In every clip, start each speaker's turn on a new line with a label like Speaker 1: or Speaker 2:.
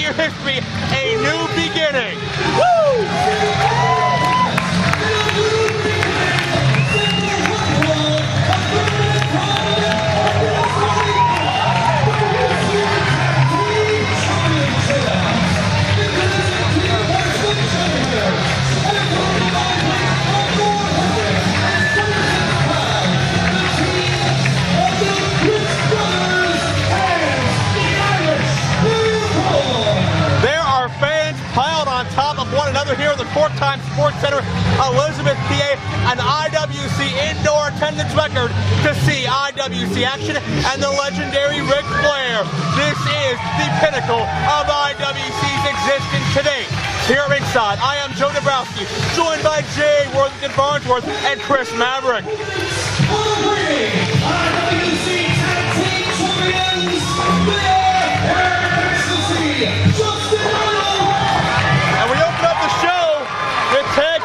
Speaker 1: your history a new beginning. Woo! One another here in the Court Time Sports Center, Elizabeth, PA, an IWC indoor attendance record to see IWC action and the legendary Ric Flair. This is the pinnacle of IWC's existence today. Here at ringside, I am Joe Dabrowski, joined by Jay Worthington Farnsworth and Chris Maverick. IWC Tag Team Champions,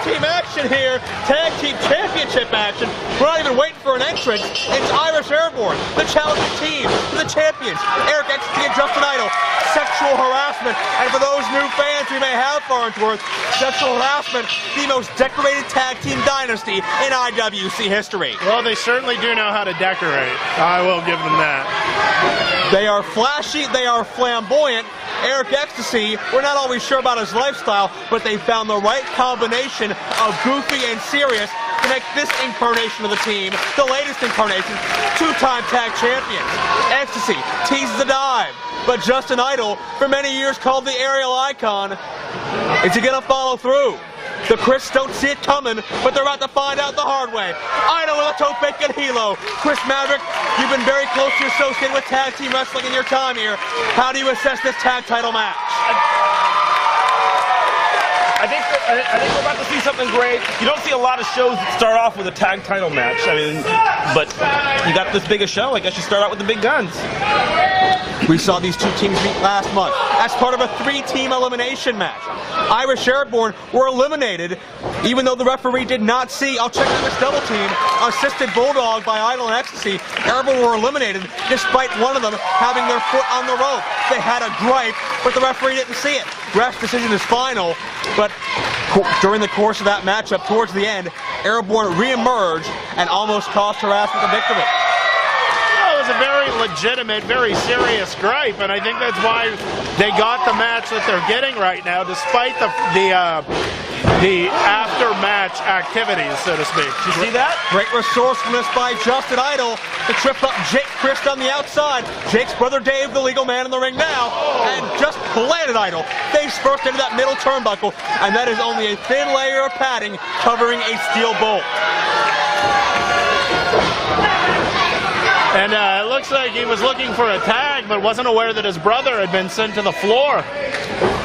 Speaker 1: team action here, tag team championship action. We're not even waiting for an entrance. It's Irish Airborne, the challenging team, the champions, Erik, Xtasy, and Justin Idol. Sexual harassment, and for those new fans we may have, Farnsworth, sexual harassment, the most decorated tag team dynasty in IWC history.
Speaker 2: Well, they certainly do know how to decorate. I will give them that.
Speaker 1: They are flashy, they are flamboyant. Erik Xtasy, we're not always sure about his lifestyle, but they found the right combination of goofy and serious to make this incarnation of the team, the latest incarnation, two-time tag champions. Xtasy teases the dive, but Justin Idol, for many years called the aerial icon, is he going to follow through? The Crist don't see it coming, but they're about to find out the hard way. Idol with a toe fake and helo. Chris Maverick, you've been very closely associated with tag team wrestling in your time here. How do you assess this tag title match?
Speaker 3: I think we're about to see something great. You don't see a lot of shows that start off with a tag title match. I mean, but you got this big a show, I guess you start out with the big guns.
Speaker 1: We saw these two teams meet last month as part of a three-team elimination match. Irish Airborne were eliminated, even though the referee did not see. I'll check out this double team. Assisted Bulldog by Idol and Xtasy. Airborne were eliminated despite one of them having their foot on the rope. They had a gripe, but the referee didn't see it. Ref's decision is final, but during the course of that matchup, towards the end, Airborne re-emerged and almost cost Harassment the victory.
Speaker 2: It was a very legitimate, very serious gripe, and I think that's why they got the match that they're getting right now, despite the after-match activities, so to speak.
Speaker 1: Did you see that? Great resourcefulness by Justin Idol to trip up Jake Crist on the outside. Jake's brother Dave, the legal man in the ring now, and just planted Idol face first into that middle turnbuckle, and that is only a thin layer of padding covering a steel bolt.
Speaker 2: And it looks like he was looking for a tag, but wasn't aware that his brother had been sent to the floor.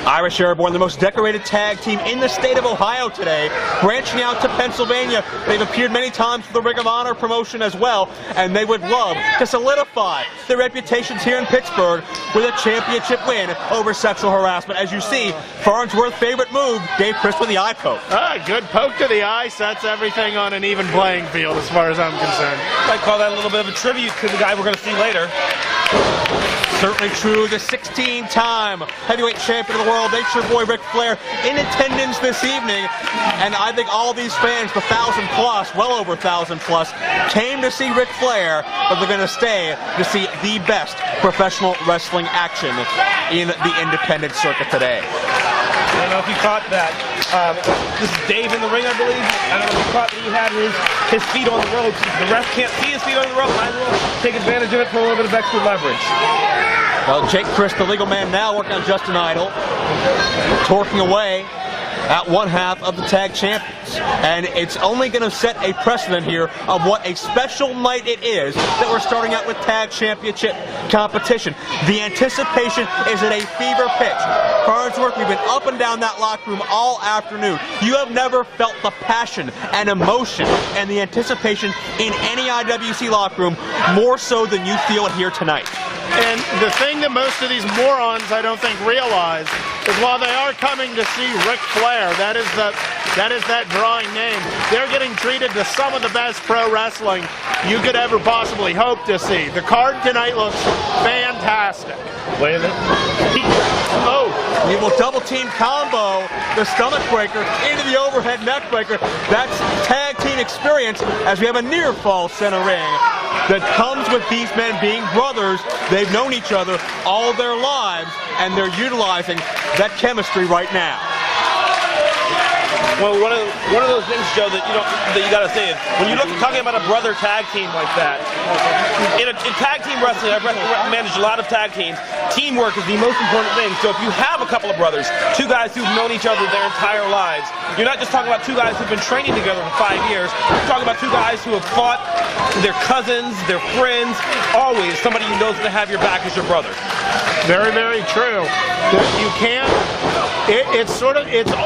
Speaker 1: Irish Airborne, the most decorated tag team in the state of Ohio today, branching out to Pennsylvania. They've appeared many times for the Ring of Honor promotion as well, and they would love to solidify their reputations here in Pittsburgh with a championship win over sexual harassment. As you see, Farnsworth's favorite move, Dave Crist with the eye poke.
Speaker 2: Good poke to the eye, sets everything on an even playing field as far as I'm concerned.
Speaker 3: I call that a little bit of a tribute to the guy we're going to see later.
Speaker 1: Certainly true, the 16-time heavyweight champion of the world, Nature Boy Ric Flair, in attendance this evening. And I think all these fans, the 1,000 plus, well over 1,000 plus, came to see Ric Flair, but they're going to stay to see the best professional wrestling action in the independent circuit today.
Speaker 3: I don't know if you caught that. This is Dave in the ring, I believe. I don't know if you caught that he had his feet on the ropes. The ref can't see his feet on the rope. I will take advantage of it for a little bit of extra leverage.
Speaker 1: Well, Jake Crist, the legal man now, working on Justin Idol, torquing away at one half of the tag champions. And it's only going to set a precedent here of what a special night it is that we're starting out with tag championship competition. The anticipation is at a fever pitch. Farnsworth, we've been up and down that locker room all afternoon. You have never felt the passion and emotion and the anticipation in any IWC locker room more so than you feel it here tonight.
Speaker 2: And the thing that most of these morons, I don't think, realize is while they are coming to see Ric Flair, that is that drawing name, they're getting treated to some of the best pro wrestling you could ever possibly hope to see. The card tonight looks fantastic.
Speaker 3: Wait a minute.
Speaker 1: He will double team combo the stomach breaker into the overhead neck breaker. That's tag team experience as we have a near fall center ring that comes with these men being brothers. They've known each other all their lives, and they're utilizing that chemistry right now.
Speaker 3: Well, one of those things, Joe, that you got to say is when you look talking about a brother tag team like that. In tag team wrestling, I've managed a lot of tag teams. Teamwork is the most important thing. So if you have a couple of brothers, two guys who've known each other their entire lives, you're not just talking about two guys who've been training together for 5 years. You're talking about two guys who have fought, their cousins, their friends. Always somebody who knows to have your back as your brother.
Speaker 2: Very, very true. You can't. It's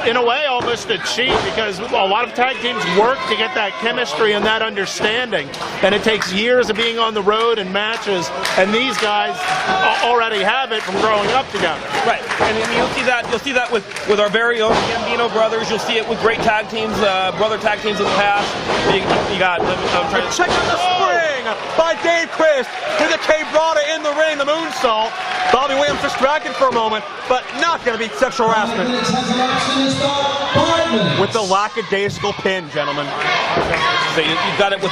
Speaker 2: in a way almost a cheat because a lot of tag teams work to get that chemistry and that understanding, and it takes years of being on the road and matches, and these guys already have it from growing up together.
Speaker 3: Right, and you'll see that with our very own Gambino brothers. You'll see it with great tag teams, brother tag teams in the past. You got.
Speaker 1: Check out the spring by Dave Crist with a K-Brada in the ring, the moonsault. Bobby Williams distracted for a moment, but not going to be sexual harassment. With the lackadaisical pin, gentlemen.
Speaker 3: So you got it with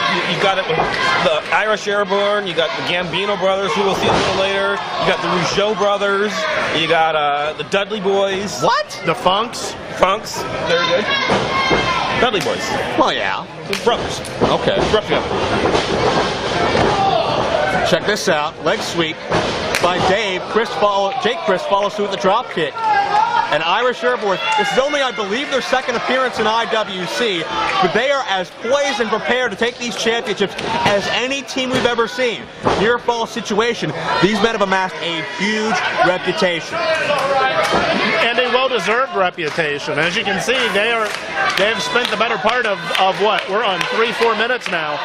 Speaker 3: the Irish Airborne. You got the Gambino brothers, who we'll see a little later. You got the Rougeau brothers. You got the Dudley boys.
Speaker 1: What?
Speaker 2: The Funks.
Speaker 3: Funks. Very good. Dudley boys.
Speaker 1: Well, yeah.
Speaker 3: Brothers.
Speaker 1: Okay.
Speaker 3: Rough together.
Speaker 1: Check this out. Leg sweep by Dave. Jake Crist follows through with the drop kick. And Irish Airborne, this is only, I believe, their second appearance in IWC, but they are as poised and prepared to take these championships as any team we've ever seen. Near fall situation, these men have amassed a huge reputation.
Speaker 2: And a well-deserved reputation. As you can see, they've spent the better part of what? We're on 3-4 minutes now,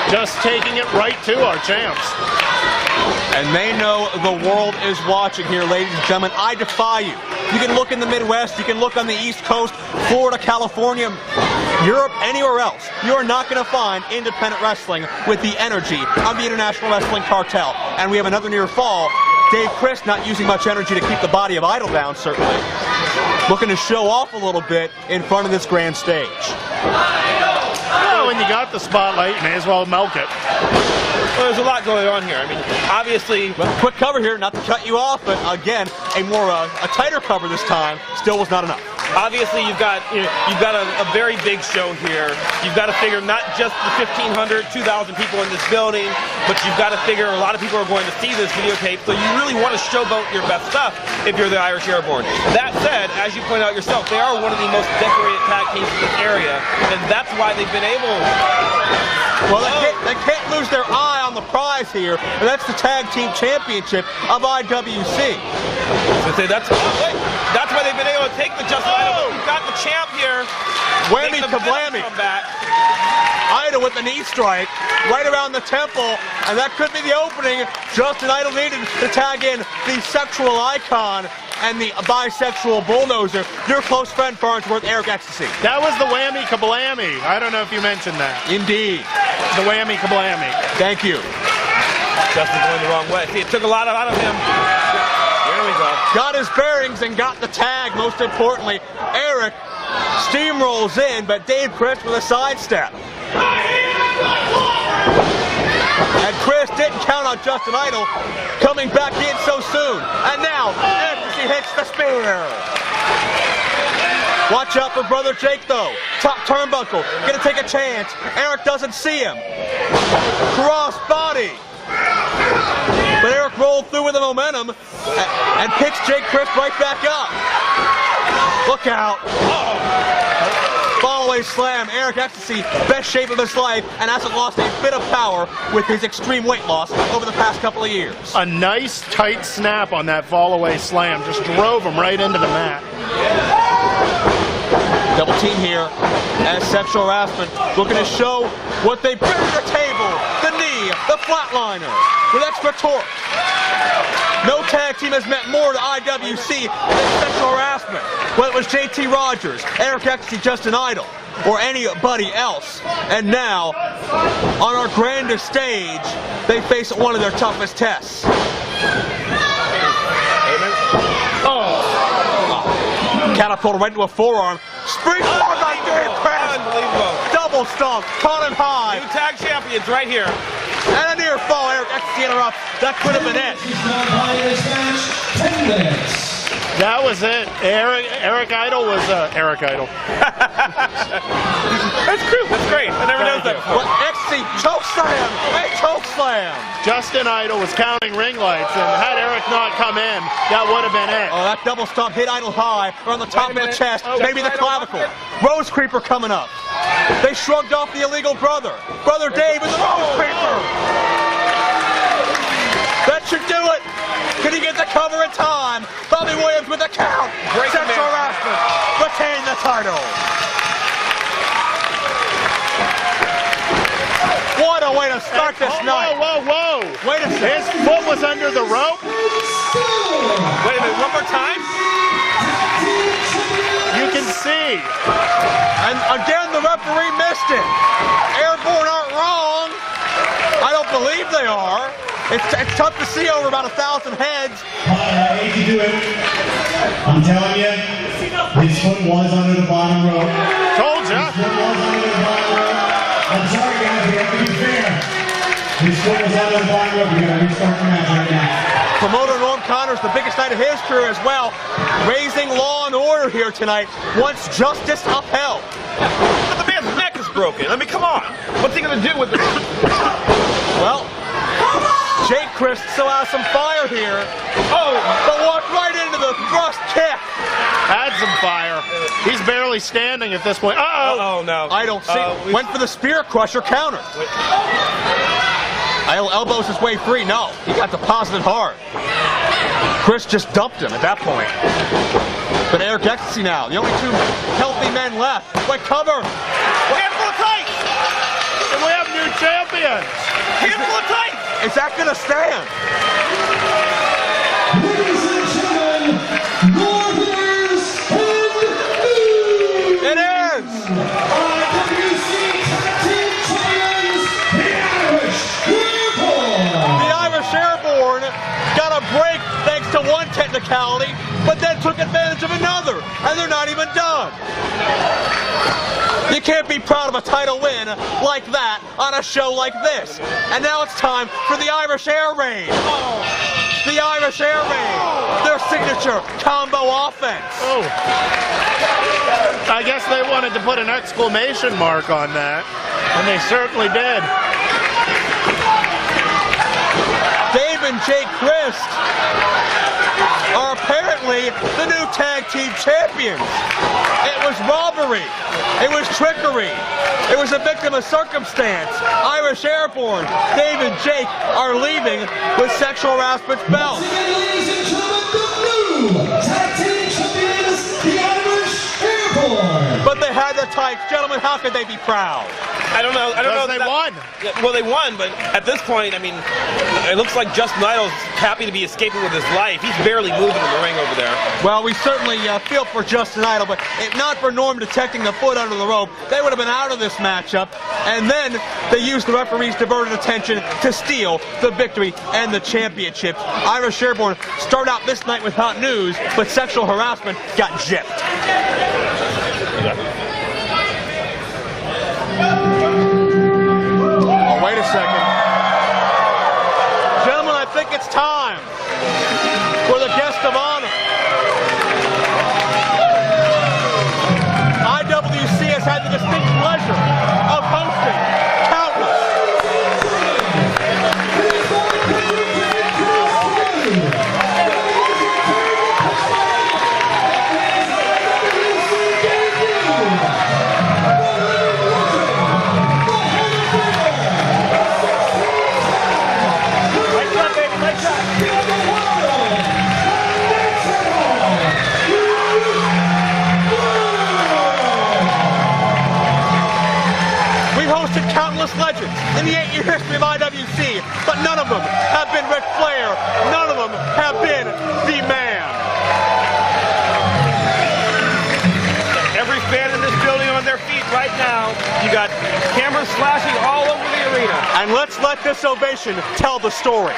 Speaker 2: just taking it right to our champs.
Speaker 1: And they know the world is watching here, ladies and gentlemen. I defy you. You can look in the Midwest, you can look on the East Coast, Florida, California, Europe, anywhere else. You are not going to find independent wrestling with the energy of the International Wrestling Cartel. And we have another near fall. Dave Crist not using much energy to keep the body of Idol down, certainly. Looking to show off a little bit in front of this grand stage.
Speaker 2: Well, when you got the spotlight, you may as well milk it.
Speaker 3: Well, there's a lot going on here. I mean, obviously...
Speaker 1: Well, quick cover here, not to cut you off, but again, a tighter cover this time still was not enough.
Speaker 3: Obviously, you've got a very big show here. You've got to figure not just the 1,500, 2,000 people in this building, but you've got to figure a lot of people are going to see this videotape, so you really want to showboat your best stuff if you're the Irish Airborne. That said, as you point out yourself, they are one of the most decorated tag teams in this area, and that's why they've been able...
Speaker 1: Well, they can't lose their eye on the prize here, and that's the Tag Team Championship of IWC.
Speaker 3: That's why they've been able to take the Justin Idol. We've got the champ here.
Speaker 1: Whammy kablammy. Idol with the knee strike right around the temple, and that could be the opening Justin Idol needed to tag in the sexual icon and the bisexual bulldozer, your close friend Farnsworth, Erik Xtasy.
Speaker 2: That was the whammy kablammy. I don't know if you mentioned that.
Speaker 1: Indeed.
Speaker 2: The whammy kablammy.
Speaker 1: Thank you.
Speaker 3: Justin going the wrong way. See, it took a lot out of him. There we go.
Speaker 1: Got his bearings and got the tag, most importantly. Erik steamrolls in, but Dave Crist with a sidestep. And Crist didn't count on Justin Idol coming back in so soon. And now, Xtasy hits the spear. Watch out for brother Jake, though. Top turnbuckle, gonna take a chance. Erik doesn't see him. Cross body. But Erik rolled through with the momentum and picks Jake Crist right back up. Look out. Fallaway slam. Erik Xtasy, best shape of his life, and hasn't lost a bit of power with his extreme weight loss over the past couple of years.
Speaker 2: A nice tight snap on that fallaway slam. Just drove him right into the mat.
Speaker 1: Double team here as sexual harassment looking to show what they bring to the table. The knee, the flatliner with extra torque. No tag team has meant more to IWC than sexual harassment. Whether it was JT Rogers, Erik Xtasy, Justin Idol, or anybody else. And now, on our grandest stage, they face one of their toughest tests. Catapulted right into a forearm. Springboard by Dave Crist.
Speaker 3: Unbelievable.
Speaker 1: Double stomp, caught him high.
Speaker 3: New tag champions right here.
Speaker 1: And a near fall. Erik Xtasy interrupts. That could have been it.
Speaker 2: That was it. Eric Idle was Eric Idle.
Speaker 3: That's true. That's great. I never noticed that before.
Speaker 1: But Xtasy choke slam. A choke slam.
Speaker 2: Justin Idle was counting ring lights, and had Erik not come in, that would have been it.
Speaker 1: Oh, that double stomp hit Idle high, or on the top of the chest, maybe the clavicle. Rose Creeper coming up. They shrugged off the illegal brother. Brother Dave is the Rose Creeper. That should do it. Can he get the cover in time? Bobby Williams with the count. Sexual harassment. Retain the title. What a way to start this night.
Speaker 2: Whoa.
Speaker 1: Wait a second.
Speaker 2: His foot was under the rope.
Speaker 3: Wait a minute, one more time?
Speaker 2: You can see.
Speaker 1: And again, the referee missed it. Airborne aren't wrong. I don't believe they are. It's tough to see over about 1,000 heads.
Speaker 4: I hate to do it. I'm telling you, his foot was under the bottom rope.
Speaker 2: Told ya.
Speaker 4: His foot was under the bottom rope. I'm sorry, guys, we have to be fair. His foot was under the bottom rope. We gotta restart the match right now.
Speaker 1: Promoter Norm Connor's the biggest night of his career as well. Raising law and order here tonight. Wants justice upheld.
Speaker 3: But the man's neck is broken. I mean, come on. What's he going to do with it?
Speaker 1: Well, Jake Crist still has some fire here. Oh, but walked right into the thrust kick.
Speaker 2: Had some fire. He's barely standing at this point. Uh-oh.
Speaker 3: Oh, no.
Speaker 1: I don't see. Went for the spear crusher counter. Elbows his way free. No, he got deposited hard. Crist just dumped him at that point. But Erik Xtasy now, the only two healthy men left. Wait, cover.
Speaker 3: Handful of tights.
Speaker 2: And we have new champions.
Speaker 3: Handful of tights.
Speaker 1: Is that going to stand?
Speaker 4: Ladies and gentlemen, Northerners and News.
Speaker 1: It is.
Speaker 4: IWC Tag Team Champions, the Irish Airborne.
Speaker 1: The Irish Airborne got a break thanks to one technicality, but then took advantage of another, and they're not even done. You can't be proud of a title win like that on a show like this. And now it's time for the Irish Air Raid. The Irish Air Raid, their signature combo offense.
Speaker 2: Oh. I guess they wanted to put an exclamation mark on that, and they certainly did.
Speaker 1: Dave and Jake Crist are apparently the new tag team champions. It was robbery. It was trickery. It was a victim of circumstance. Irish Airborne, Dave and Jake are leaving with sexual harassment belts.
Speaker 4: Ladies and gentlemen, the new Tag Team Champions, the Irish Airborne.
Speaker 1: But they had the tights. Gentlemen, how could they be proud?
Speaker 3: I don't know.
Speaker 2: Because they won.
Speaker 3: Yeah, well, they won, but at this point, I mean, it looks like Justin Idle's happy to be escaping with his life. He's barely moving in the ring over there.
Speaker 1: Well, we certainly feel for Justin Idle, but if not for Norm detecting the foot under the rope, they would have been out of this matchup. And then they used the referee's diverted attention to steal the victory and the championship. Irish Airborne started out this night with hot news, but sexual harassment got gypped. Oh, wait a second. Gentlemen, I think it's time for the guest of honor. IWC has had the distinct pleasure of hosting countless. Countless legends in the 8-year history of IWC, but none of them have been Ric Flair. None of them have been the man.
Speaker 3: Every fan in this building on their feet right now. You got cameras flashing all over the arena.
Speaker 1: And let's let this ovation tell the story.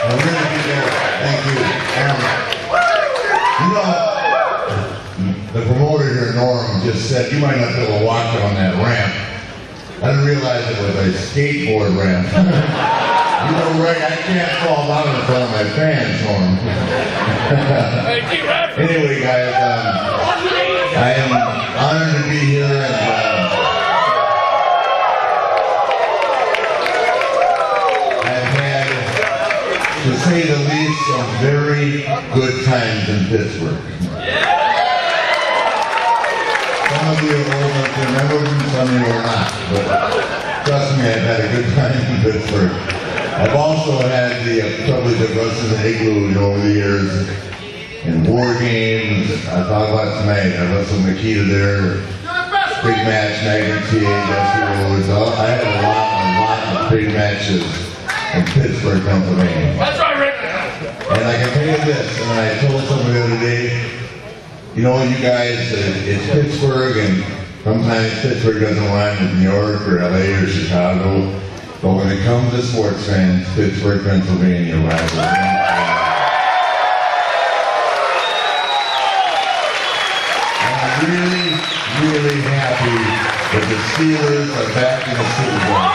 Speaker 4: Thank you, Aaron.
Speaker 5: The promoter here, Norm, just said, you might not be able to walk on that ramp. I didn't realize it was a skateboard ramp. You know, Ray, I can't fall down in front of my fans, Norm. Anyway, guys, I am honored to be here, and I've had, to say the least, some very good times in Pittsburgh. Some of you are old enough to remember them, some of you are not. But trust me, I've had a good time in Pittsburgh. I've also had the privilege of wrestling the Igloo over the years in war games. I thought about tonight. I wrestled Makita there. Big match, Magnet TA, Dusty Rhodes. I had a lot of big matches in Pittsburgh, Pennsylvania. That's right, Rick. And I can tell you this, and I told someone the other day, you know, you guys, it's Pittsburgh, and sometimes Pittsburgh doesn't rhyme with New York or LA or Chicago. But when it comes to sports fans, Pittsburgh, Pennsylvania rhymes with And I'm really, really happy that the Steelers are back in the Super Bowl.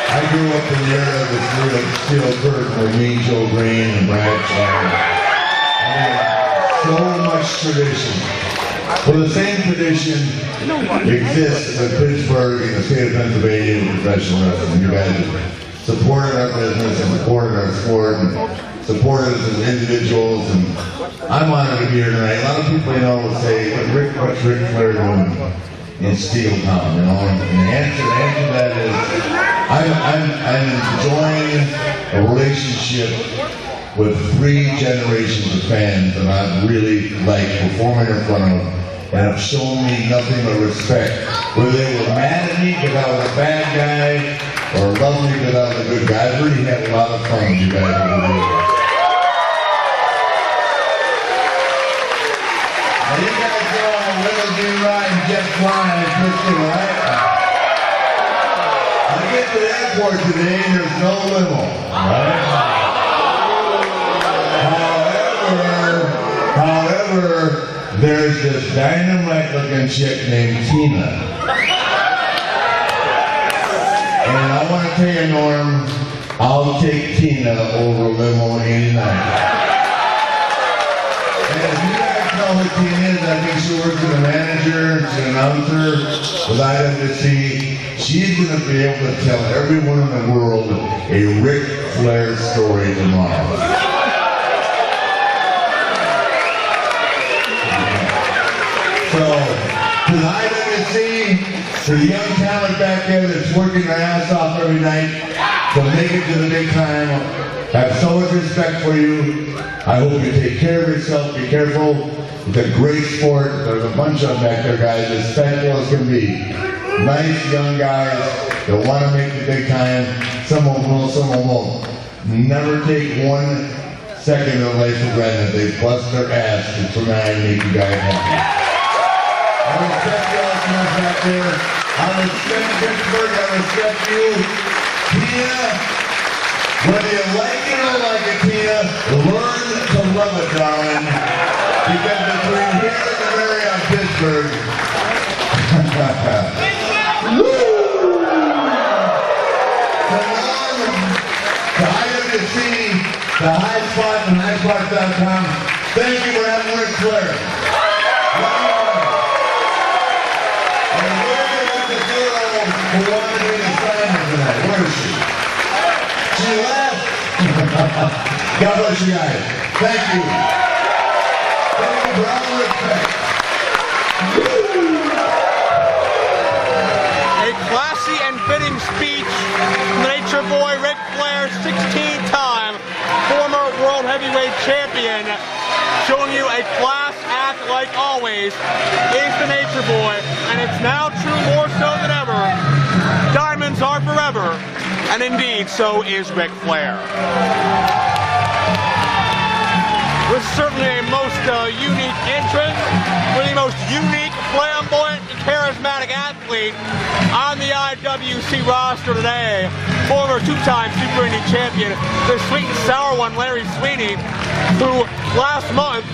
Speaker 5: I grew up in the era of the steel curtain with me, Joe Green, and Brad Shaw. So much tradition. Well, the same tradition exists in Pittsburgh in the state of Pennsylvania with professional wrestling. You guys have supported our business and supported our sport and supported us as individuals. And I'm honored to be here tonight. A lot of people, you know, will say, what's Ric Flair doing in Steel Town? You know, and the answer to that is, I'm enjoying a relationship with 3 generations of fans that I really like performing in front of, and have shown me nothing but respect. Whether they were mad at me because I was a bad guy, or loved me because I was a good guy, I've really had a lot of fun with you guys over the years. Now you guys know I'm a little dude riding jet flying in Pittsburgh, right? I get to the airport today and there's no limo, right? However, there's this dynamite-looking chick named Tina. And I want to tell you, Norm, I'll take Tina over limo any night. And if you guys know who Tina is, I think she works as a manager, she's an announcer with IWC. She's going to be able to tell everyone in the world a Ric Flair story tomorrow. So, to the IWC, to the young talent back there that's working their ass off every night to make it to the big time, I have so much respect for you. I hope you take care of yourself, be careful. It's a great sport. There's a bunch of them back there, guys, as thankful as can be. Nice young guys that want to make the big time. Some will, some won't. Never take 1 second of life for granted. They bust their ass to try and make you guys happy. I respect y'all so much back there. I respect Pittsburgh. I respect you. Tina, whether you like it or like it, Tina, learn to love it, darling. Because between here and the Marriott Pittsburgh, the IWC, the High Spot, and highspot.com, thank you for having Ric Flair. Who wanted to be the assignment tonight? Where is she? She left. God bless you guys. Thank you. Thank you for all the respect.
Speaker 1: A classy and fitting speech from the Nature Boy Ric Flair, 16-time former World Heavyweight Champion, showing you a class act like always is the Nature Boy, and it's now true more so than ever. Diamonds are forever, and indeed, so is Ric Flair. This is certainly a most unique entrance, with the most unique, flamboyant, charismatic charismatic athlete on the IWC roster today. Former two-time Super Indie champion, the sweet and sour one, Larry Sweeney, who last month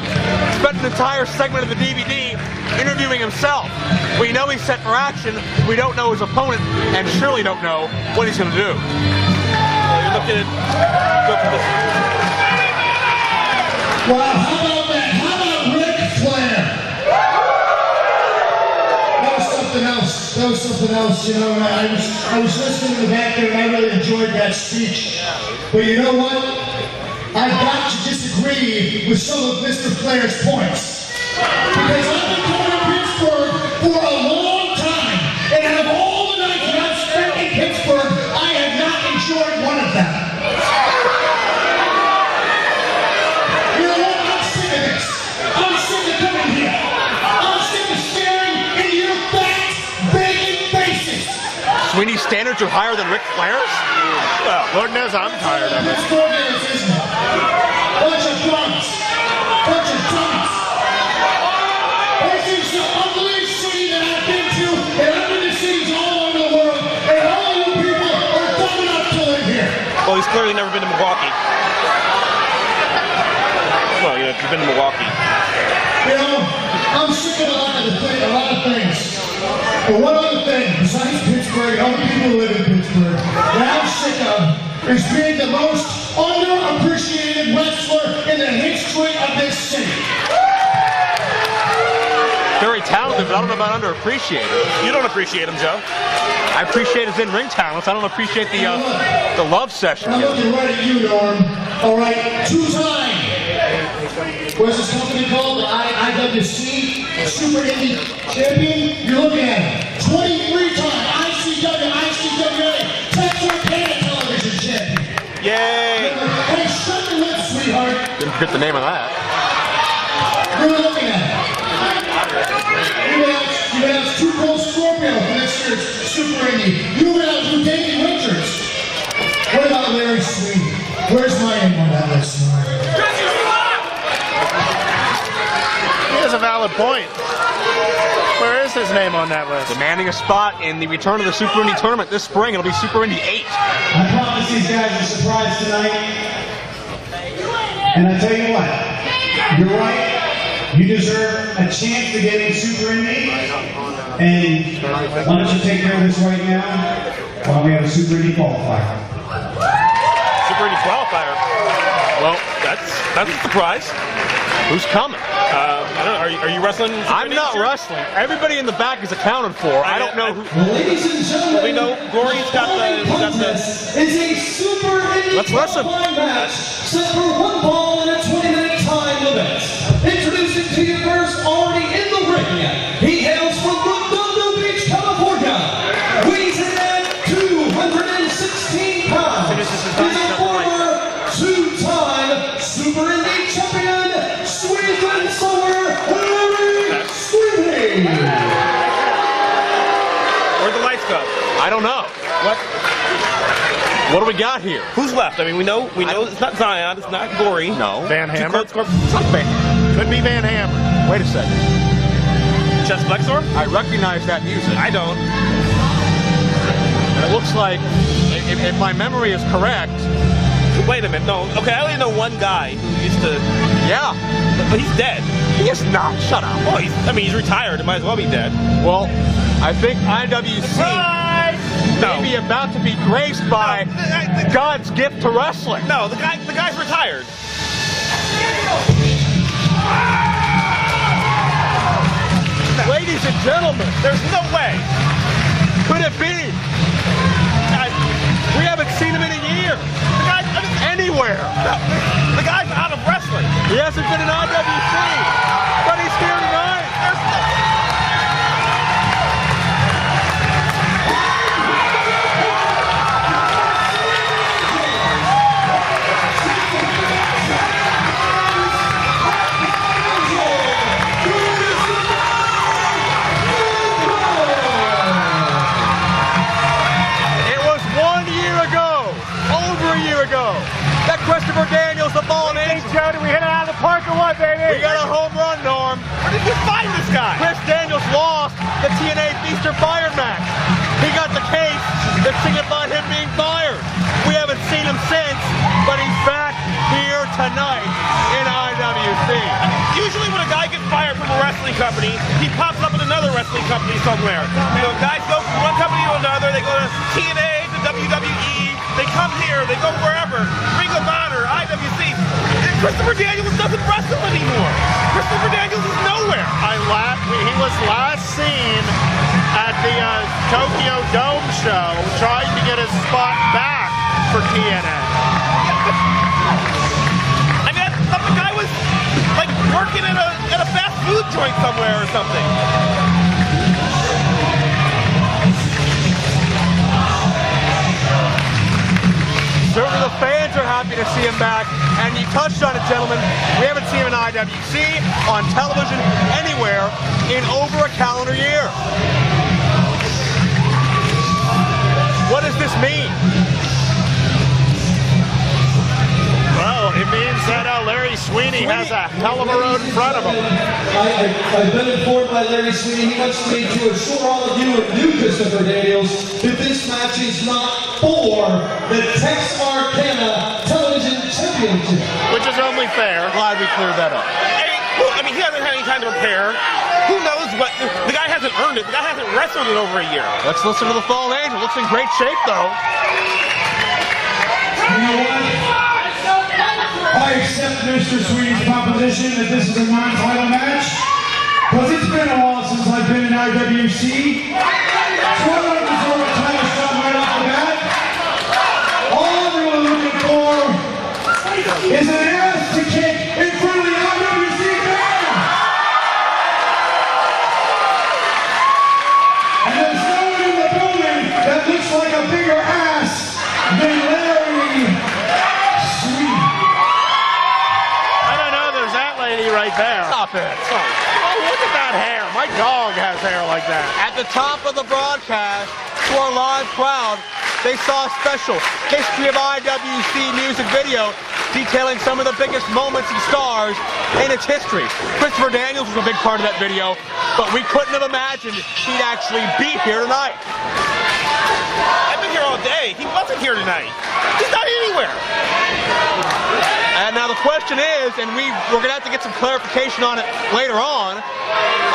Speaker 1: spent an entire segment of the DVD interviewing himself. We know he's set for action, we don't know his opponent, and surely don't know what he's going to do.
Speaker 3: You're looking at go for this.
Speaker 4: Wow, how about that? How about Ric Flair? That was something else. That was something else, you know. I was listening in the back there and I really enjoyed that speech. But you know what? I've got to disagree with some of Mr. Flair's points. Because I've been going to Pittsburgh for a long time. And out of all the nights that I've spent in Pittsburgh, I have not enjoyed one of them. You know what? I'm sick of this. I'm sick of coming here. I'm sick of staring into your fat, begging faces.
Speaker 1: Sweeney's standards are higher than Ric Flair's?
Speaker 2: Well, Lord knows I'm tired of it.
Speaker 4: That's 4 years, isn't it? Bunch of drunks. Bunch of drunks. This is the ugliest city that I've been to, and I've been to cities all over the world, and all you people are dumb enough to live here.
Speaker 3: Well, he's clearly never been to Milwaukee. Well, you know, if you've been to Milwaukee.
Speaker 4: You know, I'm sick of a lot of things. But one other thing, besides Pittsburgh, all the people who live in Pittsburgh, that I'm sick of is being the most underappreciated wrestler in the history of this city.
Speaker 1: Very talented, but I don't know about underappreciated.
Speaker 3: You don't appreciate him, Joe.
Speaker 1: I appreciate his in-ring talents. I don't appreciate the love session.
Speaker 4: I'm looking right at you, Norm. All right, two-time. What's this company called? The IWC Super Indie Champion? You're looking at it. 23-time ICWA Texarkana Television Champion.
Speaker 3: Yay!
Speaker 4: Hey, shut your lips, sweetheart.
Speaker 1: Didn't forget the name of that.
Speaker 4: You're looking at it. You announced 2 Cold Scorpio for next year's Super Indie. You announced who David Winters. What about Larry Sweeney? Where's my name on that list?
Speaker 2: He has a valid point. Where is his name on that list?
Speaker 1: Demanding a spot in the return of the Super Indie tournament this spring. It'll be Super Indie 8.
Speaker 6: I promise these guys a surprise tonight. And I tell you what, you're right. You deserve a chance to get in Super Indie. And why don't you take care of this right now while we have a Super Indie qualifier.
Speaker 3: Super Indie qualifier. Well, that's a surprise.
Speaker 1: Who's coming?
Speaker 3: I don't know. Are you wrestling?
Speaker 1: I'm not wrestling. Everybody in the back is accounted for. I don't know who.
Speaker 6: Ladies and gentlemen,
Speaker 3: We know Gory's got the.
Speaker 6: is a Super Indie
Speaker 1: Let's listen.
Speaker 6: qualifying match set for 1 ball and a 20-minute time limit. Introducing to you first, already in the ring, he hails from Redondo Beach, California. Weighs in at 216 pounds. He's a former 2-time Super Indie champion, Sweet and Sour Larry Sweeney.
Speaker 3: Where'd the lights go?
Speaker 1: I don't know. What do we got here?
Speaker 3: Who's left? I mean, we know it's not Xion, it's not Gory.
Speaker 1: No.
Speaker 2: Van Hammer?
Speaker 1: It's not Van Hammer.
Speaker 2: Could be Van Hammer.
Speaker 1: Wait a second.
Speaker 3: Chest Flexor?
Speaker 1: I recognize that music.
Speaker 3: I don't.
Speaker 1: And it looks like, if my memory is correct.
Speaker 3: Wait a minute. No. Okay, I only know one guy who used to.
Speaker 1: Yeah.
Speaker 3: But he's dead.
Speaker 1: He is not. Shut up.
Speaker 3: Oh, he's retired. It might as well be dead.
Speaker 1: Well, I think IWC
Speaker 3: No.
Speaker 1: may be about to be graced by God's gift to wrestling.
Speaker 3: No, the guy's retired.
Speaker 1: Ladies and gentlemen,
Speaker 3: There's no way.
Speaker 1: could it be? We haven't seen him in a year.
Speaker 3: The guy,
Speaker 1: Anywhere.
Speaker 3: the guy's out of wrestling.
Speaker 1: He hasn't been in IWC, but he's here tonight. It was 1 year ago, over a year ago, that Christopher Daniels, the ball in.
Speaker 2: Joe, did we hit it out of the park or what, baby?
Speaker 1: We got a home run, Norm.
Speaker 3: Where did you find this guy?
Speaker 1: Chris Daniels lost the TNA Beast you're fired match. He got the case that signified him being fired. We haven't seen him since, but he's back here tonight in IWC.
Speaker 3: Usually when a guy gets fired from a wrestling company, he pops up at another wrestling company somewhere. You know, guys go from one company to another, they go to TNA, to WWE, they come here, they go wherever. Ring of Honor, IWC. And Christopher Daniels doesn't wrestle anymore. Christopher Daniels is nowhere.
Speaker 2: He was last seen at the Tokyo Dome show trying to get his spot back for TNA.
Speaker 3: I mean, I thought the guy was like working at a fast food joint somewhere or something.
Speaker 1: Certainly the fans are happy to see him back, and you touched on it, gentlemen. We haven't seen him in IWC, on television, anywhere in over a calendar year. What does this mean?
Speaker 2: Well, it means that Larry Sweeney has a hell of a road in front of him.
Speaker 6: I've been informed by Larry Sweeney. He wants me to assure all of you and you, Christopher Daniels, that this match is not for the Texarkana Television Championship.
Speaker 2: Which is only fair.
Speaker 1: Glad we cleared that up.
Speaker 3: I mean, he hasn't had any time to prepare. Who knows what? The guy hasn't earned it. The guy hasn't wrestled in over a year.
Speaker 1: Let's listen to the Fallen Angel. Looks in great shape, though.
Speaker 4: You know what? I accept Mr. Sweeney's proposition that this is a non-title match, because it's been a while since I've been in IWC. So I don't deserve a title shot right off the bat. All I'm really looking for is an ass to kick in front of the IWC fan. And there's no one in the building that looks like a bigger ass than Larry Sweeney.
Speaker 2: I don't know, there's that lady right there.
Speaker 1: Stop it.
Speaker 2: Oh, look at that hair. My dog has hair like that.
Speaker 1: At the top of the broadcast, to our live crowd, they saw a special History of IWC music video detailing some of the biggest moments and stars in its history. Christopher Daniels was a big part of that video, but we couldn't have imagined he'd actually be here tonight.
Speaker 3: I've been here all day. He wasn't here tonight. He's not anywhere.
Speaker 1: And now the question is, and we're going to have to get some clarification on it later on,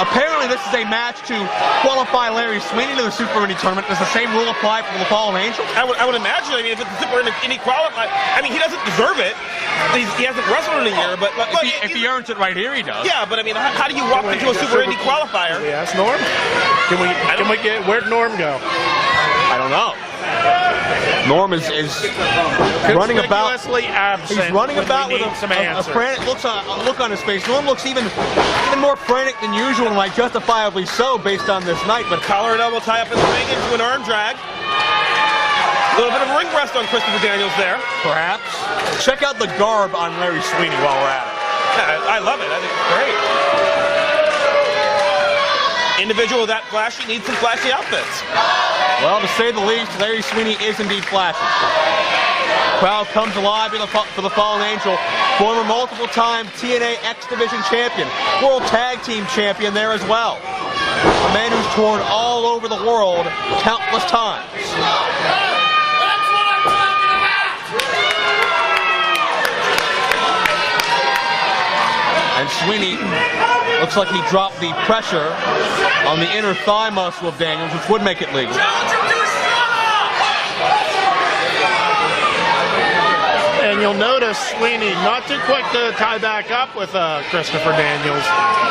Speaker 1: apparently this is a match to qualify Larry Sweeney to the Super Indie Tournament. Does the same rule apply for the Fallen Angel?
Speaker 3: I would imagine. I mean, if it's a Super Indie qualifier, I mean, he doesn't deserve it. He hasn't wrestled in a year, but
Speaker 1: If he earns it right here, he does.
Speaker 3: yeah, but I mean, how do you walk into a Super Indie qualifier?
Speaker 2: Yes, Norm? Where'd Norm go?
Speaker 1: I don't know. Norm is running about.
Speaker 2: Conspicuously absent.
Speaker 1: He's running about with
Speaker 2: some
Speaker 1: a frantic look on his face. Norm looks even more frantic than usual, and like justifiably so based on this night. But
Speaker 3: Collar and elbow tie up in the ring into an arm drag. A little bit of ring rest on Christopher Daniels there.
Speaker 1: perhaps check out the garb on Larry Sweeney while we're at it.
Speaker 3: Yeah, I love it. I think it's great. Individual that flashy needs some flashy outfits.
Speaker 1: Well, to say the least, Larry Sweeney is indeed flashy. Crowd comes alive for the Fallen Angel, former multiple-time TNA X Division champion, World Tag Team champion there as well. A man who's toured all over the world countless times.
Speaker 7: That's what I'm talking about!
Speaker 1: And Sweeney looks like he dropped the pressure on the inner thigh muscle of Daniels, which would make it legal.
Speaker 2: And you'll notice Sweeney not too quick to tie back up with Christopher Daniels.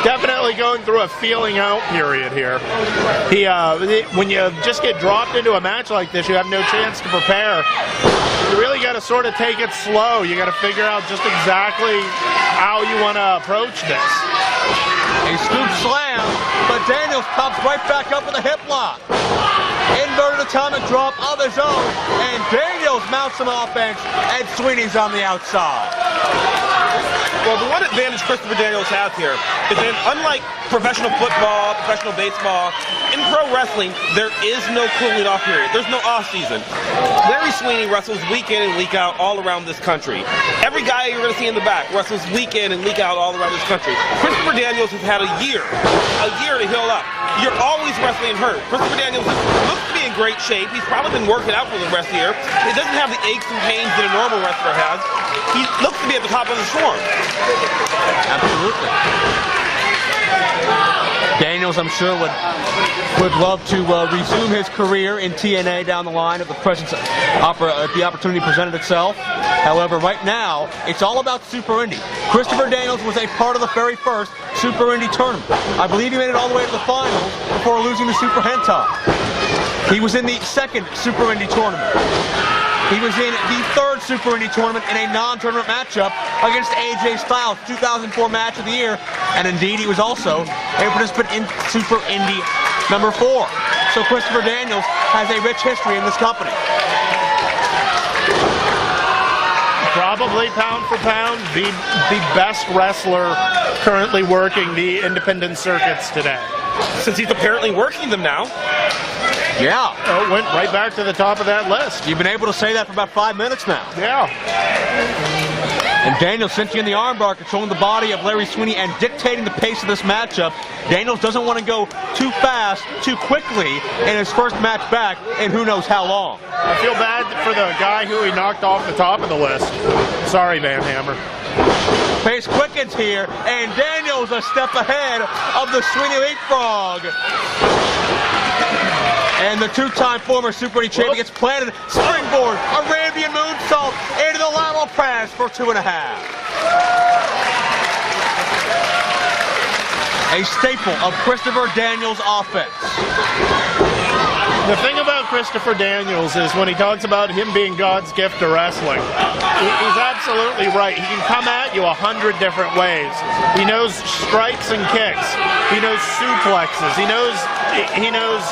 Speaker 2: Definitely going through a feeling out period here. When you just get dropped into a match like this, you have no chance to prepare. You really got to sort of take it slow. You got to figure out just exactly how you want to approach this.
Speaker 1: A scoop slam, but Daniels pops right back up with a hip lock. Inverted atomic drop of his own, and Daniels mounts some offense, and Sweeney's on the outside.
Speaker 3: Well, the one advantage Christopher Daniels has here is that unlike professional football, professional baseball, in pro wrestling, there is no cooling off period. There's no off season. Larry Sweeney wrestles week in and week out all around this country. Every guy you're going to see in the back wrestles week in and week out all around this country. Christopher Daniels has had a year to heal up. You're always wrestling hurt. Christopher Daniels looks to be in great shape. He's probably been working out for the rest of the year. He doesn't have the aches and pains that a normal wrestler has. He looks to be at the top of the swarm.
Speaker 1: Absolutely. Daniels, I'm sure, would love to resume his career in TNA down the line if the opportunity presented itself. However, right now, it's all about Super Indy. Christopher Daniels was a part of the very first Super Indy tournament. I believe he made it all the way to the finals before losing to Super Hentai. He was in the second Super Indy tournament. He was in the third Super Indy tournament in a non-tournament matchup against AJ Styles, 2004 match of the year, and indeed he was also a participant in Super Indy number 4. So Christopher Daniels has a rich history in this company.
Speaker 2: Probably pound for pound the best wrestler currently working the independent circuits today.
Speaker 3: Since he's apparently working them now.
Speaker 1: Yeah.
Speaker 2: Oh, went right back to the top of that list.
Speaker 1: You've been able to say that for about 5 minutes now.
Speaker 2: Yeah.
Speaker 1: And Daniels cinching in the armbar, controlling the body of Larry Sweeney and dictating the pace of this matchup. Daniels doesn't want to go too fast, too quickly in his first match back in who knows how long.
Speaker 2: I feel bad for the guy who he knocked off the top of the list. Sorry, Van Hammer.
Speaker 1: Pace quickens here, and Daniels a step ahead of the Sweeney leapfrog. And the two-time former Super Indy champion gets planted, springboard, Arabian moonsault into the lateral press for 2.5. A staple of Christopher Daniels' offense.
Speaker 2: The thing about Christopher Daniels is when he talks about him being God's gift to wrestling, he's absolutely right. He can come at you 100 different ways. He knows strikes and kicks. He knows suplexes. He knows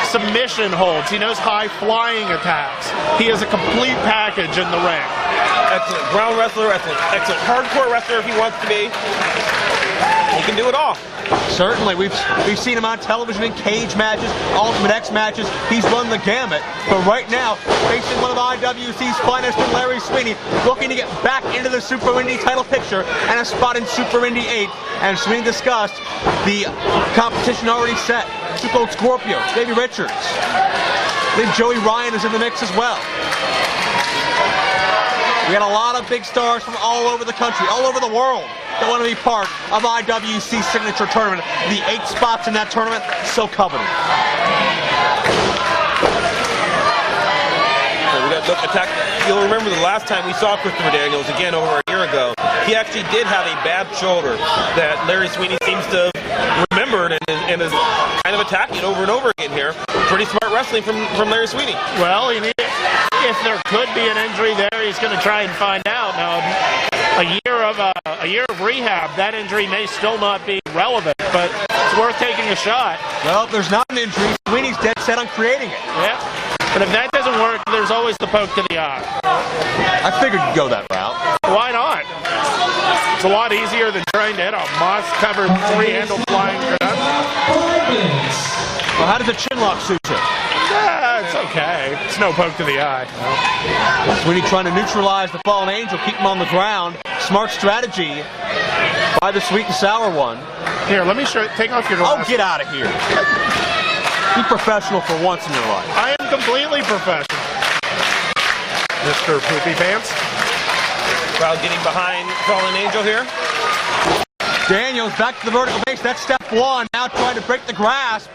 Speaker 2: submission holds. He knows high flying attacks. He is a complete package in the ring.
Speaker 3: Excellent ground wrestler, excellent hardcore wrestler if he wants to be. He can do it all.
Speaker 1: Certainly, we've seen him on television in cage matches, Ultimate X matches. He's run the gamut. But right now, facing one of IWC's finest in Larry Sweeney, looking to get back into the Super Indy title picture and a spot in Super Indy 8. And Sweeney discussed the competition already set. Super Old Scorpio, Davey Richards. Then Joey Ryan is in the mix as well. We got a lot of big stars from all over the country, all over the world, that want to be part of IWC's signature tournament. The 8 spots in that tournament, so coveted.
Speaker 3: So we got look attack. You'll remember the last time we saw Christopher Daniels, again over a year ago, he actually did have a bad shoulder that Larry Sweeney seems to have remembered and is kind of attacking over and over again here. Pretty smart wrestling from Larry Sweeney.
Speaker 2: Well, if there could be an injury there, he's going to try and find out. Now, a year of rehab, that injury may still not be relevant, but it's worth taking a shot.
Speaker 1: Well, if there's not an injury, Sweeney's dead set on creating it.
Speaker 2: Yeah. But if that doesn't work, there's always the poke to the eye.
Speaker 1: I figured you'd go that route.
Speaker 2: Why not? It's a lot easier than trying to hit a moss-covered three-handle flying trap.
Speaker 1: Well, how does a chin lock suit you?
Speaker 2: It's okay. It's no poke to the eye.
Speaker 1: Sweeney trying to neutralize the fallen angel, keep him on the ground. Smart strategy by the sweet and sour one.
Speaker 2: Here, let me take off your glasses.
Speaker 1: Oh, get out of here. Be professional for once in your life.
Speaker 2: I am completely professional. Mr. Poopy Pants.
Speaker 3: Crowd getting behind Fallen Angel here.
Speaker 1: Daniels back to the vertical base. That's step 1. Now trying to break the grasp.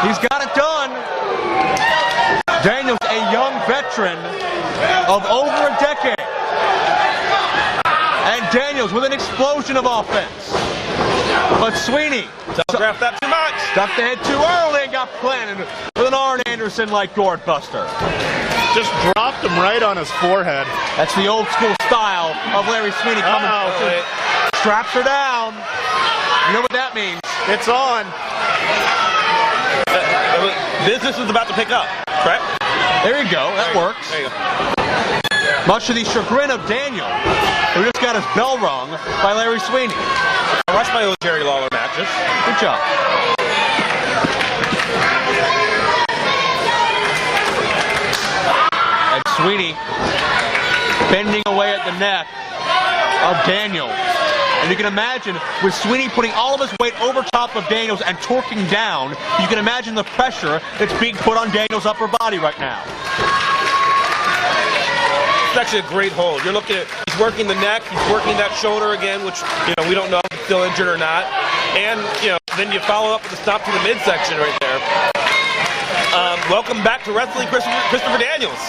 Speaker 1: He's got it done. Daniels, a young veteran of over a decade. And Daniels with an explosion of offense. But Sweeney
Speaker 3: Telegraphed that too much.
Speaker 1: stuck the head too early and got planted with an Arn Anderson-like gourd buster.
Speaker 2: Just dropped him right on his forehead.
Speaker 1: That's the old school style of Larry Sweeney coming. Straps her down. You know what that means.
Speaker 2: It's on.
Speaker 3: Business is about to pick up, correct?
Speaker 1: There you go. That works.
Speaker 3: There you go.
Speaker 1: Much to the chagrin of Daniel, who just got his bell rung by Larry Sweeney.
Speaker 3: I watched my old Jerry Lawler matches.
Speaker 1: Good job. And Sweeney bending away at the neck of Daniel. And you can imagine, with Sweeney putting all of his weight over top of Daniel's and torquing down, you can imagine the pressure that's being put on Daniel's upper body right now.
Speaker 3: It's actually a great hold. You're looking at, he's working the neck, he's working that shoulder again, which, you know, we don't know if he's still injured or not. And, you know, then you follow up with a stop to the midsection right there. Welcome back to wrestling, Christopher Daniels.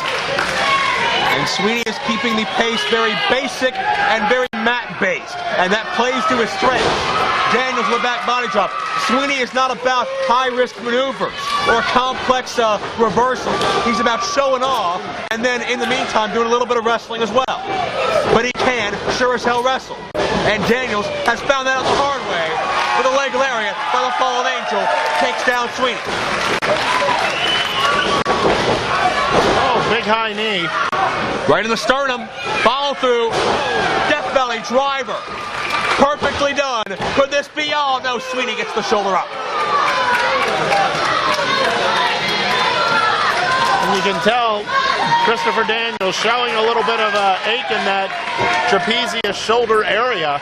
Speaker 1: And Sweeney is keeping the pace very basic and very mat-based, and that plays to his strengths. Daniels with a back body drop. Sweeney is not about high-risk maneuvers or complex reversals. He's about showing off, and then in the meantime doing a little bit of wrestling as well. But he can sure as hell wrestle. And Daniels has found that out the hard way with a leg lariat by the Fallen Angel, takes down Sweeney.
Speaker 2: Oh, big high knee.
Speaker 1: Right in the sternum, follow through, death belly driver. Perfectly done. Could this be all? No, Sweeney gets the shoulder up.
Speaker 2: And you can tell Christopher Daniels showing a little bit of ache in that trapezius shoulder area.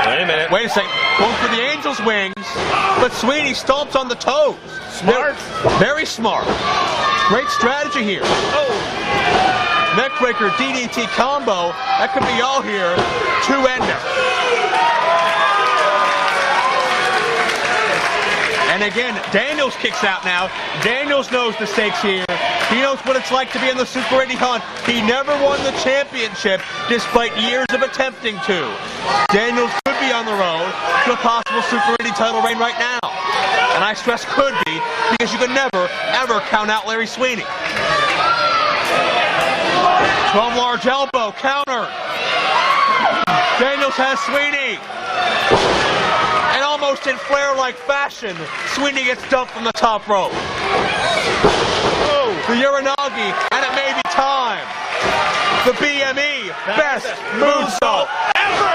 Speaker 3: Wait a minute.
Speaker 1: Wait a second. Going for the Angel's wings, but Sweeney stomps on the toes.
Speaker 2: Smart.
Speaker 1: Very smart. Great strategy here.
Speaker 3: Oh.
Speaker 1: Neckbreaker DDT combo. That could be all here. Two-ender. And again, Daniels kicks out now. Daniels knows the stakes here. He knows what it's like to be in the Super Indie hunt. He never won the championship despite years of attempting to. Daniels could be on the road to a possible Super Indie title reign right now. And I stress could be, because you could never, ever count out Larry Sweeney. 12 large elbow, counter. Daniels has Sweeney. And almost in Flair-like fashion, Sweeney gets dumped from the top rope. Oh, the Uranagi, and it may be time. The BME best moonsault ever!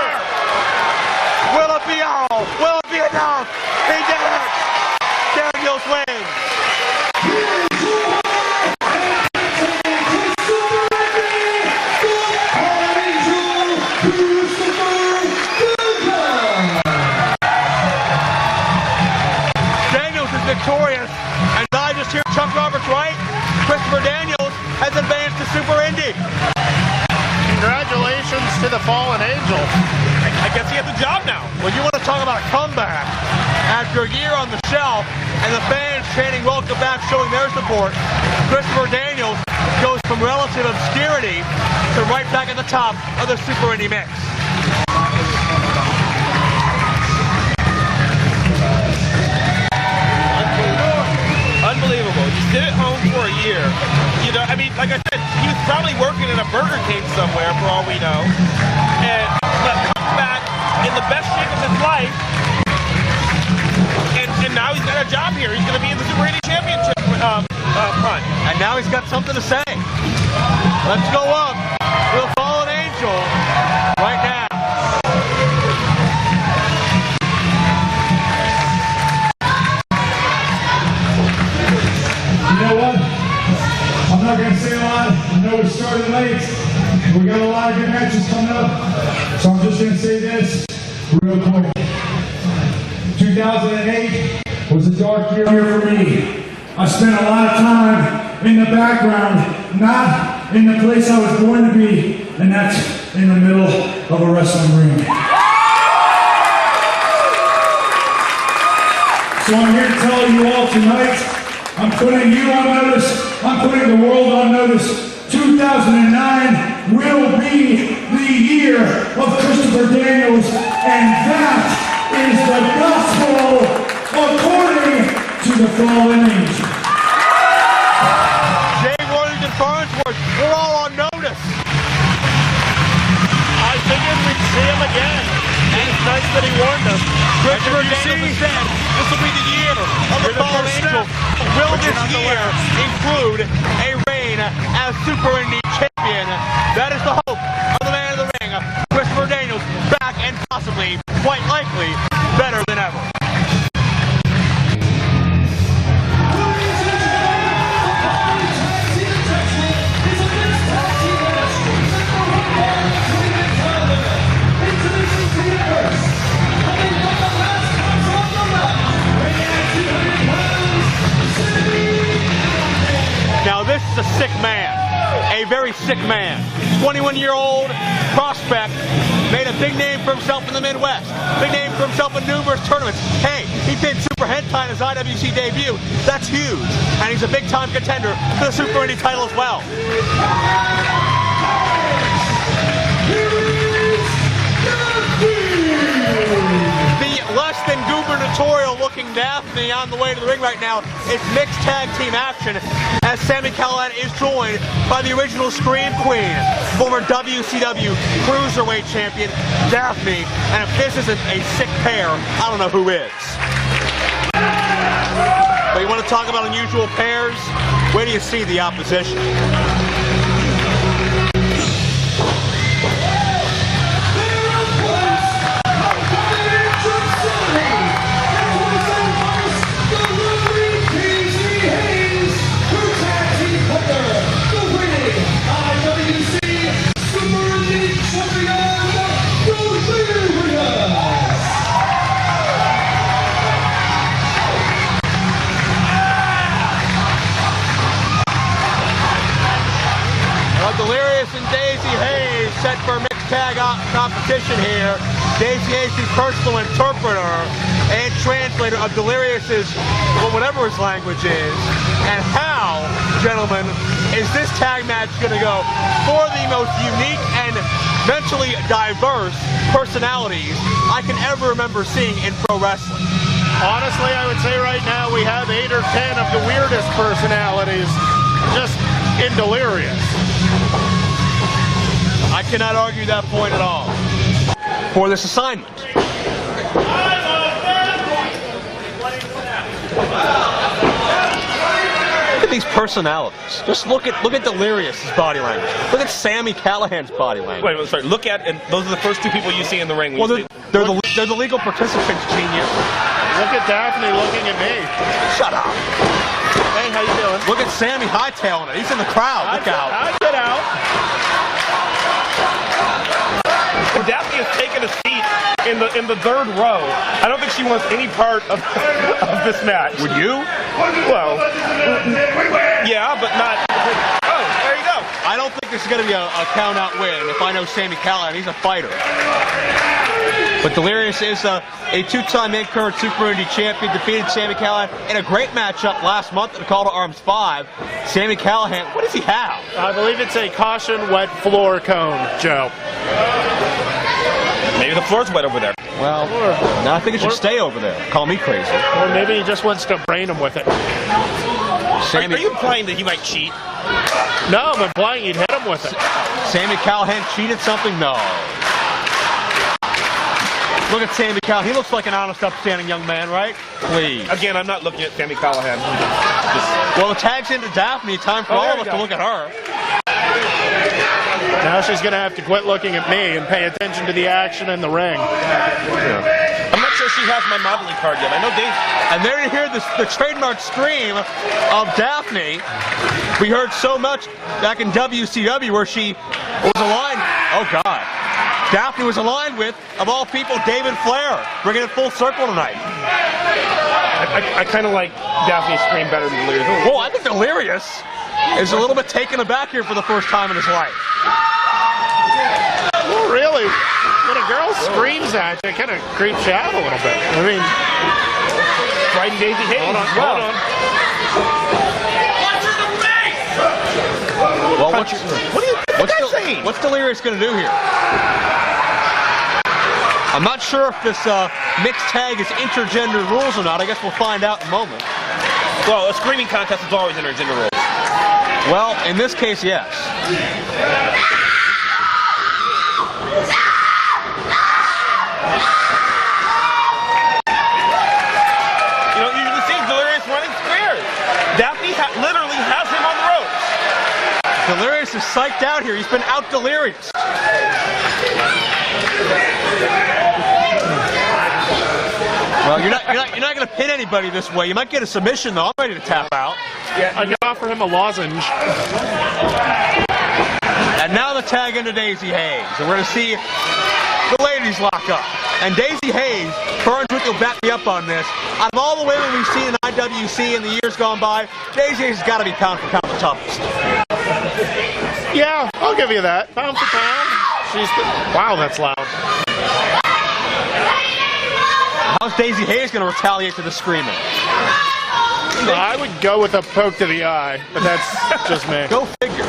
Speaker 1: Will it be all? Will it be enough? He did it! Daniels wins. Victorious, and I just hear Chuck Roberts right. Christopher Daniels has advanced to Super Indie.
Speaker 2: Congratulations to the Fallen Angel.
Speaker 3: I guess he has a job now.
Speaker 1: When you want to talk about a comeback after a year on the shelf and the fans chanting welcome back, showing their support, Christopher Daniels goes from relative obscurity to right back at the top of the Super Indie mix.
Speaker 3: Unbelievable. You sit at home for a year. You know, I mean, like I said, he was probably working in a Burger King somewhere for all we know. But comes back in the best shape of his life. And now he's got a job here. He's going to be in the Super Indie Championship hunt.
Speaker 1: And now he's got something to say. Let's go up to the Fallen Angel right now.
Speaker 4: You know what? I'm not going to say a lot. I know we started late. We got a lot of good matches coming up. So I'm just going to say this real quick. 2008 was a dark year for me. I spent a lot of time in the background, not in the place I was born to be, and that's in the middle of a wrestling ring. So I'm here to tell you all tonight, I'm putting you on notice, I'm putting the world on notice. 2009 will be the year of Christopher Daniels, and that is the gospel according to the Fallen Angel.
Speaker 1: Jay Worthington Farnsworth, we're all on notice.
Speaker 2: I figured we'd see him again. And it's nice that he warned us.
Speaker 1: Christopher Daniels said this will be the year of the Fallen Angel. Will this year include a reign as Super Indie champion? a sick man. A very sick man. 21-year-old prospect. Made a big name for himself in the Midwest. Big name for himself in numerous tournaments. Hey, he did Super Hentai in his IWC debut. That's huge. And he's a big-time contender for the Super Indie title as well. The less than gubernatorial looking Daffney on the way to the ring right now. It's mixed tag team action as Sami Callihan is joined by the original Scream Queen, former WCW Cruiserweight Champion Daffney. And if this isn't a sick pair, I don't know who is. But you want to talk about unusual pairs? Where do you see the opposition? Delirious and Daizee Haze set for mixed tag competition here. Daizee Haze, the personal interpreter and translator of Delirious's, well, whatever his language is. And how, gentlemen, is this tag match going to go? For the most unique and mentally diverse personalities I can ever remember seeing in pro wrestling.
Speaker 2: Honestly, I would say right now we have 8 or 10 of the weirdest personalities just in Delirious.
Speaker 1: I cannot argue that point at all for this assignment. Look at these personalities. Just look at Delirious's body language. Look at Sami Callihan's body language.
Speaker 3: Wait, sorry. Look at, and those are the first two people you see in the ring.
Speaker 1: Well, they're the legal participants, genius.
Speaker 2: Look at Daffney looking at me.
Speaker 1: Shut up.
Speaker 2: Hey, how you doing?
Speaker 1: Look at Sami hightailing it. He's in the crowd. Look out.
Speaker 2: I get out.
Speaker 3: Well, Daffney has taken a seat in the third row. I don't think she wants any part of this match.
Speaker 1: Would you?
Speaker 3: Well, yeah, but not. Oh, there you go.
Speaker 1: I don't think this is going to be a count-out win. If I know Sami Callihan, he's a fighter. But Delirious is a two-time in-current Super Indie champion, defeated Sami Callihan in a great matchup last month at Call to Arms 5. Sami Callihan, what does he have?
Speaker 2: I believe it's a caution wet floor cone, Joe.
Speaker 3: Maybe the floor's wet over there.
Speaker 1: Well, no, I think it should stay over there. Call me crazy.
Speaker 2: Or maybe he just wants to brain him with it.
Speaker 3: Are you implying that he might cheat?
Speaker 2: No, I'm implying he'd hit him with it.
Speaker 1: Sami Callihan cheated something? No. Look at Sami Callihan. He looks like an honest, upstanding young man, right? Please.
Speaker 3: Again, I'm not looking at Sami Callihan.
Speaker 1: Well, the tag's into Daffney. Time for all of us to look at her.
Speaker 2: Now she's going to have to quit looking at me and pay attention to the action in the ring.
Speaker 3: Yeah. I'm not sure she has my modeling card yet. I know Dave.
Speaker 1: And there you hear the trademark scream of Daffney. We heard so much back in WCW where she was aligned. Oh, God. Daffney was aligned with, of all people, David Flair, bringing it full circle tonight.
Speaker 3: I kind of like Daffney's scream better than Delirious.
Speaker 1: Whoa, I think Delirious is a little bit taken aback here for the first time in his life.
Speaker 2: Well, really, when a girl screams at you, it kind of creeps you out a little bit. I mean,
Speaker 3: Frightened Daizee Haze.
Speaker 2: hold on.
Speaker 1: Well, what's Delirious going to do here? I'm not sure if this mixed tag is intergender rules or not. I guess we'll find out in a moment.
Speaker 3: Well, a screaming contest is always intergender rules.
Speaker 1: Well, in this case, yes.
Speaker 3: You don't usually see Delirious running squares. Daffney literally has him on the ropes.
Speaker 1: Delirious is psyched out here. He's been out Delirious. Well, you're not going to pin anybody this way. You might get a submission though. I'm ready to tap out.
Speaker 2: Yeah, I can offer him a lozenge.
Speaker 1: And now the tag into Daizee Haze. And we're going to see the ladies lock up. And Daizee Haze, Burnswick will back me up on this. Out of all the women we've seen in IWC in the years gone by, Daizee Haze has got to be pound for pound the toughest.
Speaker 2: Yeah, I'll give you that. Pound for pound. Wow, that's loud.
Speaker 1: How's Daizee Haze going to retaliate to the screaming?
Speaker 2: I would go with a poke to the eye, but that's just me.
Speaker 1: Go figure.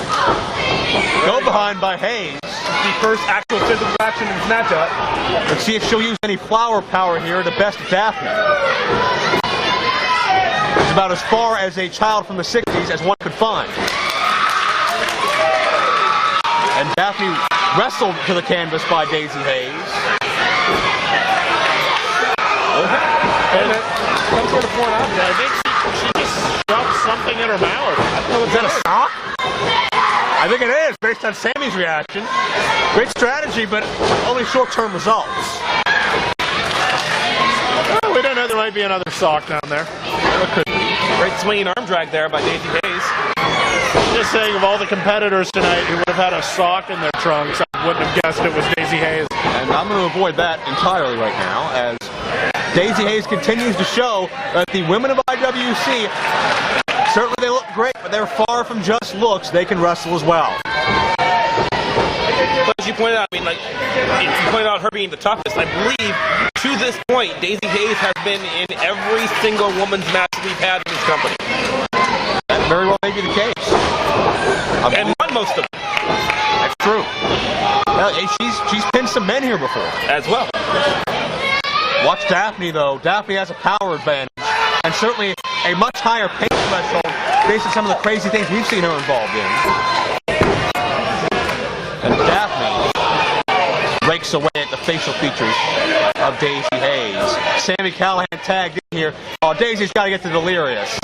Speaker 1: Go behind by Haze.
Speaker 3: The first actual physical action in this matchup.
Speaker 1: Let's see if she'll use any flower power here to best Daffney. It's about as far as a child from the 60s as one could find. And Daffney wrestled to the canvas by Daizee Haze.
Speaker 3: And some sort of foreign object.
Speaker 2: I think she just shoved something in her mouth.
Speaker 1: Is that a sock? I think it is, based on Sami's reaction. Great strategy, but only short-term results.
Speaker 2: Well, we don't know, there might be another sock down there.
Speaker 3: Great swinging arm drag there by Daizee Haze.
Speaker 2: Just saying, of all the competitors tonight who would have had a sock in their trunks, I wouldn't have guessed it was Daizee Haze.
Speaker 1: And I'm going to avoid that entirely right now, as Daizee Haze continues to show that the women of IWC, certainly they look great, but they're far from just looks. They can wrestle as well.
Speaker 3: But as you pointed out, I mean, like, you pointed out her being the toughest. I believe, to this point, Daizee Haze has been in every single woman's match we've had in this company.
Speaker 1: That very well may be the case.
Speaker 3: And won most of them.
Speaker 1: That's true. Well, she's pinned some men here before.
Speaker 3: As well.
Speaker 1: Watch Daffney, though. Daffney has a power advantage, and certainly a much higher pain threshold based on some of the crazy things we've seen her involved in. And Daffney rakes away at the facial features of Daizee Haze. Sami Callihan tagged in here. Oh, Daisy's got to get to Delirious.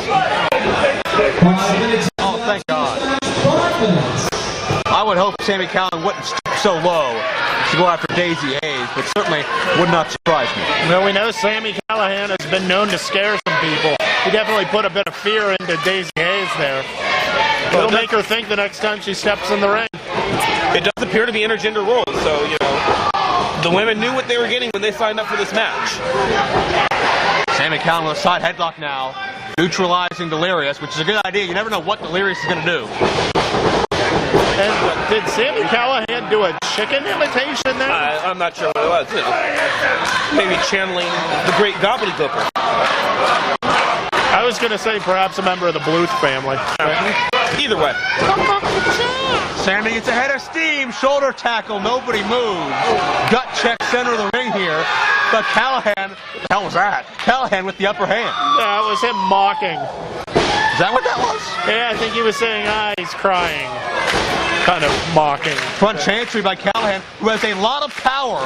Speaker 1: Oh, thank God. I would hope Sami Callihan wouldn't stoop so low to go after Daizee Haze, but certainly would not surprise me.
Speaker 2: Well, we know Sami Callihan has been known to scare some people. He definitely put a bit of fear into Daizee Haze there. It'll make her think the next time she steps in the ring.
Speaker 3: It does appear to be intergender roles, so, you know, the women knew what they were getting when they signed up for this match.
Speaker 1: Sami Callihan with a side headlock now, neutralizing Delirious, which is a good idea. You never know what Delirious is going to do.
Speaker 2: And did Sami Callihan do a chicken imitation there?
Speaker 3: I'm not sure what it was. You know, maybe channeling the great gobbledygooker.
Speaker 2: I was going to say perhaps a member of the Bluth family.
Speaker 3: Either way.
Speaker 1: Sami gets ahead of steam, shoulder tackle, nobody moves. Gut check center of the ring here. But Callihan, what the hell was that? Callihan with the upper hand.
Speaker 2: That was him mocking.
Speaker 1: Is that what that was?
Speaker 2: Yeah, I think he was saying, he's crying. Kind of mocking.
Speaker 1: Front chantry by Callihan, who has a lot of power.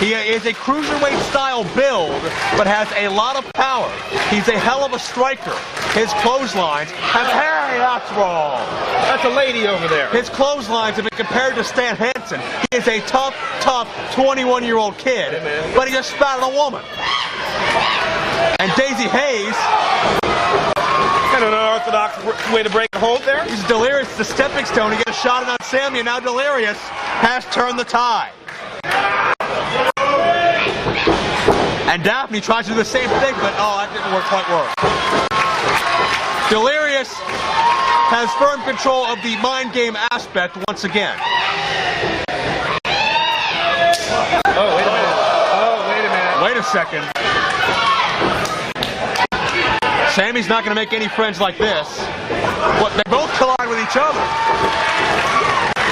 Speaker 1: He is a cruiserweight style build, but has a lot of power. He's a hell of a striker. His clotheslines have, hey, that's wrong.
Speaker 3: That's a lady over there.
Speaker 1: His clotheslines have been compared to Stan Hansen. He is a tough 21-year-old kid, but he just spatted a woman. And Daizee Haze,
Speaker 3: kind of an unorthodox way to break a hold there.
Speaker 1: he's Delirious, the stepping stone to get a shot in on Sami, and now Delirious has turned the tide. And Daffney tries to do the same thing, but that didn't quite work. Delirious has firm control of the mind game aspect once again.
Speaker 3: Oh, wait a minute.
Speaker 1: Wait a second. Sami's not going to make any friends like this. What, they both collide with each other.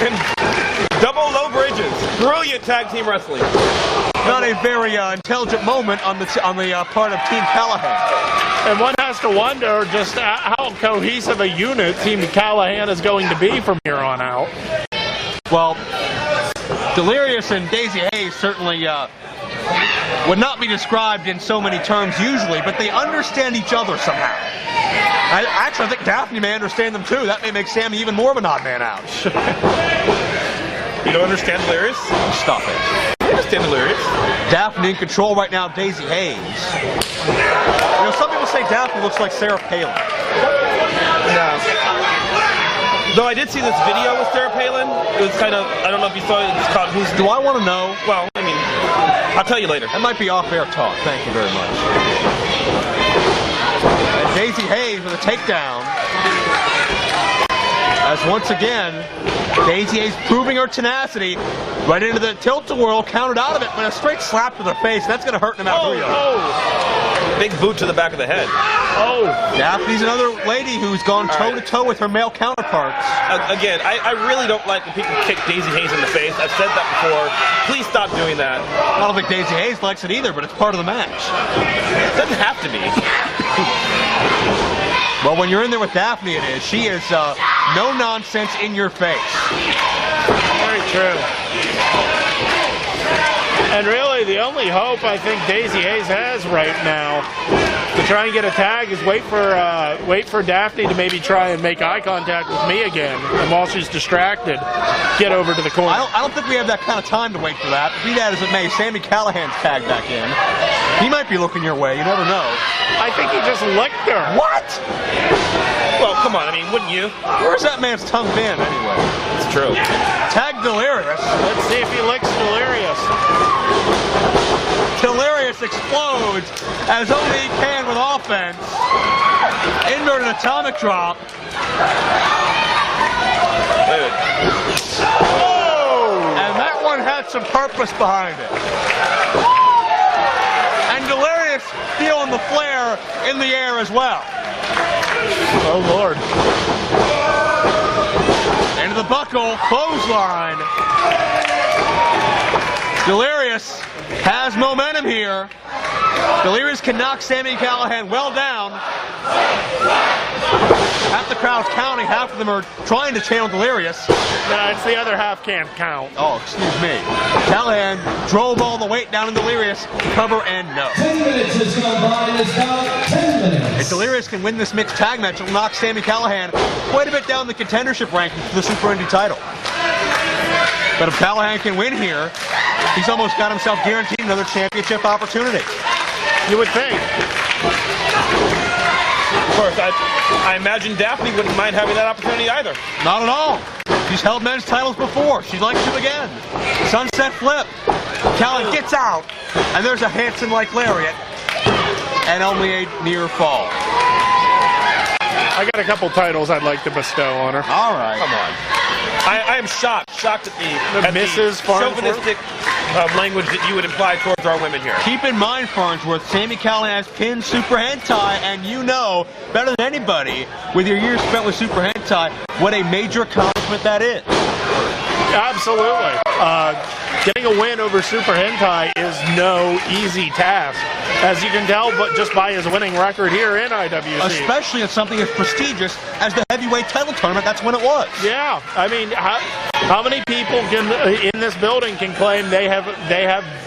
Speaker 3: And double low bridges. Brilliant tag team wrestling.
Speaker 1: Not a very intelligent moment on the part of Team Callihan.
Speaker 2: And one has to wonder just how cohesive a unit Team Callihan is going to be from here on out.
Speaker 1: Well, Delirious and Daizee Haze certainly would not be described in so many terms usually, but they understand each other somehow. I think Daffney may understand them too. That may make Sami even more of an odd man out.
Speaker 3: You don't understand Delirious?
Speaker 1: Stop it.
Speaker 3: I understand Delirious.
Speaker 1: Daffney in control right now, Daizee Haze. You know, some people say Daffney looks like Sarah Palin.
Speaker 3: No. Though I did see this video with Sarah Palin. It was kind of, I don't know if you saw it, it's called Who's...
Speaker 1: Do I want to know?
Speaker 3: Well, I mean, I'll tell you later.
Speaker 1: That might be off-air talk. Thank you very much. And Daizee Haze with a takedown. As once again, Daizee Haze proving her tenacity right into the tilt-a-whirl, countered out of it, but a straight slap to the face. That's going to hurt no matter who you are.
Speaker 3: Big boot to the back of the head.
Speaker 2: Oh.
Speaker 1: Daphne's another lady who's gone toe-to-toe with her male counterparts.
Speaker 3: Again, I really don't like when people kick Daizee Haze in the face. I've said that before. Please stop doing that.
Speaker 1: I don't think Daizee Haze likes it either, but it's part of the match.
Speaker 3: It doesn't have to be.
Speaker 1: Well, when you're in there with Daffney, it is. She is no nonsense in your face.
Speaker 2: Very true. And really, the only hope I think Daizee Haze has right now to try and get a tag is wait for Daffney to maybe try and make eye contact with me again, and while she's distracted, get over to the corner.
Speaker 1: I don't think we have that kind of time to wait for that. Be that as it may, Sami Callihan's tagged back in. He might be looking your way. You never know.
Speaker 2: I think he just licked her.
Speaker 1: What?
Speaker 3: Well, come on. I mean, wouldn't you?
Speaker 1: Where's that man's tongue been anyway?
Speaker 3: It's true.
Speaker 1: Tag Delirious.
Speaker 2: Let's see if he licks Delirious.
Speaker 1: Delirious explodes as only he can with offense. Inverted atomic drop.
Speaker 2: Oh!
Speaker 1: And that one had some purpose behind it. And Delirious feeling the flare in the air as well.
Speaker 2: Oh, Lord.
Speaker 1: Into the buckle, clothesline. Delirious has momentum here. Delirious can knock Sami Callihan well down. Half the crowd's counting, half of them are trying to channel Delirious.
Speaker 2: No, it's the other half can't count.
Speaker 1: Oh, excuse me. Callahan drove all the weight down in Delirious, cover and no.
Speaker 6: 10 minutes has gone by and it's now 10 minutes.
Speaker 1: If Delirious can win this mixed tag match, it'll knock Sami Callihan quite a bit down the contendership rankings for the Super Indy title. But if Callihan can win here, he's almost got himself guaranteed another championship opportunity.
Speaker 2: You would think.
Speaker 3: Of course, I imagine Daffney wouldn't mind having that opportunity either.
Speaker 1: Not at all. She's held men's titles before. She'd like to again. Sunset flip. Callihan gets out, and there's a Hanson-like lariat, and only a near fall.
Speaker 2: I got a couple titles I'd like to bestow on her.
Speaker 1: All right.
Speaker 3: Come on. I am shocked at the
Speaker 2: Mrs. Farnsworth.
Speaker 3: chauvinistic language that you would imply towards our women here.
Speaker 1: Keep in mind, Farnsworth, Sami Callihan has pinned Super Hentai, and you know better than anybody, with your years spent with Super Hentai, what a major accomplishment that is.
Speaker 2: Absolutely. Getting a win over Super Hentai is no easy task, as you can tell, but just by his winning record here in IWC.
Speaker 1: Especially in something as prestigious as the heavyweight title tournament. That's when it was.
Speaker 2: Yeah, I mean, how many people in this building can claim they have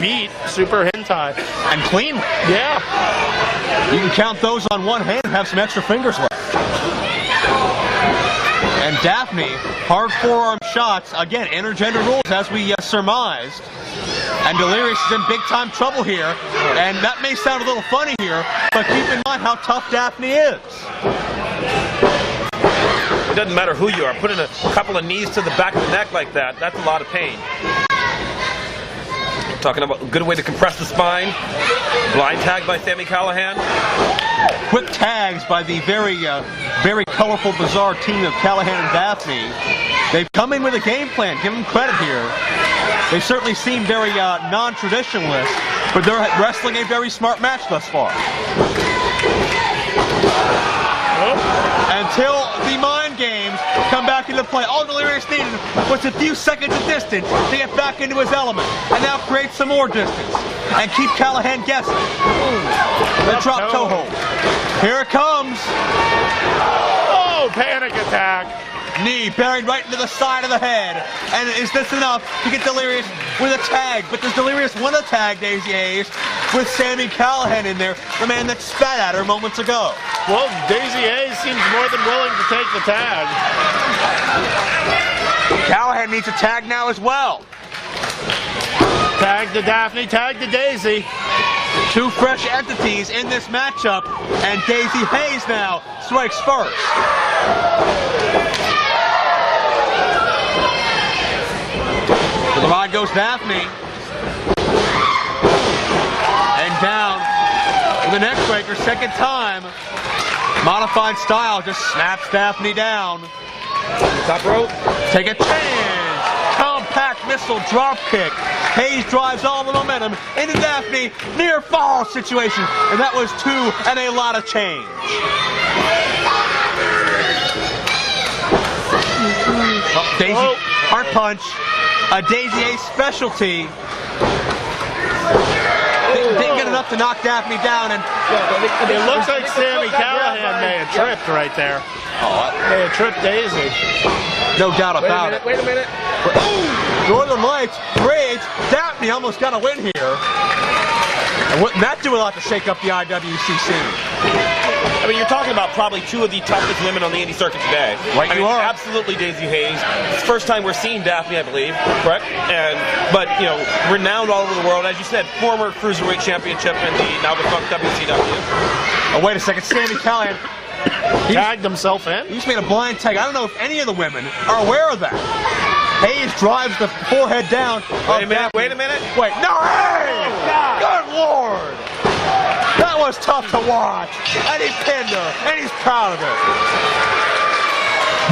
Speaker 2: beat Super Hentai?
Speaker 1: And cleanly.
Speaker 2: Yeah.
Speaker 1: You can count those on one hand and have some extra fingers left. And Daffney, hard forearm shots, again, intergender rules as we surmised. And Delirious is in big-time trouble here. And that may sound a little funny here, but keep in mind how tough Daffney is.
Speaker 3: It doesn't matter who you are. Putting a couple of knees to the back of the neck like that, that's a lot of pain. Talking about a good way to compress the spine. Blind tag by Sami Callihan.
Speaker 1: Quick tags by the very colorful, bizarre team of Callihan and Daffney. They've come in with a game plan. Give them credit here. They certainly seem very non-traditionalist, but they're wrestling a very smart match thus far. Until the mind games come back into play. All Delirious needed was a few seconds of distance to get back into his element, and now create some more distance and keep Callihan guessing. The drop toe hold. Here it comes.
Speaker 2: Oh, panic attack.
Speaker 1: Knee buried right into the side of the head. And is this enough to get Delirious with a tag? But does Delirious win a tag, Daizee Haze, with Sami Callihan in there, the man that spat at her moments ago?
Speaker 2: Well, Daizee Haze seems more than willing to take the tag.
Speaker 1: Callihan needs a tag now as well.
Speaker 2: Tag to Daffney, tag to Daizee.
Speaker 1: Two fresh entities in this matchup, and Daizee Haze now strikes first. To the rod goes Daffney. the neck breaker, second time. Modified style, just snaps Daffney down.
Speaker 3: Top rope.
Speaker 1: Take a chance. Compact missile drop kick. Haze drives all the momentum into Daffney. Near fall situation. And that was 2 and a lot of change. Oh, Daizee, heart punch. A Daizee specialty. Didn't get enough to knock Daffney down, and
Speaker 2: it looks like Sami Callihan may have tripped right there. May have tripped Daizee.
Speaker 1: No doubt about it.
Speaker 3: Wait a minute.
Speaker 1: Northern Lights, great. Daffney almost got a win here. And wouldn't that do a lot to shake up the IWCC?
Speaker 3: I mean, you're talking about probably 2 of the toughest women on the indie circuit today.
Speaker 1: Right,
Speaker 3: I mean,
Speaker 1: you are.
Speaker 3: Absolutely, Daizee Haze. It's the first time we're seeing Daffney, I believe. Correct? But you know, renowned all over the world, as you said, former cruiserweight championship in the now defunct WCW.
Speaker 1: Oh, wait a second, Sami Callihan.
Speaker 2: Tagged himself in.
Speaker 1: He just made a blind tag. I don't know if any of the women are aware of that. Haze drives the forehead down.
Speaker 3: Wait a minute. Wait a minute.
Speaker 1: Wait, no, Haze! Good Lord! That was tough to watch. And he pinned her, and he's proud of it.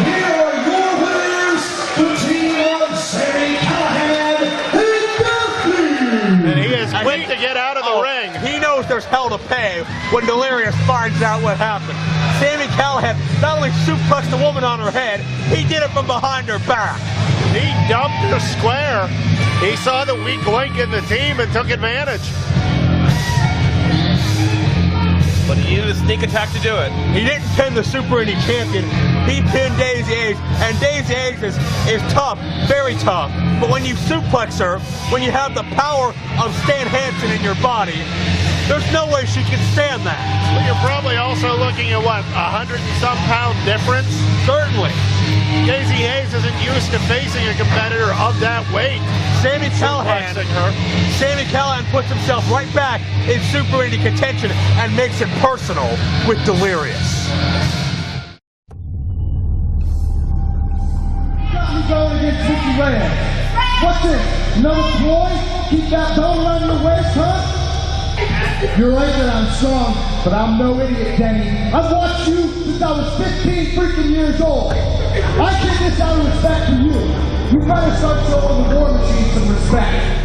Speaker 6: Here are your winners, the team of Sami Callihan and Daffney.
Speaker 2: And he is quick to get out of the ring.
Speaker 1: He knows there's hell to pay when Delirious finds out what happened. Sami Callihan not only suplexed the woman on her head, he did it from behind her back.
Speaker 2: He dumped her square. He saw the weak link in the team and took advantage.
Speaker 3: But he needed a sneak attack to do it.
Speaker 1: He didn't pin the Super Indie champion. He pinned Daizee Haze, and Daizee Haze is tough, very tough. But when you suplex her, when you have the power of Stan Hansen in your body, there's no way she can stand that.
Speaker 2: Well, you're probably also looking at what, 100 and some pound difference?
Speaker 1: Certainly.
Speaker 2: Daizee Haze isn't used to facing a competitor of that weight.
Speaker 1: Sami Callihan puts himself right back in Super Indie contention and makes it personal with Delirious.
Speaker 4: Got me going against Vicky Rand. What's this? Another ploy? Keep that belt around your waist, huh? You're right that I'm strong, but I'm no idiot, Denny. I've watched you since I was 15 freaking years old. I take this out of respect for you. You better start showing the War Machine some respect.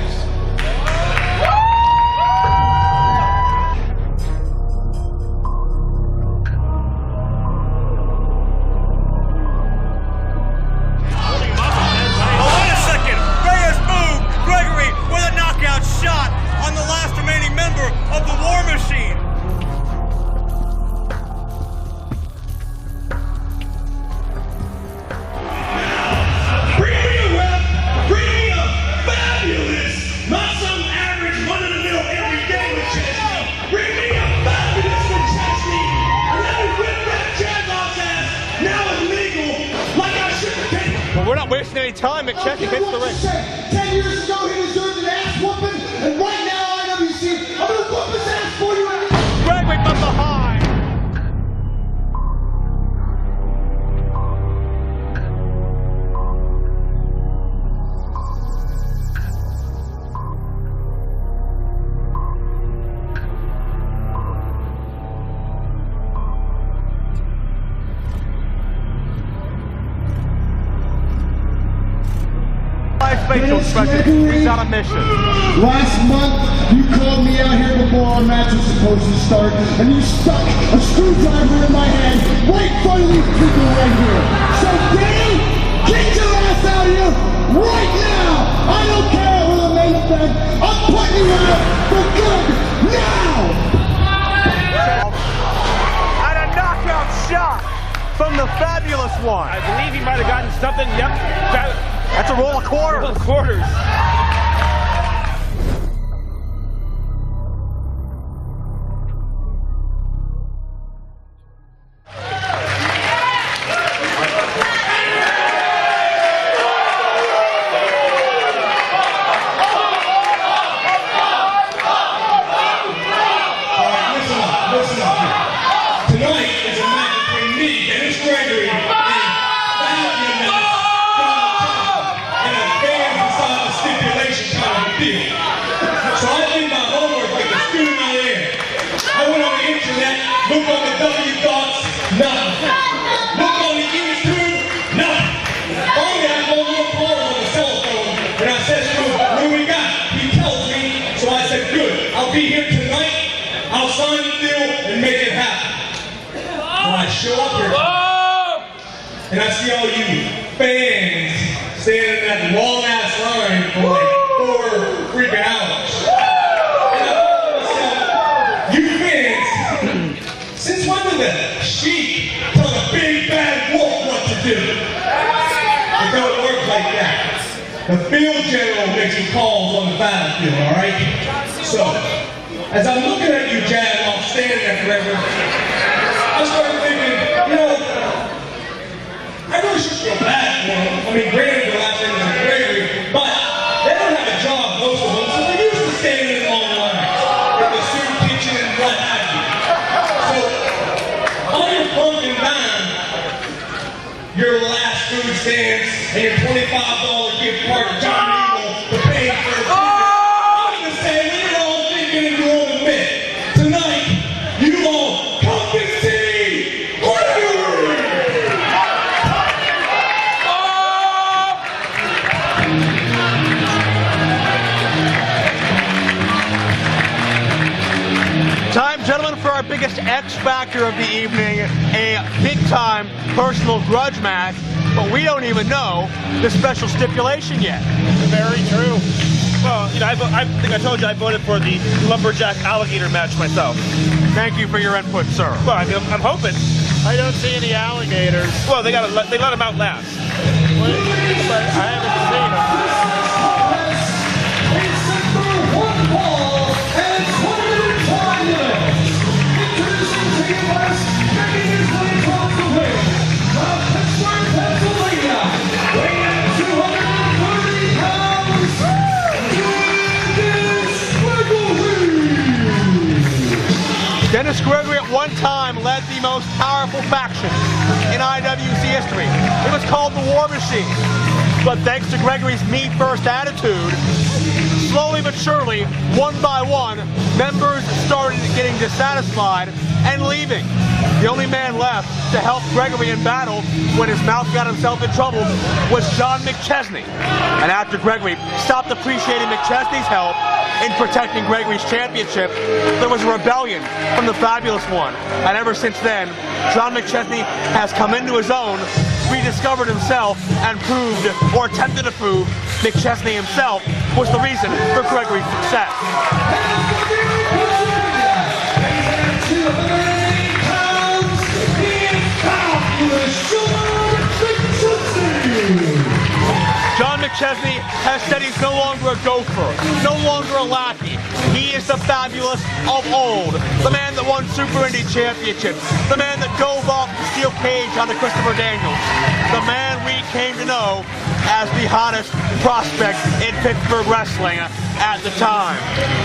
Speaker 8: Wait a second! Vega's moved! Gregory with a knockout shot on the last remaining member of the War Machine!
Speaker 7: Bring me a rep, bring me a fabulous, not some average run-of-the-mill everyday McChesney. Bring me a fabulous McChesney, and let me whip that jazz-off ass. Now it's legal, like I should have taken.
Speaker 1: But we're not wasting any time. McChesney hits the ring.
Speaker 4: 10 years ago, he deserved an ass whooping, and right now, IWC, I'm gonna whoop his ass for you.
Speaker 1: Gregory from behind. Facial expression, he's on a mission.
Speaker 4: Last month, you called me out here before our match was supposed to start, and you stuck a screwdriver in my hand right in front of these people right here. So, Danny, get your ass out of here right now! I don't care who the main event, I'm putting you out for good now!
Speaker 1: And a knockout shot from the fabulous one.
Speaker 3: I believe he might have gotten something. Yep.
Speaker 1: That's a roll of quarters.
Speaker 3: Roll of quarters.
Speaker 7: Listen up. Tonight is a match between me and it's Gregory and stipulation kind of a deal. So I did my homework like a student I am. I went on
Speaker 6: Look on the W thoughts, nothing. Look on the E's tube, nothing. Finally, I called little Paul on the cell phone, and I said to him, what do we got? He tells me, so I said, good, I'll be here tonight, I'll sign the deal and make it happen. So I show up here tonight, and I see all you fans standing in that long-ass line for like 4 freaking hours. And I thought to myself, you fans, since when did the sheep tell the big bad wolf what to do? It don't work like that. The field general makes the calls on the battlefield, alright? So, as I'm looking at you, Jad, while I'm standing there forever, I started thinking, you know, I really should feel bad for them. I mean, granted, the last name is Gregory, but they don't have a job, most of them, so they're used to standing in long lines in the soup kitchen and what have you. So, on your pumpkin dime, your last food stamps, and your $25 gift card to John Eagle to pay for the food, I'm going to say that you're all thinking and you won't admit. Tonight, you all come to see Gregory!
Speaker 1: Time, gentlemen, for our biggest X factor of the evening, a big-time personal grudge match, but we don't even know the special stipulation yet.
Speaker 2: Very true.
Speaker 3: Well, you know, I think I told you I voted for the lumberjack alligator match myself.
Speaker 1: Thank you for your input, sir.
Speaker 3: Well, I mean, I'm hoping.
Speaker 2: I don't see any alligators.
Speaker 3: Well, they let them out last.
Speaker 2: But I haven't seen them.
Speaker 1: Dennis Gregory at one time led the most powerful faction in IWC history. It was called the War Machine. But thanks to Gregory's me-first attitude, slowly but surely, one by one, members started getting dissatisfied and leaving. The only man left to help Gregory in battle when his mouth got himself in trouble was John McChesney. And after Gregory stopped appreciating McChesney's help in protecting Gregory's championship, there was a rebellion from the Fabulous One. And ever since then, John McChesney has come into his own, rediscovered himself, and proved, or attempted to prove, McChesney himself was the reason for Gregory's success. John McChesney has said he's no longer a gopher, no longer a lackey. He is the Fabulous of old, the man that won Super Indie Championships, the man that dove off the steel cage onto Christopher Daniels, the man we came to know as the hottest prospect in Pittsburgh wrestling at the time.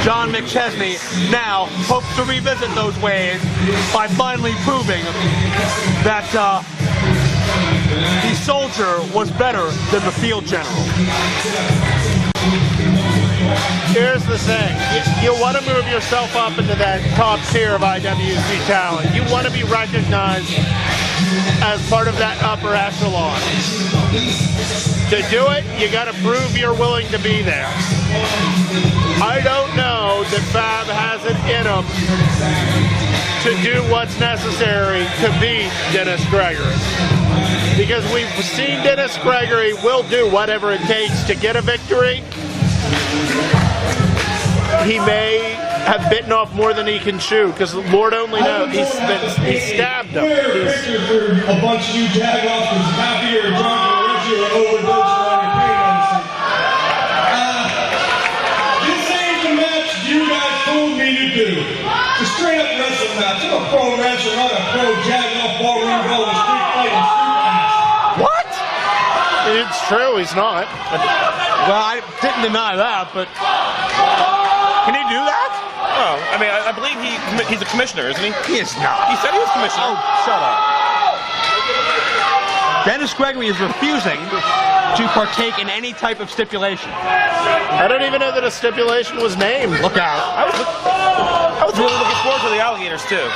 Speaker 1: John McChesney now hopes to revisit those ways by finally proving that the soldier was better than the field general.
Speaker 2: Here's the thing. You want to move yourself up into that top tier of IWC talent. You want to be recognized as part of that upper echelon. To do it, you got to prove you're willing to be there. I don't know that Fab has it in him to do what's necessary to beat Dennis Gregory. Because we've seen Dennis Gregory will do whatever it takes to get a victory. He may have bitten off more than he can chew, because Lord only knows he stabbed him.
Speaker 6: A bunch of you jagoffs was happy or drunk or rich or overdosed on your pain medicine. This ain't the match you guys told me to do. It's a straight up wrestling match. I'm a pro wrestler, not a pro jagoff ballroom going street fighting street match.
Speaker 1: What?
Speaker 2: It's true, he's not.
Speaker 1: Well, I didn't deny that, but can he do that?
Speaker 3: Oh, I mean, I believe he's a commissioner, isn't he?
Speaker 1: He is not.
Speaker 3: He said he was commissioner.
Speaker 1: Oh, shut up. Dennis Gregory is refusing to partake in any type of stipulation.
Speaker 2: I don't even know that a stipulation was named.
Speaker 1: Look out.
Speaker 3: I was really looking forward to the alligators, too.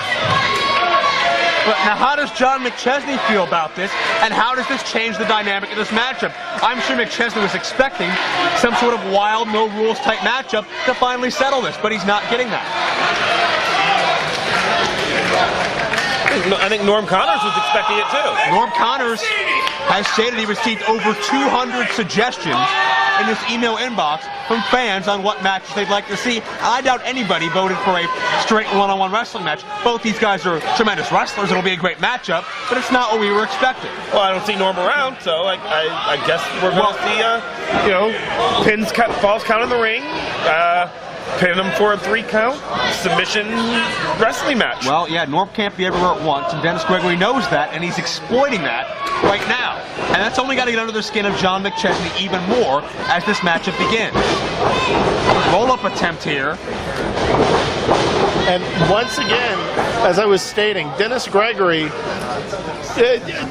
Speaker 1: But now how does John McChesney feel about this, and how does this change the dynamic of this matchup? I'm sure McChesney was expecting some sort of wild, no rules type matchup to finally settle this, but he's not getting that.
Speaker 3: I think Norm Connors was expecting it too.
Speaker 1: Norm Connors has stated he received over 200 suggestions in his email inbox from fans on what matches they'd like to see. I doubt anybody voted for a straight one-on-one wrestling match. Both these guys are tremendous wrestlers. It'll be a great matchup, but it's not what we were expecting.
Speaker 3: Well, I don't see Norm around, so I guess we're going to see, pins, falls count in the ring, pin him for a 3 count, submission wrestling match.
Speaker 1: Well, yeah, Norm can't be everywhere at once, and Dennis Gregory knows that, and he's exploiting that right now. And that's only got to get under the skin of John McChesney even more as this matchup begins. Roll-up attempt here.
Speaker 2: And once again, as I was stating, Dennis Gregory,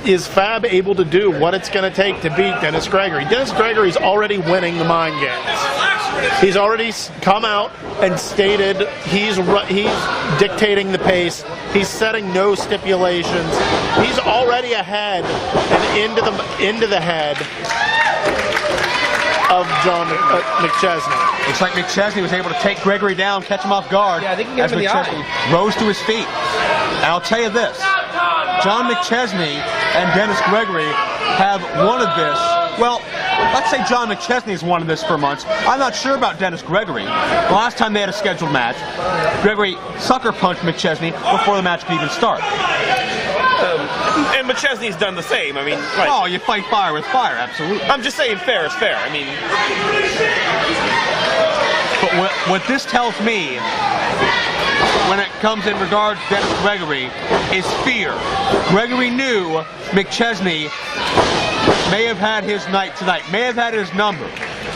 Speaker 2: is Fab able to do what it's going to take to beat Dennis Gregory? Dennis Gregory's already winning the mind games. He's already come out and stated he's dictating the pace. He's setting no stipulations. He's already ahead and into the head of John McChesney.
Speaker 1: Looks like McChesney was able to take Gregory down, catch him off guard.
Speaker 3: Yeah, I think he gave him the eye.
Speaker 1: Rose to his feet. And I'll tell you this, John McChesney and Dennis Gregory have wanted this. Well, let's say John McChesney's wanted this for months. I'm not sure about Dennis Gregory. The last time they had a scheduled match, Gregory sucker punched McChesney before the match could even start.
Speaker 3: And McChesney's done the same. I mean,
Speaker 1: oh, you fight fire with fire, absolutely.
Speaker 3: I'm just saying fair is fair. I mean,
Speaker 1: but what this tells me, when it comes in regard to Dennis Gregory, is fear. Gregory knew McChesney may have had his night tonight, may have had his number.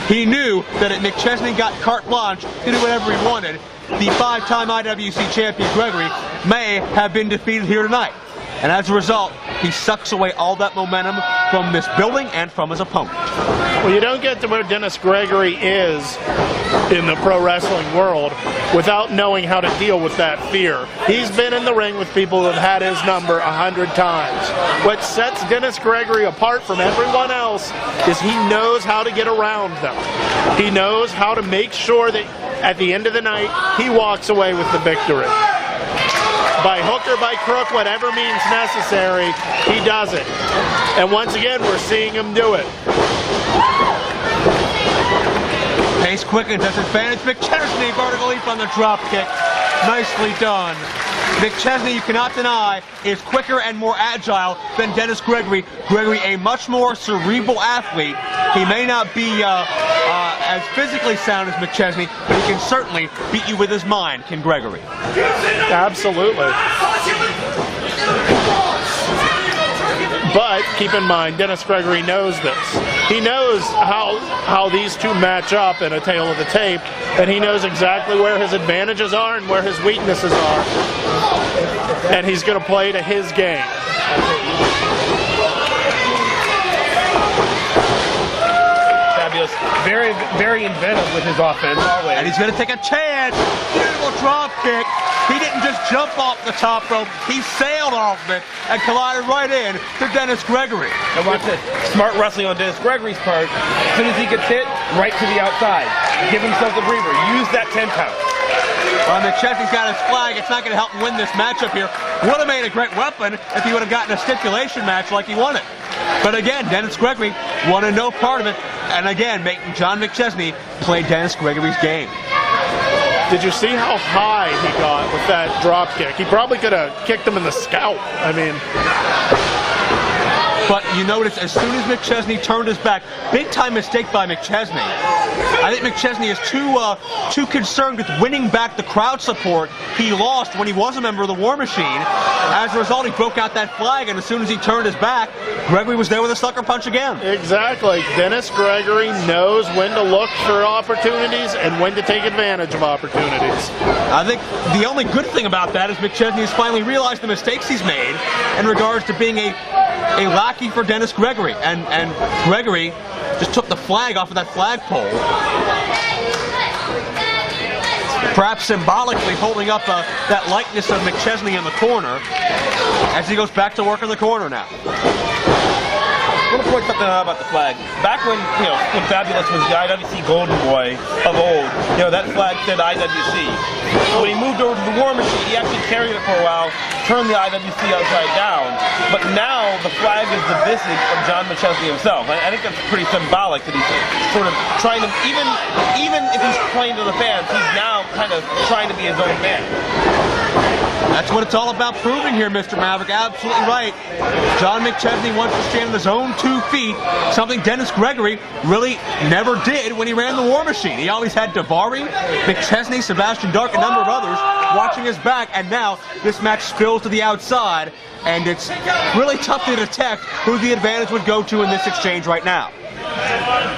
Speaker 1: He knew that if McChesney got carte blanche to do whatever he wanted, the 5-time IWC champion Gregory may have been defeated here tonight. And as a result, he sucks away all that momentum from this building and from his opponent.
Speaker 2: Well, you don't get to where Dennis Gregory is in the pro wrestling world without knowing how to deal with that fear. He's been in the ring with people who have had his number 100 times. What sets Dennis Gregory apart from everyone else is he knows how to get around them. He knows how to make sure that at the end of the night, he walks away with the victory. By hook or by crook, whatever means necessary, he does it. And once again, we're seeing him do it.
Speaker 1: Pace quickens as advantage. McChesney vertical leap on the drop kick. Nicely done. McChesney, you cannot deny, is quicker and more agile than Dennis Gregory. Gregory, a much more cerebral athlete. He may not be as physically sound as McChesney, but he can certainly beat you with his mind, can Gregory.
Speaker 2: Absolutely. But keep in mind, Dennis Gregory knows this. He knows how these two match up in a tale of the tape, and he knows exactly where his advantages are and where his weaknesses are. And he's going to play to his game.
Speaker 3: Fabulous. Very, very inventive with his offense.
Speaker 1: And he's going to take a chance. Beautiful drop kick. He didn't just jump off the top rope. He sailed off of it and collided right in to Dennis Gregory.
Speaker 3: And watch this. Smart wrestling on Dennis Gregory's part. As soon as he gets hit, right to the outside. Give himself the breather. Use that 10 count.
Speaker 1: Well, McChesney's got his flag. It's not going to help him win this matchup here. Would have made a great weapon if he would have gotten a stipulation match like he wanted. But again, Dennis Gregory wanted no part of it. And again, making John McChesney play Dennis Gregory's game.
Speaker 2: Did you see how high he got with that drop kick? He probably could have kicked him in the scalp. I mean...
Speaker 1: But you notice as soon as McChesney turned his back, big time mistake by McChesney. I think McChesney is too concerned with winning back the crowd support he lost when he was a member of the War Machine. As a result, he broke out that flag, and as soon as he turned his back, Gregory was there with a sucker punch again.
Speaker 2: Exactly. Dennis Gregory knows when to look for opportunities and when to take advantage of opportunities.
Speaker 1: I think the only good thing about that is McChesney has finally realized the mistakes he's made in regards to being a lackey for Dennis Gregory, and Gregory just took the flag off of that flagpole, perhaps symbolically holding up that likeness of McChesney in the corner. as he goes back to work in the corner now.
Speaker 3: I want to point something out about the flag. Back when, when Fabulous was the IWC Golden Boy of old, that flag said IWC. When he moved over to the War Machine, he actually carried it for a while, turned the IWC upside down, but now the flag is the visage of John McChesney himself. I think that's pretty symbolic that he's sort of trying to, even if he's playing to the fans, he's now kind of trying to be his own man.
Speaker 1: That's what it's all about proving here, Mr. Maverick. Absolutely right. John McChesney wants to stand on his own 2 feet, something Dennis Gregory really never did when he ran the War Machine. He always had Davari, McChesney, Sebastian Dark, a number of others watching his back, and now this match spills to the outside, and it's really tough to detect who the advantage would go to in this exchange right now.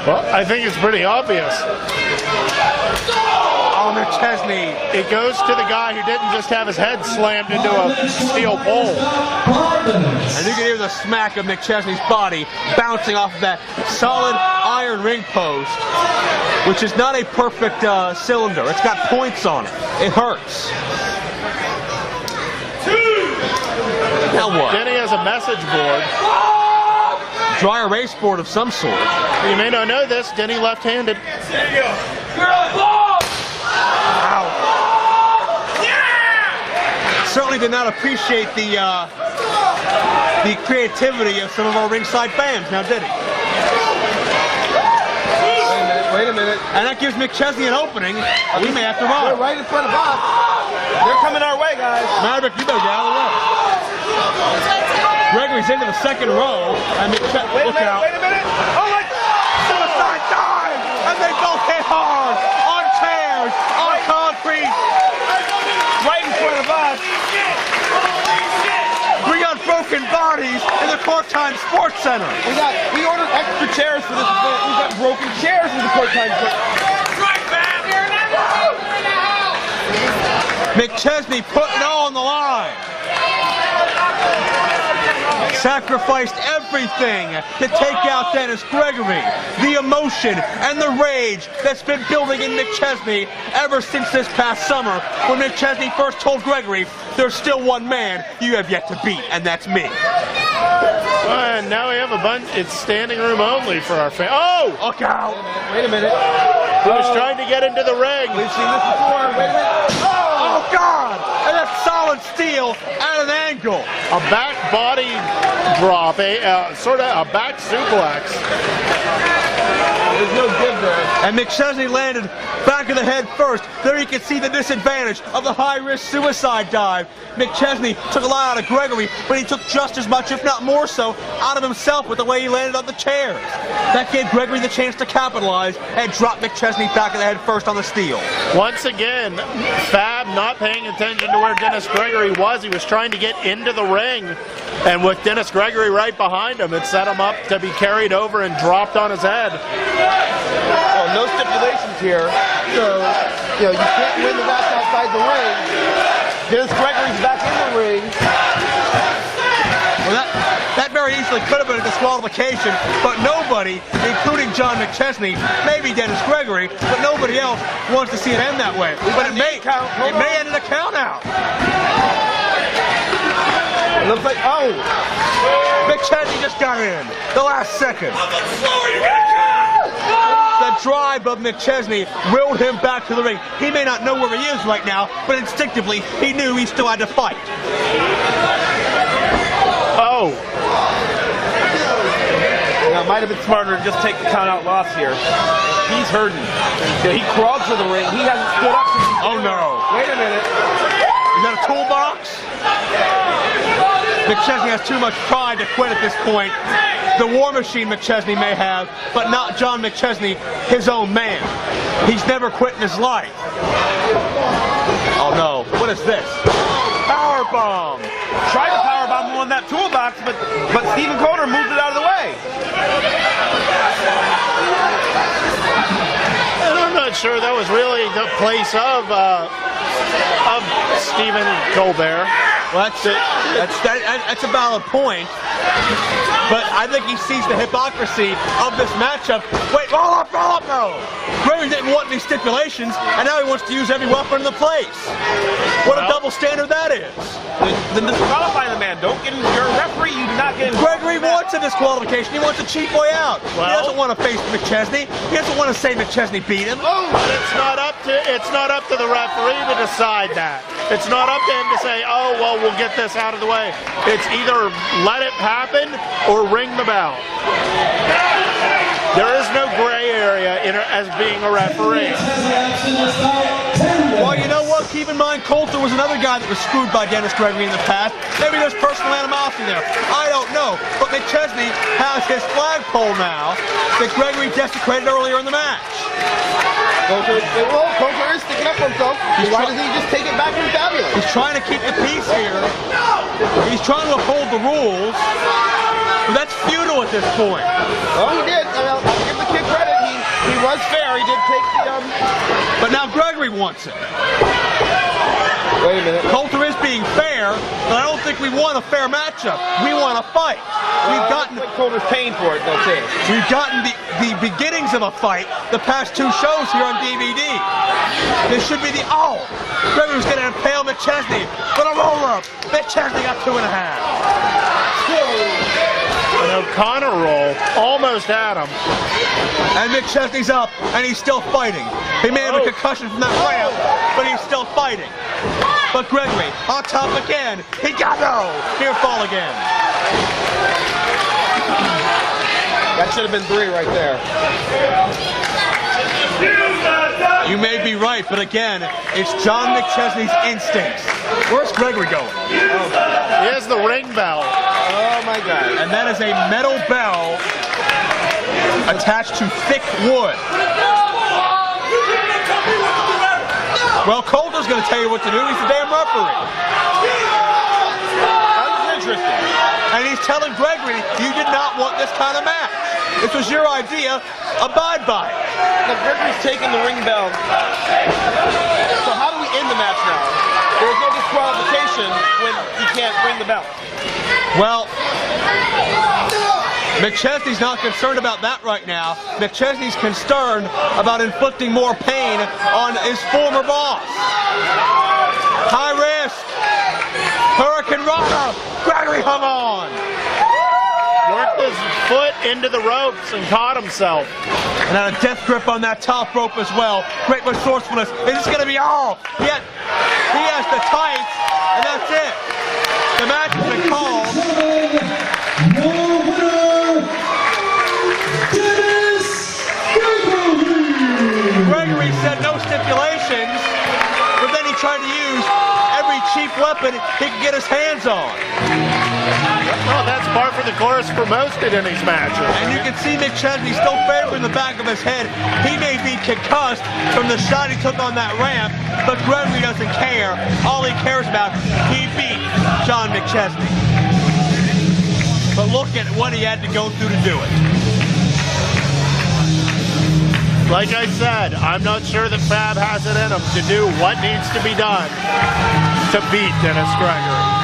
Speaker 2: Well, I think it's pretty obvious.
Speaker 1: Oh, McChesney.
Speaker 2: It goes to the guy who didn't just have his head slammed into a steel pole.
Speaker 1: And you can hear the smack of McChesney's body bouncing off of that solid iron ring post, which is not a perfect cylinder. It's got points on it. It hurts. Now what?
Speaker 2: Denny has a message board.
Speaker 1: Dry erase board of some sort.
Speaker 2: You may not know this, Denny left-handed.
Speaker 1: Certainly did not appreciate the creativity of some of our ringside fans, now did he?
Speaker 3: Wait a minute.
Speaker 1: And that gives McChesney an opening. We may have to run.
Speaker 3: They're right in front of us. They're coming our way, guys.
Speaker 1: Maverick, you better get out of the way. Gregory's into the second row, and McChesney, look out.
Speaker 3: Wait a minute. Oh my God!
Speaker 1: Suicide dive! And they both hit hard on chairs, on concrete.
Speaker 3: Right in front of us.
Speaker 1: 3 unbroken bodies in the Court-Time Sports Center.
Speaker 3: We ordered extra chairs for this event. We got broken chairs in the court time.
Speaker 1: McChesney putting it all on the line. Sacrificed everything to take out Dennis Gregory. The emotion and the rage that's been building in McChesney ever since this past summer when McChesney first told Gregory, there's still one man you have yet to beat, and that's me.
Speaker 2: And now we have a bunch. It's standing room only for our fans. Oh!
Speaker 1: Look out!
Speaker 3: Wait a minute.
Speaker 2: He was trying to get into the ring.
Speaker 3: We've seen this before. Wait a minute.
Speaker 1: Oh, God! And that's solid steel at an angle.
Speaker 2: A back body drop, sort of a back suplex.
Speaker 3: There's no give there.
Speaker 1: And McChesney landed back of the head first. There you can see the disadvantage of the high-risk suicide dive. McChesney took a lot out of Gregory, but he took just as much, if not more so, out of himself with the way he landed on the chairs. That gave Gregory the chance to capitalize and drop McChesney back of the head first on the steel.
Speaker 2: Once again, Fab not paying attention to where Dennis Gregory was. He was trying to get into the ring, and with Dennis Gregory right behind him, it set him up to be carried over and dropped on his head.
Speaker 3: Oh, no stipulations here, so you can't win the match outside the ring. Dennis Gregory's back in the ring.
Speaker 1: Well, that very easily could have been a disqualification, but nobody, including John McChesney, maybe Dennis Gregory, but nobody else wants to see it end that way. But it may end in a count out.
Speaker 3: It looks like, oh!
Speaker 1: McChesney just got in the last second. The drive of McChesney willed him back to the ring. He may not know where he is right now, but instinctively he knew he still had to fight.
Speaker 2: Oh!
Speaker 3: Now, it might have been smarter to just take the count-out loss here. He's hurting. He crawled to the ring. He hasn't stood up since
Speaker 1: Oh no!
Speaker 3: Wait a minute.
Speaker 1: Is that a toolbox? McChesney has too much pride to quit at this point. The War Machine McChesney may have, but not John McChesney, his own man. He's never quit in his life. Oh no, what is this? Powerbomb!
Speaker 3: Tried to powerbomb him on that toolbox, but Stephen Coder moved it out of the way.
Speaker 2: And I'm not sure that was really the place of Stephen Colbert.
Speaker 1: Well, that's a valid point. But I think he sees the hypocrisy of this matchup. Wait, roll up now! Gregory didn't want any stipulations, and now he wants to use every weapon in the place. What a double standard that is.
Speaker 3: Then disqualify the man. Don't get him. You're a referee. You do not get him.
Speaker 1: Gregory wants a disqualification. He wants a cheap way out.
Speaker 2: Well,
Speaker 1: he doesn't want to face McChesney. He doesn't want to say McChesney beat him.
Speaker 2: But it's not up to the referee to decide that. It's not up to him to say, oh, well, we'll get this out of the way. It's either let it happen or ring the bell. There is no gray area as being a referee.
Speaker 1: Well, you know what? Keep in mind, Coulter was another guy that was screwed by Dennis Gregory in the past. Maybe there's personal animosity there. I don't know. But McChesney has his flagpole now that Gregory desecrated earlier in the match.
Speaker 9: Coulter is sticking up for himself. Why doesn't he just take it back from Fabulous?
Speaker 1: He's trying to keep the peace here. He's trying to uphold the rules. But that's futile at this point.
Speaker 9: Well, he did. I'll give the kid credit. He was fair. He did take the
Speaker 1: But now Gregory wants it.
Speaker 9: Wait a minute.
Speaker 1: Coulter is being fair, but I don't think we want a fair matchup. We want a fight. We've gotten
Speaker 9: Coulter's paying for it, though, too.
Speaker 1: We've gotten the beginnings of a fight the past 2 shows here on DVD. This should be the Gregory's going to impale McChesney, but a roll-up. McChesney got 2.5.
Speaker 2: An O'Connor roll almost had him.
Speaker 1: And McChesney's up, and he's still fighting. He may have a concussion from that ramp, but he's still fighting. But Gregory, on top again. He got Here fall again.
Speaker 9: That should have been 3 right there.
Speaker 1: You may be right, but again, it's John McChesney's instincts. Where's Gregory going?
Speaker 2: Here's the ring bell.
Speaker 9: Oh my God.
Speaker 1: And that is a metal bell attached to thick wood. Well, Coulter's going to tell you what to do. He's the damn referee.
Speaker 9: That's interesting.
Speaker 1: And he's telling Gregory, you did not want this kind of match. This was your idea. Abide by it.
Speaker 9: Now, Gregory's taking the ring bell. So how do we end the match now? There's no disqualification when he can't ring the bell.
Speaker 1: Well, McChesney's not concerned about that right now. McChesney's concerned about inflicting more pain on his former boss. High risk. Hurricane Rana. Gregory hung on.
Speaker 2: Worked his foot into the ropes and caught himself.
Speaker 1: And had a death grip on that top rope as well. Great resourcefulness. Is this going to be all? Yet he has the tights, and that's it. The match has been called. Gregory said no stipulations, but then he tried to use every cheap weapon he could get his hands on.
Speaker 2: Well, that's par for the course for most of these matches.
Speaker 1: And you can see McChesney still favoring the back of his head. He may be concussed from the shot he took on that ramp, but Gregory doesn't care. All he cares about, he beat John McChesney. But look at what he had to go through to do it.
Speaker 2: Like I said, I'm not sure that Fab has it in him to do what needs to be done to beat Dennis Gregory.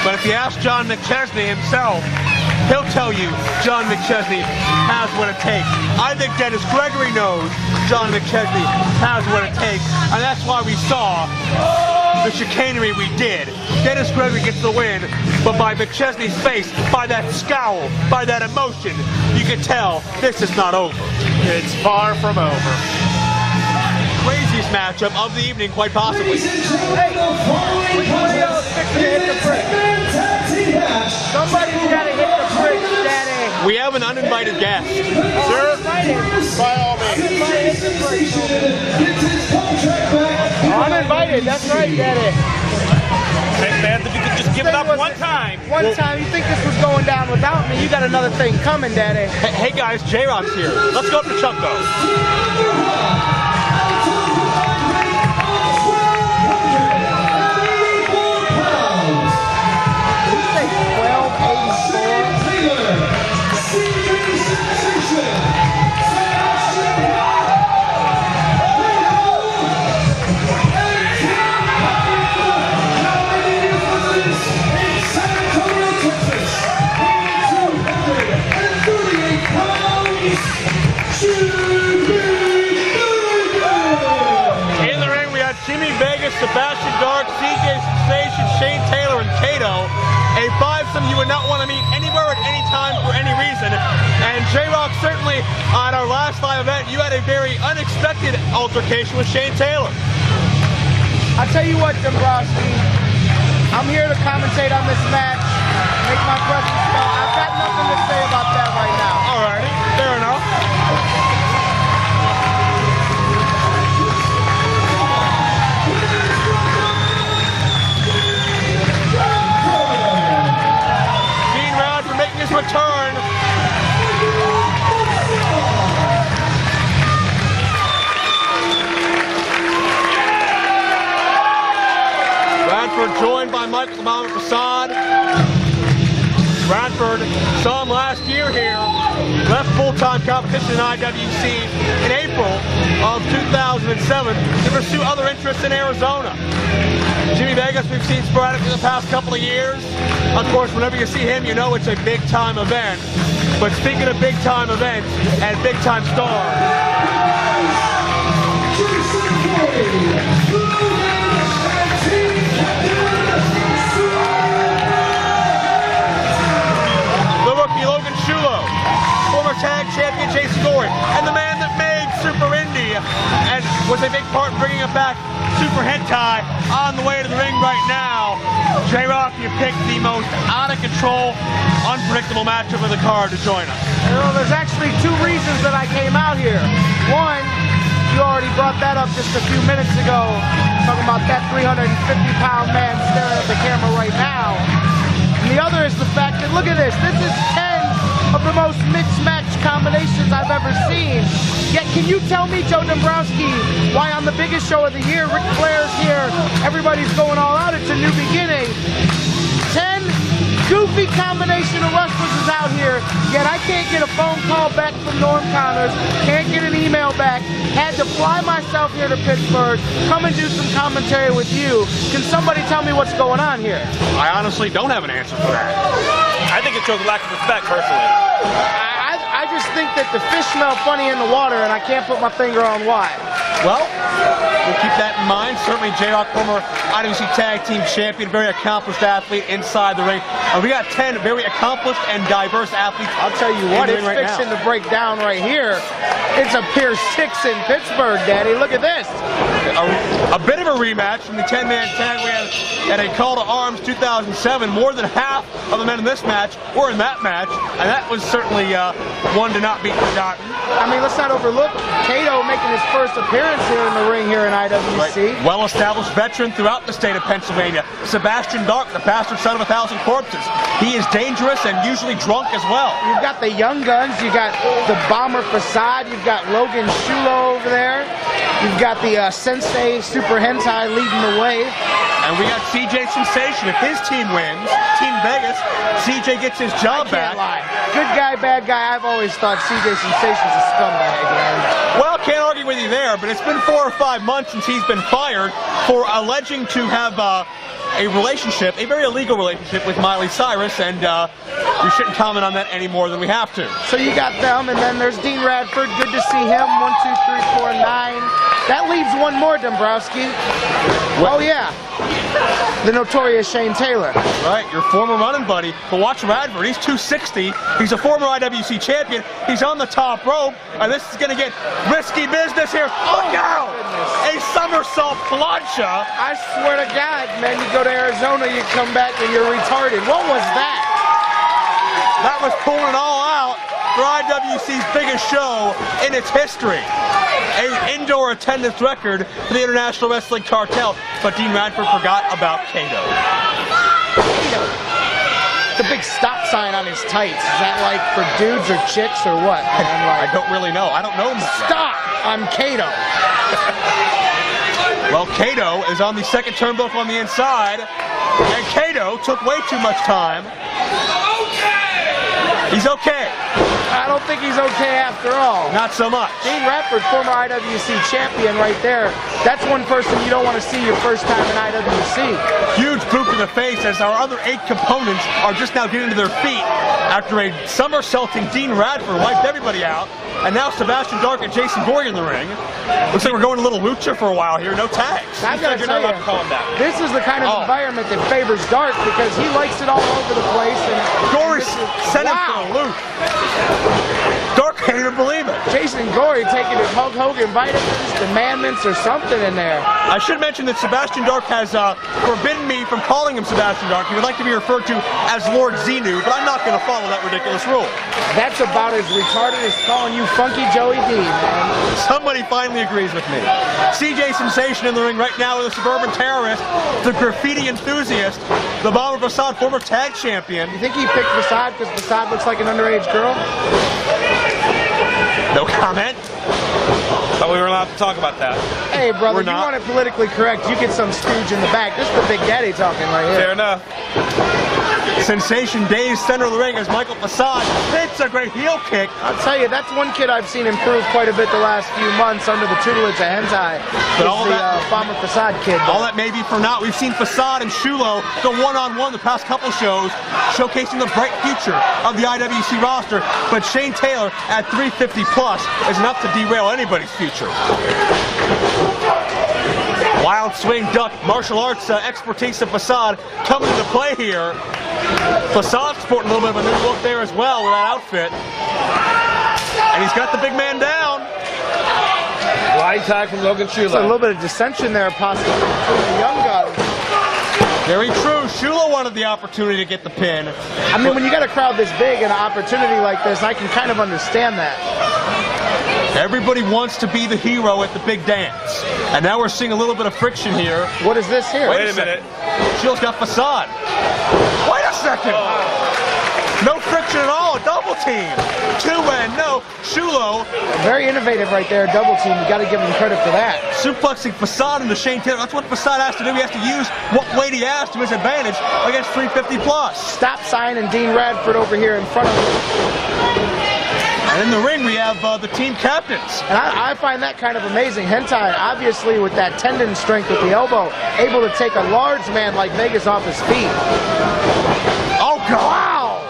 Speaker 1: But if you ask John McChesney himself, he'll tell you John McChesney has what it takes. I think Dennis Gregory knows John McChesney has what it takes, and that's why we saw the chicanery we did. Dennis Gregory gets the win, but by McChesney's face, by that scowl, by that emotion, you can tell this is not over.
Speaker 2: It's far from over.
Speaker 1: Craziest matchup of the evening, quite possibly.
Speaker 6: Somebody's
Speaker 10: gotta hit the bridge, Daddy.
Speaker 1: We have an uninvited guest.
Speaker 2: Sure? By all means.
Speaker 10: Uninvited, that's right, Daddy.
Speaker 3: Hey, man, if you could just give it up one time.
Speaker 10: One time, you think this was going down without me, you got another thing coming, Daddy.
Speaker 1: Hey guys, J-Rock's here. Let's go up to Chuck, though. In the ring, we had Jimmy Vega, Sebastian Dark, CJ Sensation, Shane Taylor, and Kato. A five-some you would not want to meet anywhere at any time for any reason. And J-Rock, certainly on our last live event, you had a very unexpected altercation with Shane Taylor.
Speaker 10: I tell you what, Dombrowski, I'm here to commentate on this match, make my presence felt. I've got nothing to say about that right now.
Speaker 1: Alrighty, fair enough. Dean Radford making his return. Radford joined by Michael the Bomber Facade. Radford saw him last year here, left full-time competition in IWC in April of 2007 to pursue other interests in Arizona. Jimmy Vegas we've seen sporadically the past couple of years. Of course, whenever you see him, you know it's a big-time event. But speaking of big-time events and big-time stars, the rookie Logan Shulo, former tag champion Jason Gory, and the man that made Super Indy and was a big part in bringing it back, Super Hentai, on the way to the ring right now. J-Rock, you picked the most out-of-control, unpredictable matchup of the card to join us.
Speaker 10: Well, there's actually two reasons that I came out here. One, you already brought that up just a few minutes ago, talking about that 350-pound man staring at the camera right now. And the other is the fact that, look at this, this is 10 of the most mixed-match combinations I've ever seen. Yet, can you tell me, Joe Dombrowski, why on the biggest show of the year, Ric Flair's here, everybody's going all out, it's a new beginning. 10 goofy combination of wrestlers is out here, yet I can't get a phone call back from Norm Connors, can't get an email back, had to fly myself here to Pittsburgh, come and do some commentary with you. Can somebody tell me what's going on here?
Speaker 1: I honestly don't have an answer for that.
Speaker 3: I think it shows lack of respect, personally.
Speaker 10: I just think that the fish smell funny in the water, and I can't put my finger on why.
Speaker 1: Well, we'll keep that in mind. Certainly J-Rock, former IWC Tag Team Champion, very accomplished athlete inside the ring. We got 10 very accomplished and diverse athletes.
Speaker 10: I'll tell you what, it's fixing to break down right here. It's a Pier 6 in Pittsburgh, Daddy. Look at this.
Speaker 1: A bit of a rematch from the 10-man tag we had at a Call to Arms 2007. More than half of the men in this match were in that match, and that was certainly one to not be forgotten.
Speaker 10: I mean, let's not overlook Kato making his first appearance here in the ring here in IWC.
Speaker 1: Right. Well-established veteran throughout the state of Pennsylvania. Sebastian Dark, the bastard son of 1,000 corpses. He is dangerous and usually drunk as well.
Speaker 10: You've got the young guns. You got the Bomber Facade. You've got Logan Shulo over there. You've got the Sensei Super Hentai leading the way.
Speaker 1: And we got CJ Sensation. If his team wins, Team Vegas, CJ gets his job back.
Speaker 10: Lie. Good guy, bad guy. I've always thought CJ Sensation's a scumbag, man.
Speaker 1: Well, can't argue with you there, but it's been 4 or 5 months since he's been fired for alleging to have a relationship, a very illegal relationship with Miley Cyrus, and we shouldn't comment on that any more than we have to.
Speaker 10: So you got them, and then there's Dean Radford. Good to see him. 1, 2, 3, 4, 9. That leaves one more, Dombrowski. Oh, yeah. The notorious Shane Taylor.
Speaker 1: Right, your former running buddy. But watch Radford, he's 260. He's a former IWC champion. He's on the top rope, and this is going to get risky business here. Look out! A somersault plancha.
Speaker 10: I swear to God, man, you go to Arizona, you come back and you're retarded. What was that?
Speaker 1: That was pulling it all out for IWC's biggest show in its history. An indoor attendance record for the International Wrestling Cartel, but Dean Radford forgot about Kato.
Speaker 10: The big stop sign on his tights, is that like for dudes or chicks or what?
Speaker 1: I don't really know. I don't know him.
Speaker 10: Stop! I'm Kato.
Speaker 1: Well, Kato is on the second turnbuckle on the inside, and Kato took way too much time. He's okay.
Speaker 10: I don't think he's okay after all.
Speaker 1: Not so much.
Speaker 10: Dean Radford, former IWC champion right there. That's one person you don't want to see your first time in IWC.
Speaker 1: Huge boot to the face as our other 8 components are just now getting to their feet after a somersaulting Dean Radford wiped everybody out. And now Sebastian Dark and Jason Gory in the ring. Looks like we're going a little lucha for a while here. No tags.
Speaker 10: I've got to tell you, this is the kind of environment that favors Dark because he likes it all over the place. And
Speaker 1: Gory sent him for a loop. Dark can't even believe it.
Speaker 10: Jason Gory taking his Hulk Hogan vitamins, commandments, or something in there.
Speaker 1: I should mention that Sebastian Dark has forbidden me from calling him Sebastian Dark. He would like to be referred to as Lord Xenu, but I'm not going to follow that ridiculous rule.
Speaker 10: That's about as retarded as calling you Funky Joey D, man.
Speaker 1: Somebody finally agrees with me. CJ Sensation in the ring right now with the Suburban Terrorist, the graffiti enthusiast, the Bomber Facade, former tag champion.
Speaker 10: You think he picked Facade because Facade looks like an underage girl?
Speaker 1: No comment.
Speaker 3: Thought we were allowed to talk about that.
Speaker 10: Hey, brother, you want it politically correct, you get some stooge in the back. This is the Big Daddy talking right here.
Speaker 3: Fair enough.
Speaker 1: Sensation Daze, center of the ring as Michael Facade hits a great heel kick.
Speaker 10: I'll tell you, that's one kid I've seen improve quite a bit the last few months under the tutelage of Hentai.
Speaker 1: But all
Speaker 10: the
Speaker 1: that
Speaker 10: Bomber Facade kid.
Speaker 1: All that may be for naught. We've seen Facade and Shulo go one-on-one the past couple shows, showcasing the bright future of the IWC roster. But Shane Taylor at 350 plus is enough to derail anybody's future. Wild swing duck, martial arts expertise of Facade coming into play here. Facade sporting a little bit of a new look there as well with that outfit. And he's got the big man down.
Speaker 3: Wide tag from Logan Shulo.
Speaker 10: There's a little bit of dissension there possibly between the young guns.
Speaker 1: Very true. Shulo wanted the opportunity to get the pin.
Speaker 10: I mean, when you got a crowd this big and an opportunity like this, I can kind of understand that.
Speaker 1: Everybody wants to be the hero at the big dance. And now we're seeing a little bit of friction here.
Speaker 10: What is this here?
Speaker 3: Wait a minute.
Speaker 1: Shulo's got Facade. Wait a second. No friction at all. A double team. Two and no. Shulo.
Speaker 10: Very innovative right there. Double team. You got to give him credit for that.
Speaker 1: Suplexing Facade into Shane Taylor. That's what Facade has to do. He has to use what weight he has to his advantage against 350 plus.
Speaker 10: Stop sign and Dean Radford over here in front of him.
Speaker 1: And in the ring, we have the team captains.
Speaker 10: And I find that kind of amazing. Hentai, obviously, with that tendon strength with the elbow, able to take a large man like Vegas off his feet.
Speaker 1: Oh, God.
Speaker 10: Wow.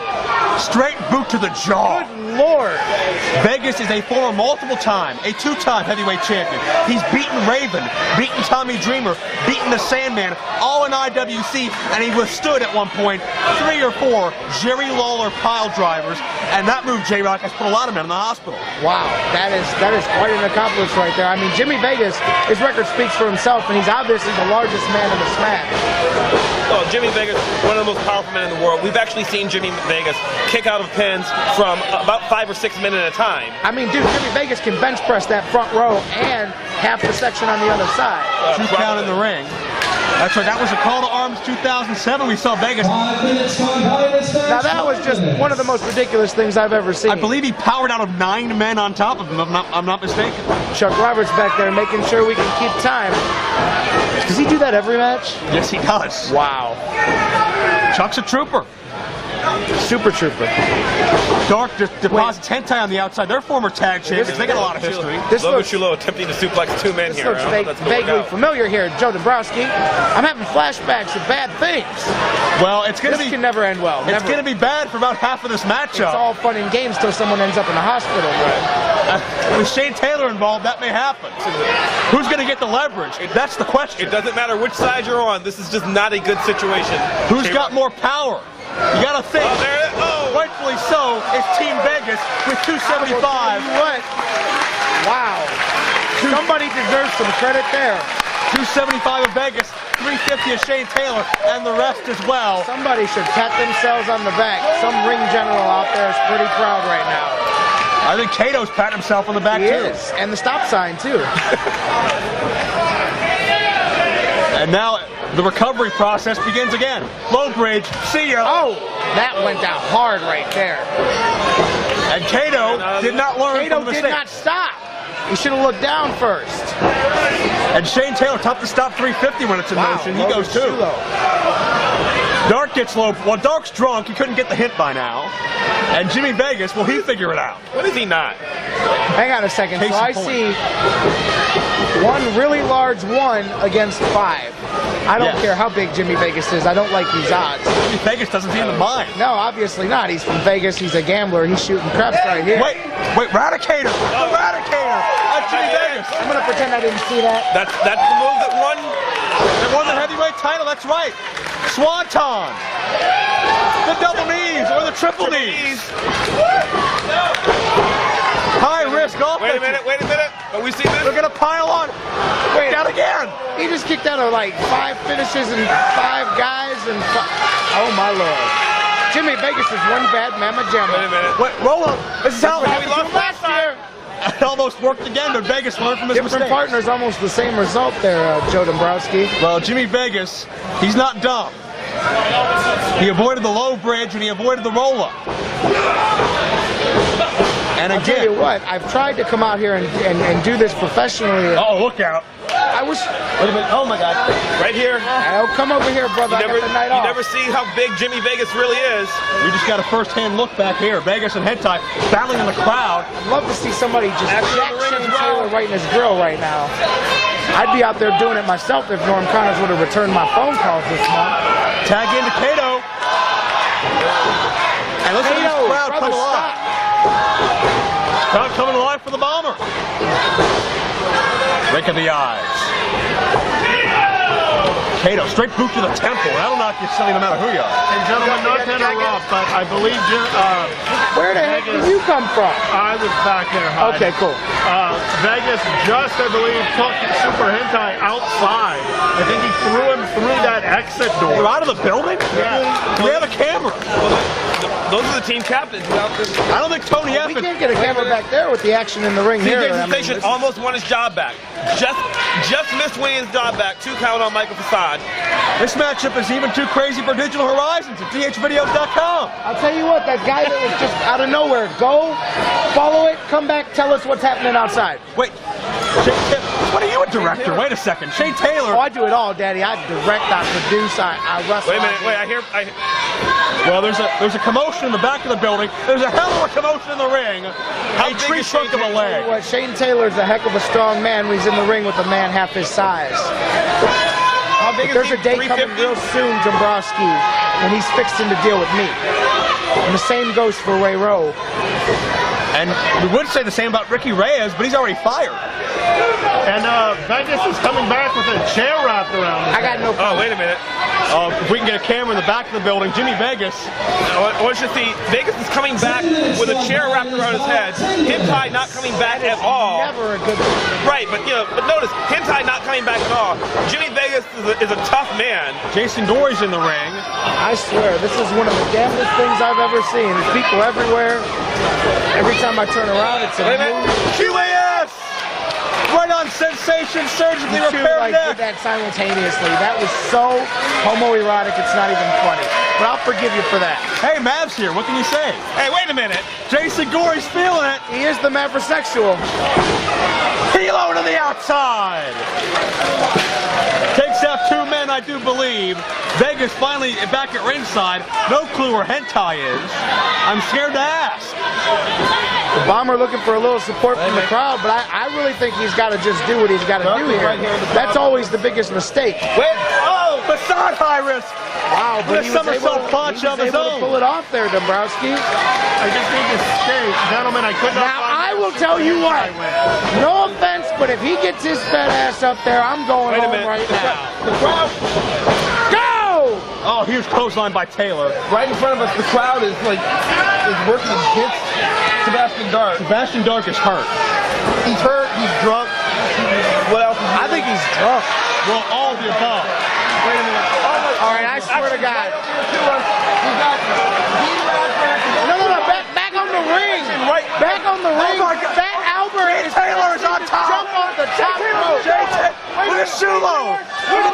Speaker 1: Straight boot to the jaw.
Speaker 10: Good Lord.
Speaker 1: Vegas is a former a two-time heavyweight champion. He's beaten Raven, beaten Tommy Dreamer, beaten the Sandman, all in IWC, and he withstood at one point 3 or 4 Jerry Lawler pile drivers, and that move, J-Rock, has put a lot of men in the hospital.
Speaker 10: Wow, that is quite an accomplishment right there. I mean, Jimmy Vegas, his record speaks for himself, and he's obviously the largest man in the smash.
Speaker 3: Oh, Jimmy Vegas, one of the most powerful men in the world. We've actually seen Jimmy Vegas kick out of pins from about 5 or 6 minutes at a time.
Speaker 10: I mean, dude, Jimmy Vegas can bench press that front row and half the section on the other side.
Speaker 1: 2 count in the ring. That's right, that was a call to arms 2007. We saw Vegas.
Speaker 10: Now that was just one of the most ridiculous things I've ever seen.
Speaker 1: I believe he powered out of 9 men on top of him, if I'm not mistaken.
Speaker 10: Chuck Roberts back there making sure we can keep time. Does he do that every match?
Speaker 1: Yes, he does.
Speaker 10: Wow.
Speaker 1: Chuck's a trooper.
Speaker 10: Super trooper.
Speaker 1: Dark deposits Hentai on the outside. They're former tag champions. They got a lot of history.
Speaker 3: Logan Shulo attempting to suplex 2 men here.
Speaker 10: This looks vaguely familiar here, Joe Dombrowski. I'm having flashbacks of bad things.
Speaker 1: Well, it's going to be...
Speaker 10: This can never end well.
Speaker 1: It's going to be bad for about half of this matchup.
Speaker 10: It's all fun and games till someone ends up in the hospital.
Speaker 1: With Shane Taylor involved, that may happen. Who's going to get the leverage? That's the question.
Speaker 3: It doesn't matter which side you're on. This is just not a good situation.
Speaker 1: Who's got more power? You gotta think. Rightfully so, it's Team Vegas with 275.
Speaker 10: What? Wow. Somebody deserves some credit there.
Speaker 1: 275 of Vegas, 350 of Shane Taylor, and the rest as well.
Speaker 10: Somebody should pat themselves on the back. Some ring general out there is pretty proud right now.
Speaker 1: I think Kato's patting himself on the back too.
Speaker 10: He is, and the stop sign too.
Speaker 1: And now the recovery process begins again. Low bridge, see ya.
Speaker 10: Oh, that went down hard right there.
Speaker 1: And Kato did not learn from the mistake.
Speaker 10: Kato did not stop. He should have looked down first.
Speaker 1: And Shane Taylor, tough to stop 350 when it's in motion. He goes too. Dark gets low. Well, Dark's drunk. He couldn't get the hint by now. And Jimmy Vegas, will he figure it out?
Speaker 9: What is he not?
Speaker 10: Hang on a second.
Speaker 1: Case
Speaker 10: So
Speaker 1: in
Speaker 10: I
Speaker 1: point.
Speaker 10: see one really large 1 against 5. I don't
Speaker 1: Yes.
Speaker 10: care how big Jimmy Vegas is. I don't like these odds.
Speaker 1: Jimmy Vegas doesn't seem to mind.
Speaker 10: No, obviously not. He's from Vegas. He's a gambler. He's shooting craps right here.
Speaker 1: Wait, Radicator! The Radicator! That's Jimmy Vegas!
Speaker 10: I'm going to pretend I didn't see that.
Speaker 9: That's the move that won.
Speaker 1: They won the heavyweight title, that's right. Swanton. The double knees or the triple knees. High risk offense.
Speaker 9: Wait a minute. Are we seeing this?
Speaker 1: They're gonna pile on.
Speaker 10: Wait.
Speaker 1: Down again.
Speaker 10: He just kicked out of like 5 finishes and 5 guys and oh my lord. Jimmy Vegas is one bad mamma jamma.
Speaker 9: Wait a minute.
Speaker 1: Wait, roll up. This is how
Speaker 9: We lost last time.
Speaker 1: It almost worked again, but Vegas learned from his
Speaker 10: Different
Speaker 1: mistakes.
Speaker 10: partners, almost the same result there, Joe Dombrowski.
Speaker 1: Well, Jimmy Vegas, he's not dumb. He avoided the low bridge and he avoided the roll-up. And
Speaker 10: I'll tell
Speaker 1: again,
Speaker 10: you what, I've tried to come out here and do this professionally.
Speaker 1: oh, look out.
Speaker 10: I was.
Speaker 1: Wait a minute. Oh, my God.
Speaker 9: Right here.
Speaker 10: Oh, come over here, brother. I got the night
Speaker 9: You
Speaker 10: off.
Speaker 9: never see how big Jimmy Vegas really is.
Speaker 1: We just got a first-hand look back here. Vegas and Hentai battling in the crowd.
Speaker 10: I'd love to see somebody just
Speaker 9: Actually,
Speaker 10: jack
Speaker 9: the ring
Speaker 10: Shane
Speaker 9: as well.
Speaker 10: Taylor right in his grill right now. I'd be out there doing it myself if Norm Connors would have returned my phone calls this month.
Speaker 1: Tag into Kato. And listen to this
Speaker 10: Kato,
Speaker 1: crowd
Speaker 10: brother,
Speaker 1: come alive. Crowd coming alive for the bomber. Wink of the eyes. Kato, straight boot to the temple. That'll knock you silly no matter who you are.
Speaker 2: And gentlemen, not to interrupt, but I believe
Speaker 10: Where the heck did you come from?
Speaker 2: I was back there. hiding.
Speaker 10: Okay, cool.
Speaker 2: Vegas just, I believe, took Super Hentai outside. I think he threw him through that exit
Speaker 1: You're
Speaker 2: door.
Speaker 1: out of the building?
Speaker 2: Yeah.
Speaker 1: We have a camera.
Speaker 9: Those are the team captains out there.
Speaker 1: I don't think Tony
Speaker 10: We
Speaker 1: Effin.
Speaker 10: can't get a camera back there with the action in the ring here.
Speaker 9: CJ
Speaker 10: I mean,
Speaker 9: Sensation
Speaker 10: this-
Speaker 9: almost won his job back. Just missed winning his job back. 2 count on Michael Facade.
Speaker 1: This matchup is even too crazy for Digital Horizons at dhvideos.com.
Speaker 10: I'll tell you what, that guy that was just out of nowhere, go, follow it, come back, tell us what's happening outside.
Speaker 1: Wait, what are you a director? Wait a second. Shane Taylor.
Speaker 10: Oh, I do it all, Daddy. I direct, I produce, I wrestle.
Speaker 9: Wait a minute. Wait, I hear.
Speaker 1: Well, there's a commotion in the back of the building. There's a hell of a commotion in the ring. A
Speaker 9: big
Speaker 1: tree
Speaker 9: is
Speaker 1: trunk of
Speaker 9: Shane
Speaker 1: a
Speaker 10: Tell you
Speaker 1: leg.
Speaker 10: what, Shane Taylor's a heck of a strong man when he's in the ring with a man half his size.
Speaker 9: How big
Speaker 10: There's
Speaker 9: is
Speaker 10: a
Speaker 9: he?
Speaker 10: day coming
Speaker 9: 350?
Speaker 10: real soon, Dombrowski, when he's fixing to deal with me. And the same goes for Ray Rowe.
Speaker 1: And we would say the same about Ricky Reyes, but he's already fired.
Speaker 2: And Vegas is coming back with a chair wrapped around his
Speaker 10: I got no
Speaker 9: Oh, wait a minute.
Speaker 1: If we can get a camera in the back of the building, Jimmy Vegas.
Speaker 9: I want you to see, Vegas is coming back with a chair wrapped around his head. Hentai not coming back at all.
Speaker 10: Never a good thing.
Speaker 9: Right, but but notice, Hentai not coming back at all. Jimmy Vegas is a tough man.
Speaker 1: Jason Dory's in the ring.
Speaker 10: I swear, this is one of the damnedest things I've ever seen. There's people everywhere. Every time I turn around, it's a
Speaker 9: Wait a minute.
Speaker 10: move.
Speaker 1: QAS! Right on Sensation, surgically
Speaker 10: You two
Speaker 1: repaired
Speaker 10: did
Speaker 1: neck.
Speaker 10: that simultaneously. That was so homoerotic, it's not even funny. But I'll forgive you for that.
Speaker 1: Hey, Mav's here. What can you say?
Speaker 9: Hey, wait a minute.
Speaker 1: Jason Gory's feeling it.
Speaker 10: He is the maversexual.
Speaker 1: Helo to the outside. Takes out 2 men, I do believe. Vegas finally back at ringside. No clue where Hentai is. I'm scared to ask.
Speaker 10: The Bomber looking for a little support from the crowd, but I really think he's got to just do what he's got to do here. That's always the biggest mistake.
Speaker 1: Wait, oh, Facade high risk.
Speaker 10: Wow, but
Speaker 1: With
Speaker 10: he
Speaker 1: a
Speaker 10: was able,
Speaker 1: somersault punch
Speaker 10: he was
Speaker 1: of his
Speaker 10: able to
Speaker 1: own.
Speaker 10: pull it off there, Dombrowski.
Speaker 2: I just need to state, gentlemen, I could not
Speaker 10: Now,
Speaker 2: find
Speaker 10: I will tell you what. No offense, but if he gets his fat ass up there, I'm going
Speaker 9: Wait a
Speaker 10: home
Speaker 9: minute.
Speaker 10: right now.
Speaker 9: The crowd,
Speaker 10: Go!
Speaker 1: Oh, huge clothesline by Taylor.
Speaker 9: right in front of us, the crowd is working against Sebastian Dark.
Speaker 1: Sebastian Dark is hurt.
Speaker 9: He's hurt, he's drunk. What else?
Speaker 10: I think he's drunk.
Speaker 1: Well, all of the above.
Speaker 9: Wait a minute.
Speaker 10: All right, I swear to God. No, back on the ring. Back on the ring.
Speaker 1: my God.
Speaker 10: Fat Albert is
Speaker 1: Taylor is on top.
Speaker 10: Jump off the top rope.
Speaker 1: Look at Shulo. Look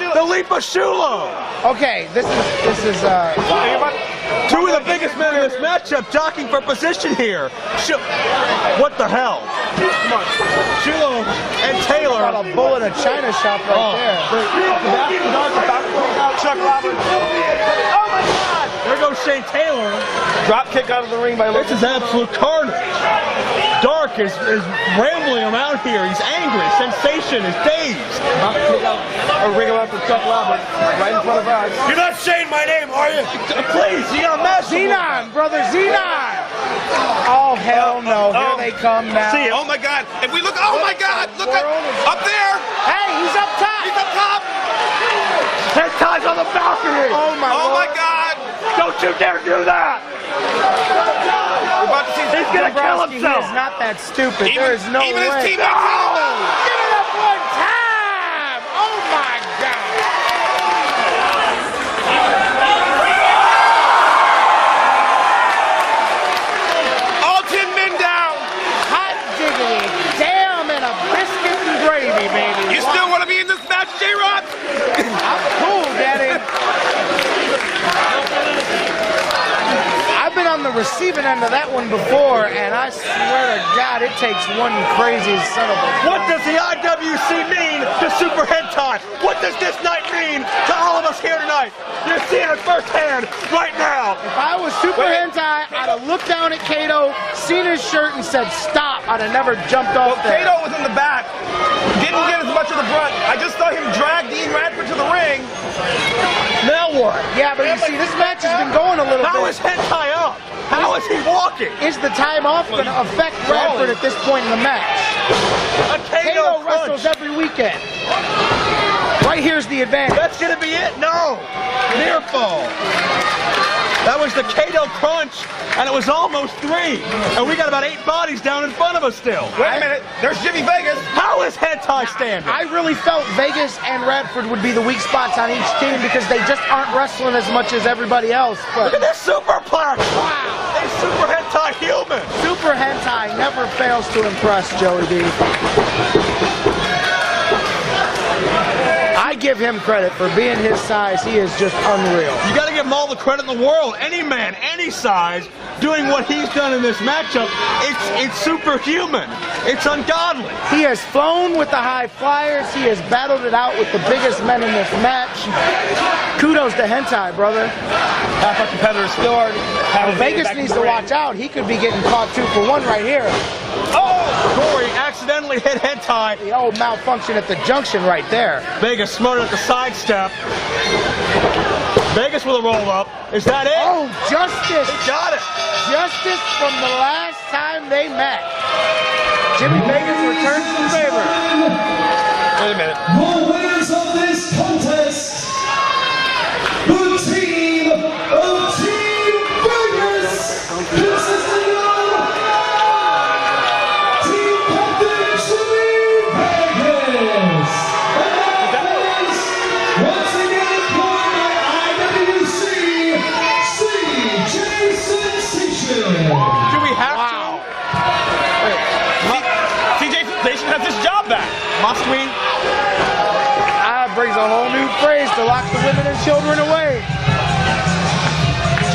Speaker 1: at the leap of Shulo.
Speaker 10: Okay, this is
Speaker 1: 2 of the biggest men in this matchup jockeying for position here. What the hell? Come on. Shulo and Taylor.
Speaker 10: about a bull in a china shop right there.
Speaker 1: Sebastian Dark about to close out Chuck Roberts. There goes Shane Taylor.
Speaker 3: Drop kick out of the ring by Logan.
Speaker 1: This is absolute carnage. Dark is rambling around here. He's angry. Sensation is dazed.
Speaker 3: Drop kick out, or ring him out for Chuck Lambert, right in front of us.
Speaker 7: You're not saying my name, are you?
Speaker 1: Please, you got a mess.
Speaker 10: Xenon, brother, Xenon! Oh, hell no. Here they come now.
Speaker 7: See it. Oh my God. If we look, oh my God. Look up there.
Speaker 10: Hey, he's up top.
Speaker 7: He's up top.
Speaker 1: Hentai's on the balcony.
Speaker 10: Oh, my
Speaker 7: Oh
Speaker 10: Lord.
Speaker 7: my God.
Speaker 1: Don't you dare do that.
Speaker 7: We're about to see.
Speaker 1: He's going to kill
Speaker 10: Dombrowski, he
Speaker 1: himself.
Speaker 10: is not that stupid. There is no
Speaker 7: even his
Speaker 10: way.
Speaker 7: teammates.
Speaker 10: Give it up one time. Oh, my God.
Speaker 7: All 10 men down.
Speaker 10: Hot diggity. Damn, and a biscuit and gravy, baby.
Speaker 7: You still want to be in this match, J-Rock?
Speaker 10: I'm cool, Daddy. I've been on the receiving end of that one before, and I swear to God, it takes one crazy son of a...
Speaker 1: What does the IWC mean to Super Hentai? What does this night mean to all of us here tonight? You're seeing it firsthand right now.
Speaker 10: If I was Super Hentai, I'd have looked down at Kato, seen his shirt, and said, stop. I'd have never jumped off there.
Speaker 3: Kato was in the back. Didn't get as much of the brunt. I just saw him drag Dean Radford to the ring.
Speaker 1: Now what?
Speaker 10: Yeah, but you see, this match has been going a little
Speaker 1: How
Speaker 10: bit.
Speaker 1: is Hentai up? How is he walking?
Speaker 10: Is the time off going to affect Radford at this point in the match?
Speaker 1: A
Speaker 10: Kato
Speaker 1: KO
Speaker 10: wrestles
Speaker 1: crunch.
Speaker 10: every weekend. Right here's the advantage.
Speaker 1: That's going to be it? No. Near fall. That was the Kato crunch, and it was almost 3. And we got about 8 bodies down in front of us still.
Speaker 3: Wait a minute. There's Jimmy Vegas.
Speaker 1: How is Hentai standing?
Speaker 10: I really felt Vegas and Radford would be the weak spots on each team because they just aren't wrestling as much as everybody else.
Speaker 1: Look
Speaker 10: But
Speaker 1: at this superplex.
Speaker 10: wow,
Speaker 1: A Super Hentai human.
Speaker 10: Super Hentai never fails to impress, Joey B. I give him credit for being his size. He is just unreal.
Speaker 1: You got to give him all the credit in the world. Any man, any size, doing what he's done in this matchup, it's superhuman. It's ungodly.
Speaker 10: He has flown with the high flyers. He has battled it out with the biggest men in this match. Kudos to Hentai, brother.
Speaker 3: Half our competitors still are.
Speaker 10: Vegas needs to watch out. He could be getting caught 2 for 1 right here.
Speaker 1: Oh! Gory accidentally hit Hentai.
Speaker 10: The old malfunction at the junction right there.
Speaker 1: Vegas smarted at the sidestep. Vegas with a roll up. Is that it?
Speaker 10: Oh, justice.
Speaker 1: He got it.
Speaker 10: Justice from the last time they met. Jimmy Vegas returns the favor.
Speaker 3: Wait a minute.
Speaker 6: The winners of this contest, the team of Team Vegas, consisting of Team Captain Jimmy Vegas, and Vegas, once again appointed by IWC, CJ Sensation.
Speaker 1: Do we have
Speaker 10: Wow.
Speaker 3: CJ Station has his job back.
Speaker 1: to? Must we?
Speaker 10: That brings a whole new phrase to lock the women and children away.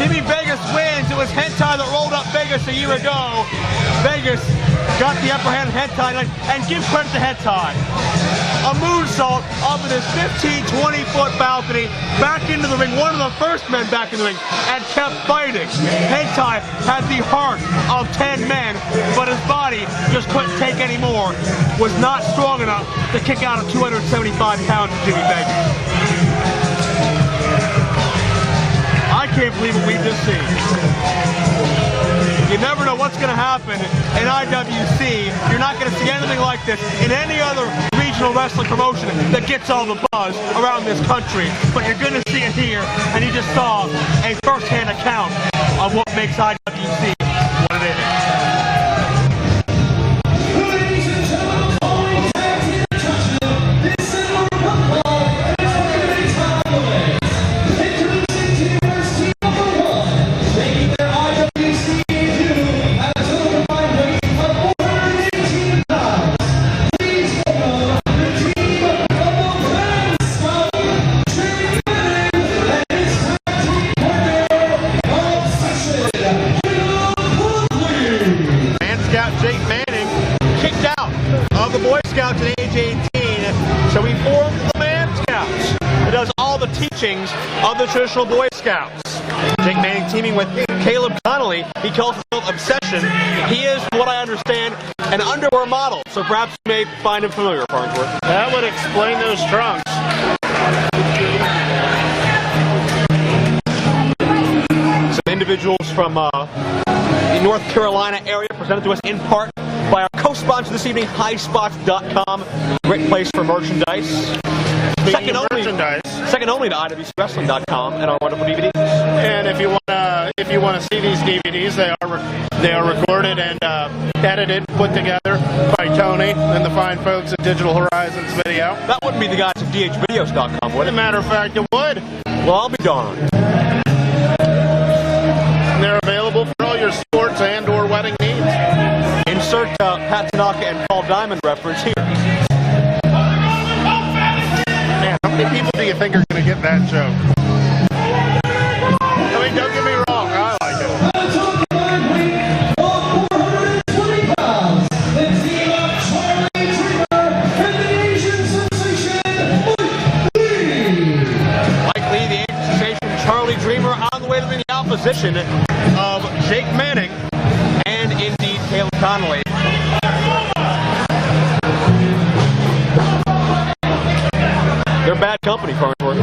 Speaker 1: Jimmy Vegas wins. It was Hentai that rolled up Vegas a year ago. Vegas got the upper hand of Hentai tonight, and give credit to Hentai. A moonsault off of this 15, 20-foot balcony back into the ring. One of the first men back in the ring, and kept fighting. Hentai had the heart of 10 men, but his body just couldn't take any more. Was not strong enough to kick out of 275 pounds of Jimmy Vegas. I can't believe what we just seen. You never know what's going to happen in IWC. You're not going to see anything like this in any other regional wrestling promotion that gets all the buzz around this country. But you're going to see it here, and you just saw a first-hand account of what makes IWC what it is.
Speaker 6: Ladies and gentlemen, following tag team attraction, this is our football and 20-minute time limit. Introducing to you first team number 1, making their IWC debut at a total combined weight of 418 pounds. Please welcome the team of the Men's Scout, Jimmy Vegas, and his tag team partner of session, Konley.
Speaker 1: Man Scout Jake Manning kicked out of the Boy Scouts at age 18, so he formed the Man Scouts. It does all the teachings of the traditional Boy Scouts. Scouts. Jake Manning teaming with Caleb Konley. He calls himself Obsession. He is, from what I understand, an underwear model, so perhaps you may find him familiar, Farnsworth.
Speaker 2: That would explain those trunks.
Speaker 1: Some individuals from the North Carolina area presented to us in part by our co-sponsor this evening, HighSpots.com. Great place for merchandise. Second only to IWCWrestling.com and our wonderful DVDs.
Speaker 2: And if you want to see these DVDs, they are recorded and edited, put together by Tony and the fine folks at Digital Horizons Video.
Speaker 1: That wouldn't be the guys at DHvideos.com, would it?
Speaker 2: As a matter of fact, it would.
Speaker 1: Well, I'll be darned.
Speaker 2: And they're available for all your sports and/or wedding needs.
Speaker 1: Insert Pat Tanaka and Paul Diamond reference here.
Speaker 2: Man, how many people do you think are going to get that joke? I mean, don't get me wrong, I like it.
Speaker 1: Mike Lee, the Asian sensation, Charlie Dreamer, on the way to the opposition of Jake Manning and indeed Caleb Konley. They're bad company, Farnsworth.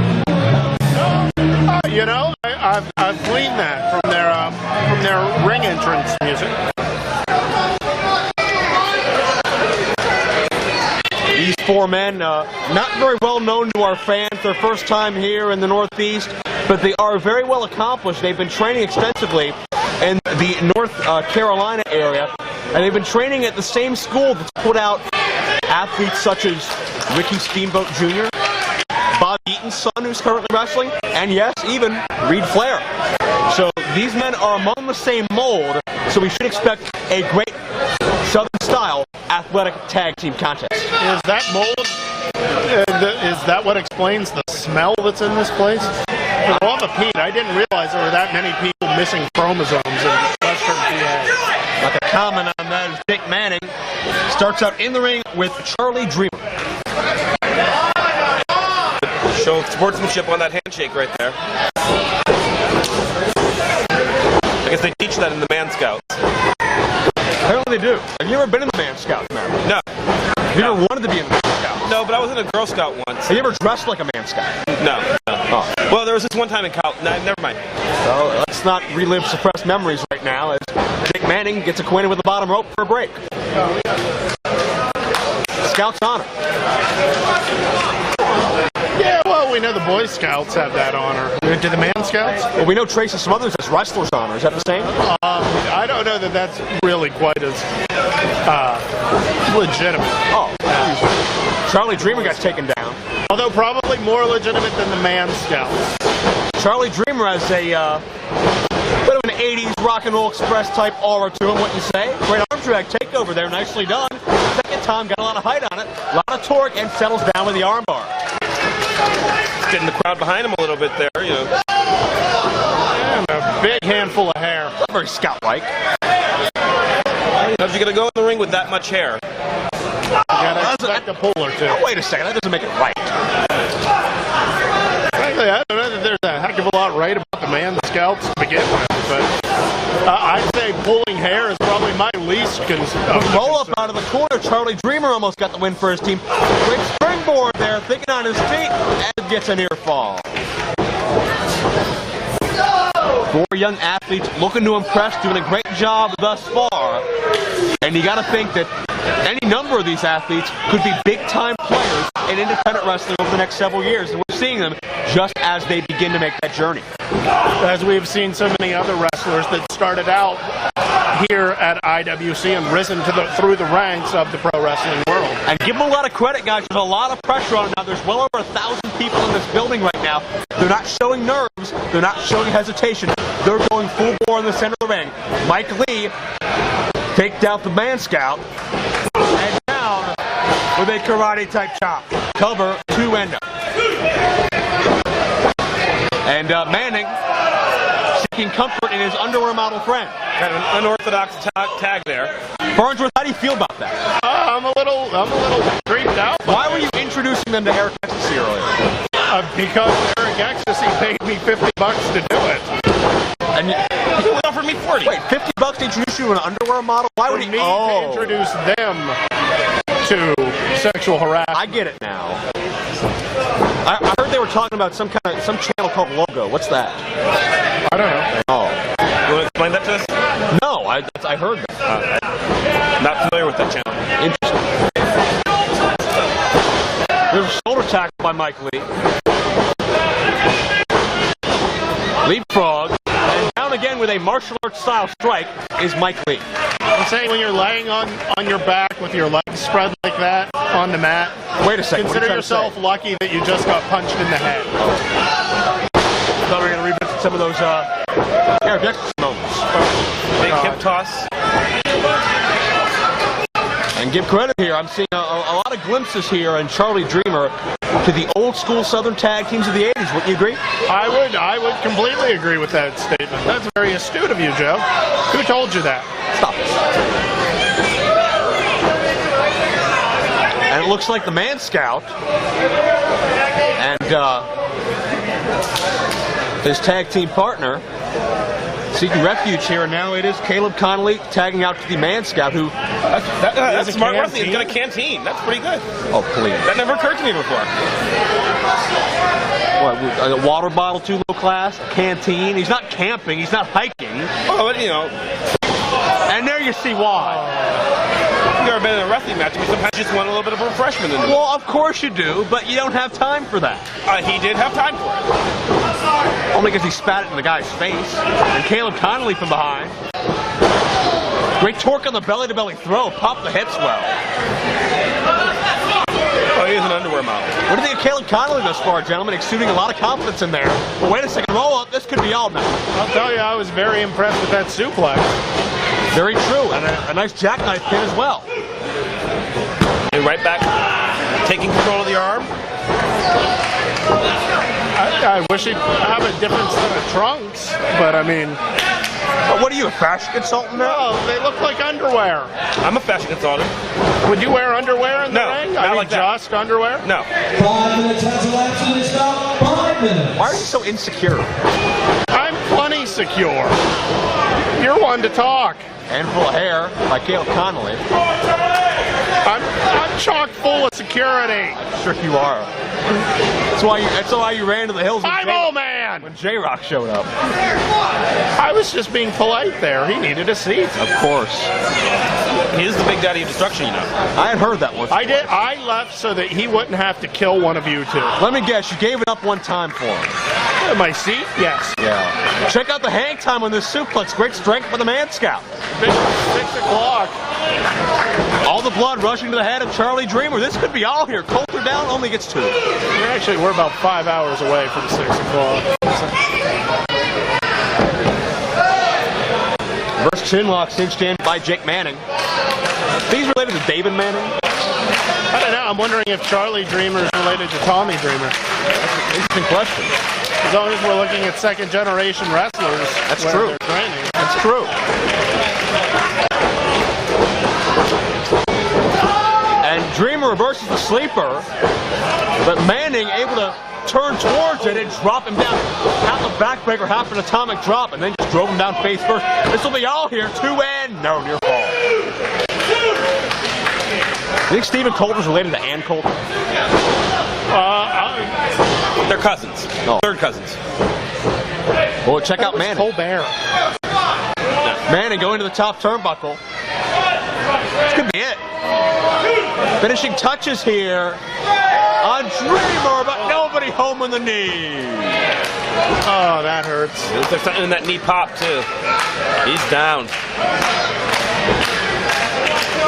Speaker 2: You know, I've gleaned that from their ring entrance music.
Speaker 1: These four men, not very well known to our fans, their first time here in the Northeast, but they are very well accomplished. They've been training extensively in the North Carolina area, and they've been training at the same school that's put out athletes such as Ricky Steamboat Jr., Bob Eaton's son, who's currently wrestling, and yes, even Reed Flair. So these men are among the same mold, so we should expect a great Southern-style athletic tag team contest.
Speaker 2: Is that mold? Is that what explains the smell that's in this place? For all the Pete, I didn't realize there were that many people missing chromosomes in Western PA.
Speaker 1: Like a comment on that is Jake Manning starts out in the ring with Charlie Dreamer.
Speaker 3: Show sportsmanship on that handshake right there. I guess they teach that in the Man Scouts.
Speaker 1: Apparently they do. Have you ever been in the Man Scouts, man?
Speaker 3: No.
Speaker 1: Have you ever wanted to be in the Man Scouts?
Speaker 3: No, but I was in a Girl Scout once.
Speaker 1: Have you ever dressed like a Man Scout?
Speaker 3: No.
Speaker 1: Oh.
Speaker 3: Well, there was this one time in Cal. No, never mind.
Speaker 1: So let's not relive suppressed memories right now as Jake Manning gets acquainted with the bottom rope for a break. Scouts honor.
Speaker 2: Yeah, well, we know the Boy Scouts have that honor. Do the Man Scouts?
Speaker 1: Well, we know Tracy Smothers has wrestler's honor. Is that the same?
Speaker 2: I don't know that that's really quite as legitimate.
Speaker 1: Oh. Charlie Dreamer got taken down.
Speaker 2: Although probably more legitimate than the Man Scouts.
Speaker 1: Charlie Dreamer has a bit of an 80s rock and roll express type aura to him, what you say? Great arm drag takeover there, nicely done. Second time, got a lot of height on it, a lot of torque, and settles down with the arm bar.
Speaker 3: Getting the crowd behind him a little bit there, you know.
Speaker 2: And a big handful of hair.
Speaker 1: Not very scout-like.
Speaker 3: How's you gonna go in the ring with that much hair?
Speaker 2: You gotta expect a pull or two.
Speaker 1: Oh, wait a second, that doesn't make it right.
Speaker 2: Frankly, I don't know that there's a heck of a lot right about the Man Scouts to begin with, but I'd say pulling hair is probably my least concern.
Speaker 1: Roll up out of the corner. Charlie Dreamer almost got the win for his team. Great springboard there, thinking on his feet, and gets a near fall. Four young athletes looking to impress, doing a great job thus far. And you got to think that any number of these athletes could be big-time players in independent wrestling over the next several years. And we're seeing them just as they begin to make that journey.
Speaker 2: As we've seen so many other wrestlers that started out here at IWC and risen through the ranks of the pro wrestling world.
Speaker 1: And give them a lot of credit, guys. There's a lot of pressure on them now. There's well over 1,000 people in this building right now. They're not showing nerves. They're not showing hesitation. They're going full bore in the center of the ring. Mike Lee takes out the Man Scout and down with a karate-type chop. Cover, 2 endo. And Manning seeking comfort in his underwear model friend.
Speaker 3: Kind of an unorthodox tag there.
Speaker 1: Farnsworth, how do you feel about that?
Speaker 2: I'm a little creeped out.
Speaker 1: Why were you introducing them to Erik Xtasy earlier?
Speaker 2: Because Erik Xtasy paid me $50 to do it.
Speaker 1: And you
Speaker 3: offered me 40.
Speaker 1: Wait, $50 to introduce you to an underwear model? Why would he?
Speaker 2: For me to introduce them to sexual harassment.
Speaker 1: I get it now. I heard they were talking about some channel called Logo. What's that?
Speaker 2: I don't know.
Speaker 1: Oh.
Speaker 3: You want to explain that to us?
Speaker 1: No, I heard that.
Speaker 3: Not familiar with that channel.
Speaker 1: Interesting. There's a shoulder tackle by Mike Lee. Leapfrog. And down again with a martial arts style strike is Mike Lee.
Speaker 2: I'm saying when you're laying on your back with your legs spread like that on the mat,
Speaker 1: wait a second.
Speaker 2: Consider yourself lucky that you just got punched in the head.
Speaker 1: Thought we were going to revisit some of those Erik Xtasy moments.
Speaker 3: Big hip toss.
Speaker 1: And give credit here, I'm seeing a lot of glimpses here on Charlie Dreamer to the old school Southern tag teams of the 80s. Wouldn't you agree?
Speaker 2: I would completely agree with that statement. That's very astute of you, Joe. Who told you that?
Speaker 1: Stop. And it looks like the Man Scout and his tag team partner seeking refuge here, and now it is Caleb Konley tagging out to the Man Scout, who...
Speaker 3: That's smart wrestling. He's got a canteen. That's pretty good.
Speaker 1: Oh, please.
Speaker 3: That never occurred to me before.
Speaker 1: What, a water bottle too low class? A canteen? He's not camping. He's not hiking.
Speaker 3: Oh, but, you know...
Speaker 1: And there you see why.
Speaker 3: You've never been in a wrestling match, but sometimes you just want a little bit of refreshment in it.
Speaker 1: Well, of course you do, but you don't have time for that.
Speaker 3: He did have time for it.
Speaker 1: Only because he spat it in the guy's face. And Caleb Konley from behind. Great torque on the belly-to-belly throw. Pop the hips well.
Speaker 3: Oh, he is an underwear model.
Speaker 1: What do you think of Caleb Konley thus far, gentlemen? Exuding a lot of confidence in there. But wait a second, roll up. This could be all now.
Speaker 2: I'll tell you, I was very impressed with that suplex.
Speaker 1: Very true, and a nice jackknife pin as well.
Speaker 3: And right back, taking control of the arm.
Speaker 2: I wish he'd have a different set of trunks, but I mean...
Speaker 1: But what are you, a fashion consultant now?
Speaker 2: No, they look like underwear.
Speaker 3: I'm a fashion consultant.
Speaker 2: Would you wear underwear in the
Speaker 3: No,
Speaker 2: ring?
Speaker 3: not
Speaker 2: I mean,
Speaker 3: like that.
Speaker 2: just underwear?
Speaker 3: No.
Speaker 6: 5 minutes has elapsed in this bout. 5 minutes.
Speaker 1: Why are you so insecure?
Speaker 2: I'm plenty secure. You're one to talk.
Speaker 1: Handful of hair by Caleb Konley.
Speaker 2: I'm chock full of security.
Speaker 1: Sure you are. That's why you ran to the hills.
Speaker 2: I'm old man.
Speaker 1: When J-Rock showed up.
Speaker 2: I was just being polite there. He needed a seat.
Speaker 1: Of course.
Speaker 3: He is the big daddy of destruction, you know.
Speaker 1: I had heard that once.
Speaker 2: I did. I left so that he wouldn't have to kill one of you two.
Speaker 1: Let me guess, you gave it up one time for him.
Speaker 2: My seat? Yes.
Speaker 1: Yeah. Check out the hang time on this suplex. Great strength for the Man Scout.
Speaker 2: 6 o'clock.
Speaker 1: All the blood rushing to the head of Charlie Dreamer. This could be all here. Coulter down only gets 2.
Speaker 2: Actually, we're about 5 hours away from 6 o'clock.
Speaker 1: Reverse chin lock cinched in by Jake Manning. These related to David Manning?
Speaker 2: I don't know. I'm wondering if Charlie Dreamer is related to Tommy Dreamer.
Speaker 1: That's an interesting question.
Speaker 2: As long as we're looking at second-generation wrestlers.
Speaker 1: That's
Speaker 2: where
Speaker 1: true.
Speaker 2: they're training.
Speaker 1: That's true. And Dreamer reverses the sleeper, but Manning able to turn towards it and drop him down. Half a backbreaker, half an atomic drop, and then just drove him down face first. This will be all here. 2 and no near fall. You think Stephen Coulter's related to Ann Coulter?
Speaker 3: They're cousins.
Speaker 1: Oh.
Speaker 3: Third cousins.
Speaker 1: Well, check out Manning.
Speaker 2: Colbert.
Speaker 1: Manning going to the top turnbuckle. This could be it. Finishing touches here on Dreamer, but nobody home on the knee.
Speaker 2: Oh, that hurts.
Speaker 3: There's something in that knee pop, too. He's down.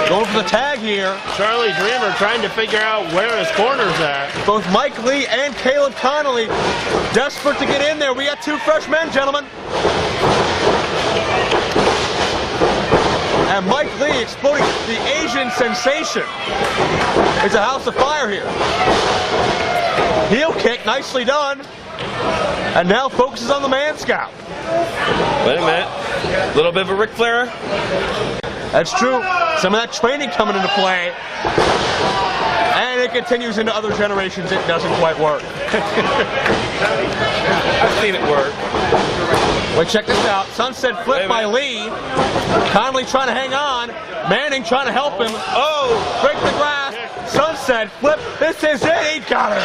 Speaker 1: Going for the tag here.
Speaker 2: Charlie Dreamer trying to figure out where his corner's at.
Speaker 1: Both Mike Lee and Caleb Konley desperate to get in there. We got 2 fresh men, gentlemen. And Mike Lee exploding the Asian sensation. It's a house of fire here. Heel kick, nicely done. And now focuses on the Man Scout.
Speaker 3: Wait a minute. A little bit of a Ric Flair.
Speaker 1: That's true. Some of that training coming into play. And it continues into other generations. It doesn't quite work.
Speaker 3: I've seen it work.
Speaker 1: Well, check this out. Sunset flip by Lee. Konley trying to hang on. Manning trying to help him. Oh, break the glass. Sunset flip. This is it. He got it.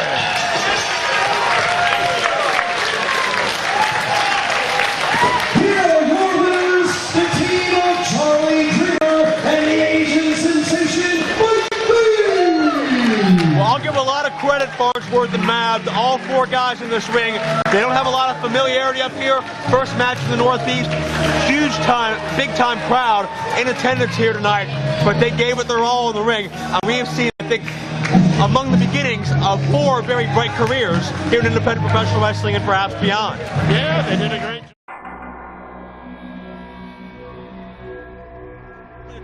Speaker 6: Here are your winners, the team of Charlie Dreamer and the Asian sensation, Viking.
Speaker 1: Well, I'll give a lot of credit, Farnsworth and Mav, to all four guys in this ring. They don't have a lot of familiarity up here. First match in the Northeast. Huge time, big time crowd in attendance here tonight. But they gave it their all in the ring. And we have seen, I think, among the beginnings of four very bright careers here in independent professional wrestling and perhaps beyond.
Speaker 2: Yeah, they did a great job.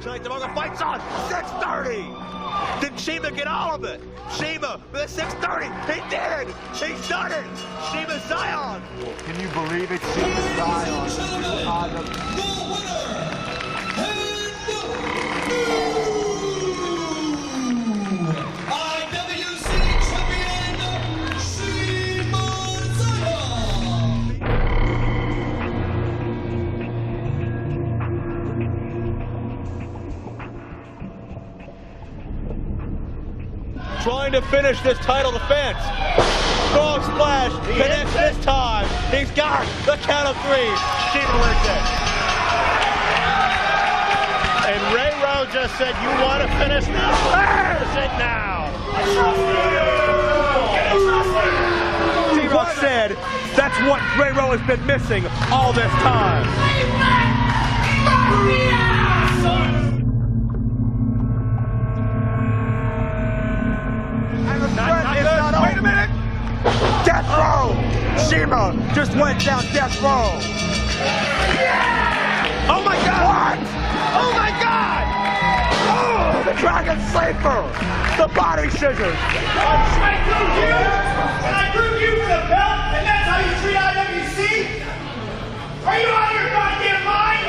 Speaker 1: Tonight, the fight's on. 6:30. Did Shiima get all of it? Shiima with a 6:30. He did. He's done it. Shiima Xion.
Speaker 5: Can you believe it? Shiima Xion.
Speaker 1: Trying to finish this title defense. Strong splash. Connects this time. He's got the count of three. Shiima wins it.
Speaker 2: And Rowe just said, you want to finish now? Finish it now.
Speaker 1: T-Rock said that's what Rowe has been missing all this time. Wait a minute! Death Row! Shiima just went down Death Row! Oh my god! What? Oh my god! Oh, the Dragon Sleeper! The body scissors!
Speaker 8: I grew you, and I grew you for the belt, and that's how you treat IWC? Are you out of your goddamn mind?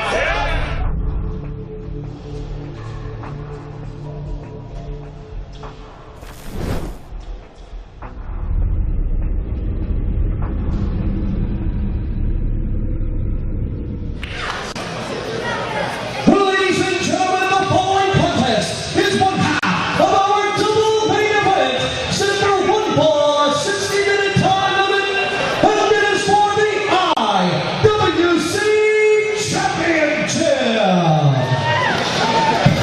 Speaker 6: Ladies and gentlemen, the following contest is one half of our double main event, set for one ball, 60-minute time limit, and it is for the IWC Championship.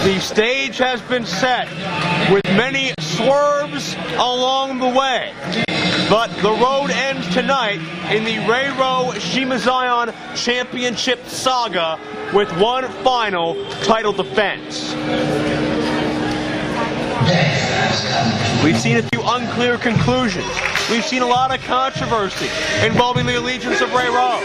Speaker 1: The stage has been set with many swerves along the way. But the road ends tonight in the Rowe Shiima Xion Championship saga with one final title defense. We've seen a few unclear conclusions. We've seen a lot of controversy involving the allegiance of Rowe.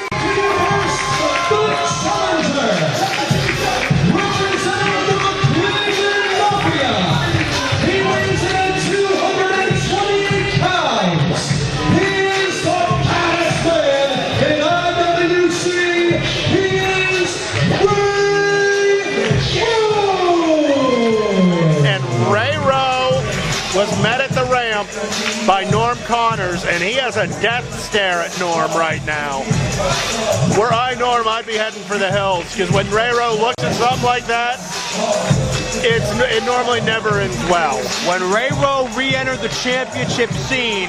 Speaker 2: Was met at the ramp by Norm Connors, and he has a death stare at Norm right now. Were I Norm, I'd be heading for the hills, because when Rowe looks at something like that, it normally never ends well.
Speaker 1: When Rowe re-entered the championship scene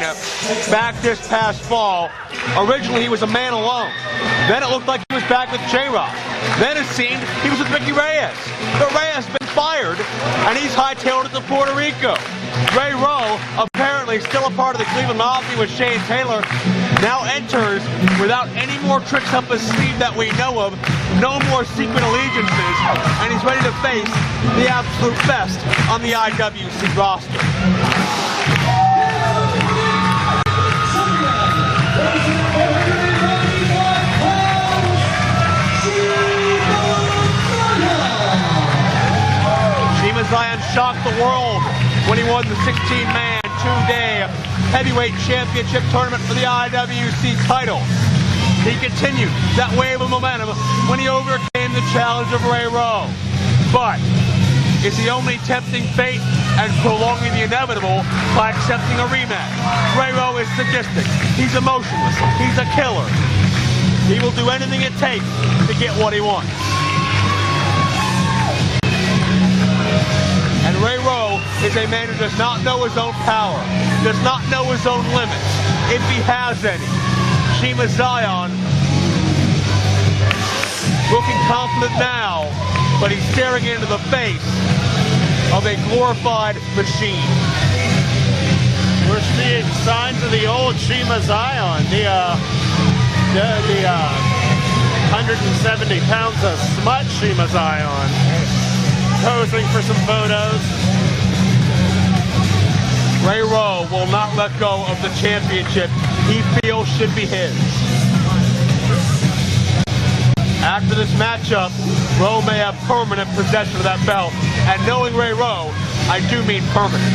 Speaker 1: back this past fall, originally he was a man alone. Then it looked like he was back with J-Rock. Then it seemed he was with Ricky Reyes. But Reyes has been fired, and he's hightailed it to Puerto Rico. Rowe, apparently still a part of the Cleveland Mafia with Shane Taylor, now enters without any more tricks up his sleeve that we know of, no more secret allegiances, and he's ready to face the absolute best on the IWC roster. Shiima Xion shocked the world when he won the 16-man, two-day heavyweight championship tournament for the IWC title. He continued that wave of momentum when he overcame the challenge of Rowe. But is he only tempting fate and prolonging the inevitable by accepting a rematch? Ray Rowe is sadistic. He's emotionless. He's a killer. He will do anything it takes to get what he wants. And Ray Rowe is a man who does not know his own power, does not know his own limits, if he has any. Shiima Xion, looking confident now, but he's staring into the face of a glorified machine.
Speaker 2: We're seeing signs of the old Shiima Xion, the 170 pounds of smut Shiima Xion, posing for some photos.
Speaker 1: Ray Rowe will not let go of the championship he feels should be his. After this matchup, Rowe may have permanent possession of that belt. And knowing Ray Rowe, I do mean permanent.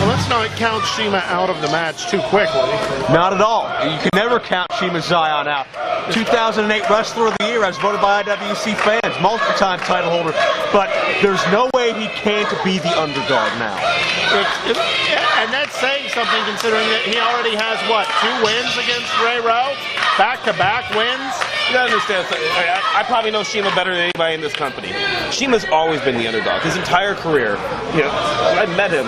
Speaker 2: Well, let's not count Shiima out of the match too quickly.
Speaker 1: Not at all. You can never count Shiima Xion out. 2008 Wrestler of the Year as voted by IWC fans, multiple-time title holder, but there's no way he can't be the underdog now.
Speaker 2: And that's saying something considering that he already has, what, 2 wins against Ray Rowe? Back-to-back wins?
Speaker 3: You gotta understand, I probably know Shiima better than anybody in this company. Shiima's always been the underdog. His entire career, you know, when I met him,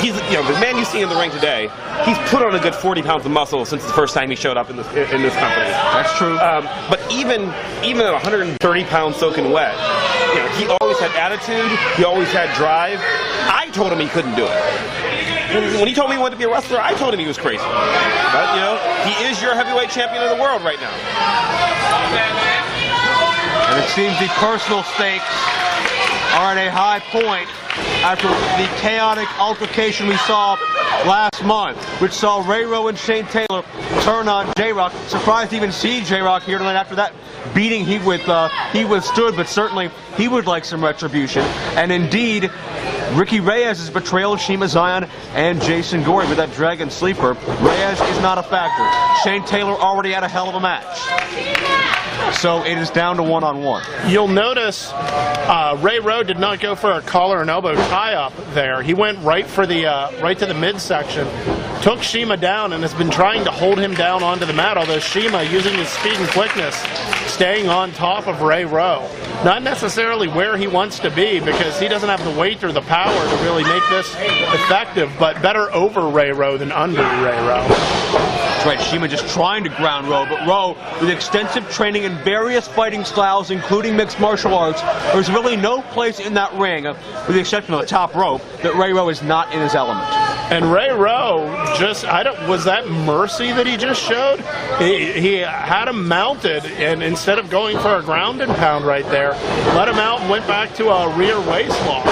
Speaker 3: he's, you know, the man you see in the ring today, he's put on a good 40 pounds of muscle since the first time he showed up in this company.
Speaker 1: That's true.
Speaker 3: But even at 130 pounds soaking wet, you know, he always had attitude, he always had drive. I told him he couldn't do it. When he told me he wanted to be a wrestler, I told him he was crazy. But, you know, he is your heavyweight champion of the world right now.
Speaker 1: And it seems the personal stakes are at a high point after the chaotic altercation we saw last month, which saw Ray Rowe and Shane Taylor turn on J-Rock. Surprised to even see J-Rock here tonight after that beating he withstood, but certainly he would like some retribution. And indeed, Ricky Reyes' betrayal of Shiima Xion and Jason Gory with that Dragon Sleeper. Reyes is not a factor. Shane Taylor already had a hell of a match. So it is down to one-on-one.
Speaker 2: You'll notice Ray Rowe did not go for a collar and elbow tie-up there. He went right for the right to the midsection, took Shiima down, and has been trying to hold him down onto the mat, although Shiima, using his speed and quickness, staying on top of Ray Rowe. Not necessarily where he wants to be, because he doesn't have the weight or the power to really make this effective, but better over Ray Rowe than under Ray Rowe.
Speaker 1: That's right, Shiima just trying to ground Rowe, but Rowe, with extensive training in various fighting styles, including mixed martial arts, there's really no place in that ring, with the exception of the top rope, that Ray Rowe is not in his element.
Speaker 2: And Ray Rowe just, was that mercy that he just showed? He had him mounted, and instead of going for a ground and pound right there, let him out and went back to a rear waist lock.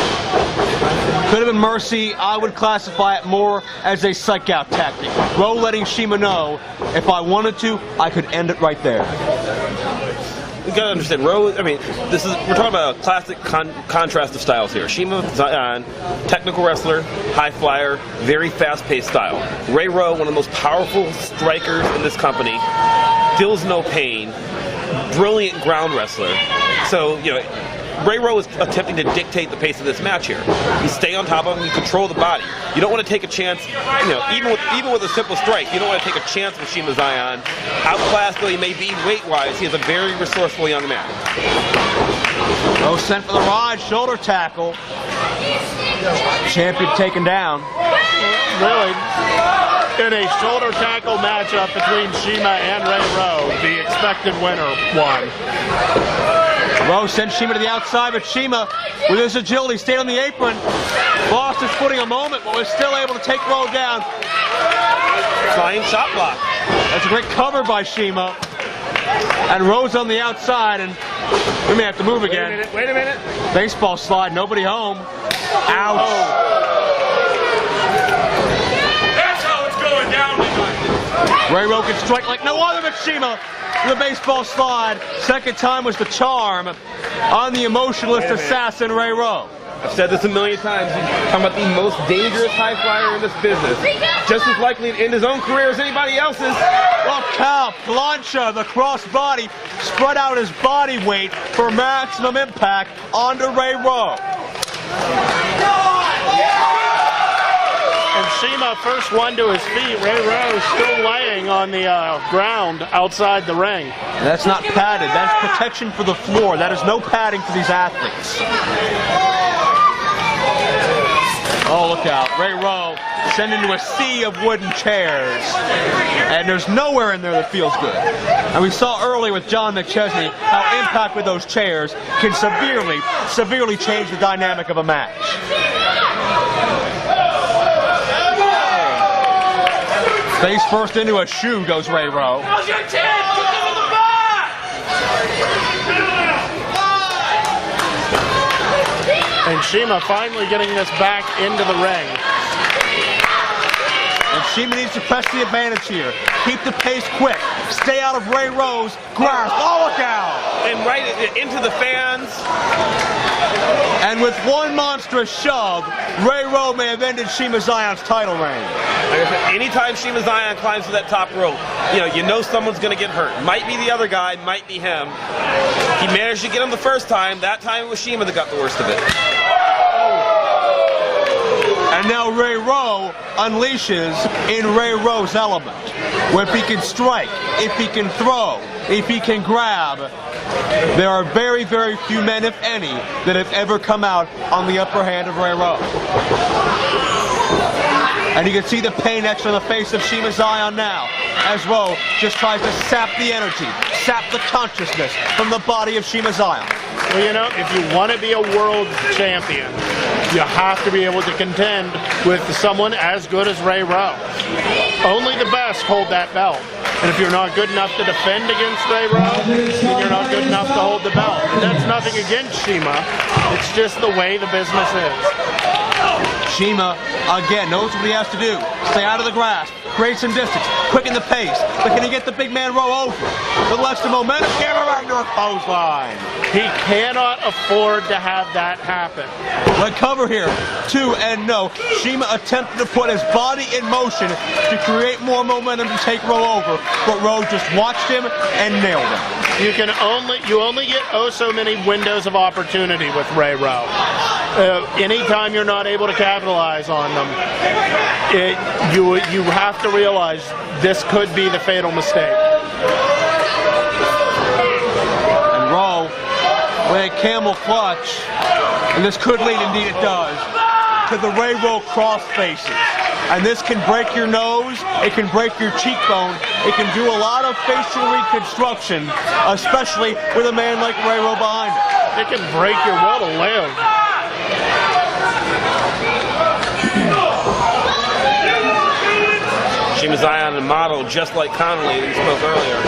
Speaker 1: Could have been mercy. I would classify it more as a psych-out tactic. Rowe letting Shiima know, if I wanted to, I could end it right there.
Speaker 3: You gotta understand, Rowe, I mean, we're talking about a classic contrast of styles here. Shiima Xion, technical wrestler, high flyer, very fast-paced style. Ray Rowe, one of the most powerful strikers in this company, feels no pain, brilliant ground wrestler. So, you know, Ray Rowe is attempting to dictate the pace of this match here. You stay on top of him, you control the body. You don't want to take a chance, you know, even with a simple strike, you don't want to take a chance with Shiima Xion. Outclassed though he may be weight-wise, he is a very resourceful young man.
Speaker 1: Rowe sent for the ride, shoulder tackle. Champion taken down.
Speaker 2: Really, in a shoulder tackle matchup between Shiima and Ray Rowe, the expected winner won.
Speaker 1: Rowe sent Shiima to the outside, but Shiima, with his agility, stayed on the apron. Lost his footing a moment, but was still able to take Rowe down.
Speaker 3: Flying shot block.
Speaker 1: That's a great cover by Shiima. And Rowe's on the outside, and we may have to move again.
Speaker 3: Wait a minute.
Speaker 1: Baseball slide, nobody home. Ouch.
Speaker 7: That's how it's going down tonight.
Speaker 1: Ray Rowe can strike like no other but Shiima. The baseball slide. Second time was the charm on the emotionless assassin Ray Rowe.
Speaker 3: I've said this a million times. He's talking about the most dangerous high flyer in this business. Just as likely to end his own career as anybody else's.
Speaker 1: Look out, plancha, the crossbody, spread out his body weight for maximum impact onto Ray Rowe.
Speaker 2: And Shiima first one to his feet. Ray Rowe still laying on the ground outside the ring.
Speaker 1: That's not padded. That's protection for the floor. That is no padding for these athletes. Oh, look out. Ray Rowe sent into a sea of wooden chairs. And there's nowhere in there that feels good. And we saw earlier with John McChesney how impact with those chairs can severely change the dynamic of a match. Face first into a shoe goes Ray Rowe.
Speaker 8: How's your chin? Kick him in the back!
Speaker 2: And Shiima finally getting this back into the ring.
Speaker 1: And Shiima needs to press the advantage here. Keep the pace quick. Stay out of Ray Rowe's grasp. Oh, look out!
Speaker 3: And right into the fans.
Speaker 1: And with one monstrous shove, Ray Rowe may have ended Shiima Xion's title reign.
Speaker 3: Like I said, anytime Shiima Xion climbs to that top rope, you know someone's going to get hurt. Might be the other guy, might be him. He managed to get him the first time. That time it was Shiima that got the worst of it.
Speaker 1: And now Ray Rowe unleashes in Ray Rowe's element. Where if he can strike, if he can throw, if he can grab, there are very, very few men, if any, that have ever come out on the upper hand of Ray Rowe. And you can see the pain etched on the face of Shiima Xion now, as Rowe just tries to sap the energy, sap the consciousness from the body of Shiima Xion.
Speaker 2: Well, if you want to be a world champion, you have to be able to contend with someone as good as Ray Rowe. Only the best hold that belt. And if you're not good enough to defend against Ray Rowe, then you're not good enough to hold the belt. And that's nothing against Shiima. It's just the way the business is.
Speaker 1: Shiima, again, knows what he has to do. Stay out of the grasp, create some distance, quicken the pace. But can he get the big man Rowe over? With less the momentum, get him right into a clothesline.
Speaker 2: He cannot afford to have that happen.
Speaker 1: But cover here, 2 and no. Shiima attempted to put his body in motion to create more momentum to take Rowe over, but Rowe just watched him and nailed him.
Speaker 2: You only get so many windows of opportunity with Ray Rowe. Anytime you're not able to capitalize on them, you have to realize this could be the fatal mistake.
Speaker 1: And Rowe with a camel clutch, and this could lead, indeed it does, to the Ray Rowe cross faces. And this can break your nose, it can break your cheekbone, it can do a lot of facial reconstruction, especially with a man like Ray Rowe behind it.
Speaker 2: It can break your will to live.
Speaker 3: Shiima Xion and model just like Konley that we spoke earlier.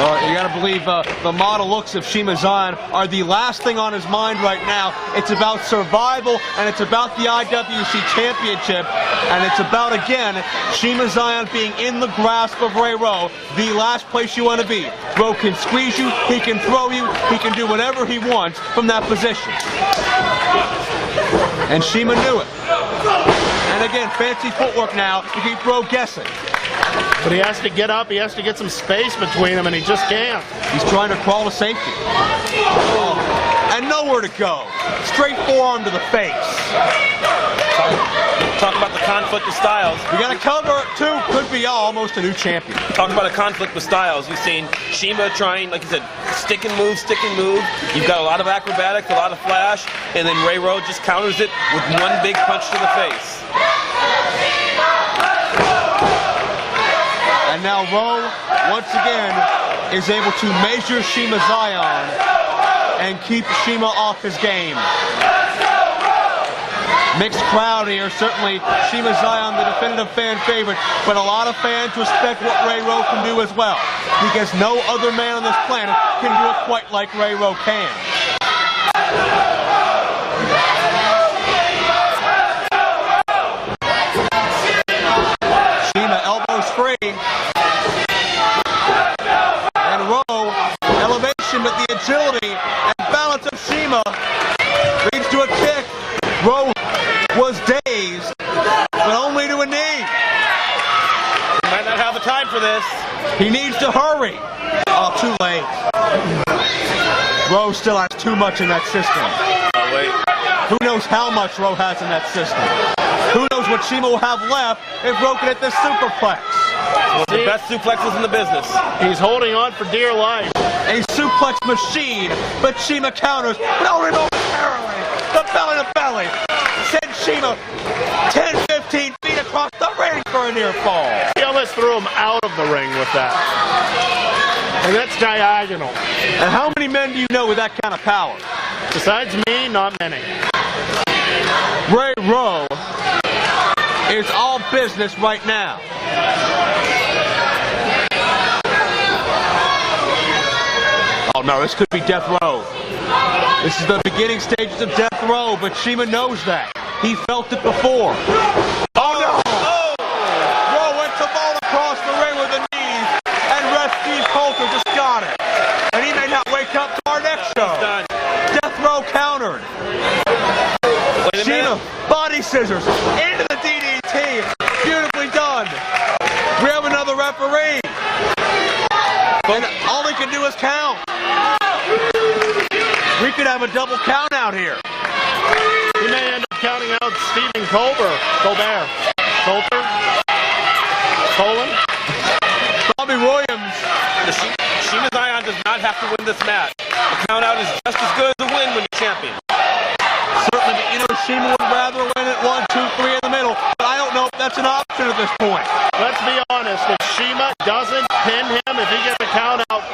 Speaker 1: You gotta believe the model looks of Shiima Xion are the last thing on his mind right now. It's about survival, and it's about the IWC Championship, and it's about, again, Shiima Xion being in the grasp of Ray Rowe, the last place you want to be. Rowe can squeeze you, he can throw you, he can do whatever he wants from that position. And Shiima knew it. And again, fancy footwork now to keep Rowe guessing.
Speaker 2: But he has to get up, he has to get some space between him, and he just can't.
Speaker 1: He's trying to crawl to safety. And nowhere to go. Straight forearm to the face.
Speaker 3: Talk about the conflict of styles.
Speaker 1: We got to cover it too. Could be almost a new champion.
Speaker 3: Talk about a conflict with styles. You've seen Shiima trying, like you said, stick and move, stick and move. You've got a lot of acrobatics, a lot of flash, and then Ray Rowe just counters it with one big punch to the face.
Speaker 1: And now Rowe, once again, is able to measure Shiima Xion and keep Shiima off his game. Mixed crowd here, certainly Shiima Xion, the definitive fan favorite, but a lot of fans respect what Ray Rowe can do as well, because no other man on this planet can do it quite like Ray Rowe can. Shiima elbows free. And Rowe, elevation, but the agility and balance of Shiima leads to a kick. Rowe was dazed, but only to a knee. to hurry. Oh, too late. Rowe still has too much in that system.
Speaker 3: Oh, wait.
Speaker 1: Who knows how much Rowe has in that system? Who knows what Shiima will have left if Rowe can hit this superplex?
Speaker 3: One of the best suplexes in the business.
Speaker 2: He's holding on for dear life.
Speaker 1: A suplex machine, but Shiima counters, but only momentarily. The belly to belly sends Shiima 10, 15 feet across the ring for a near fall.
Speaker 2: He almost threw him out of the ring with that. And that's diagonal.
Speaker 1: And how many men do you know with that kind of power?
Speaker 2: Besides me, not many.
Speaker 1: Rowe is all business right now. Oh no, this could be Death Row. This is the beginning stages of Death Row, but Shiima knows that. He felt it before. Oh no! Oh! Rowe went to vault across the ring with the knees, and ref Steve Coulter just got it. And he may not wake up to our next show. Death Row countered. Shiima, body scissors, into the DDT. Beautifully done. We have another referee. And all he can do is count. We could have a double count out here.
Speaker 2: He may end up counting out Stephen Colbert. Coulter? Colin?
Speaker 1: Bobby Williams.
Speaker 3: Shiima Xion does not have to win this match. The count out is just as good as a win when you're champion.
Speaker 1: Certainly, but you know, Shiima would rather win it 1, 2, 3 in the middle, but I don't know if that's an option at this point.
Speaker 2: Let's be honest, if Shiima doesn't pin him, if he gets a count out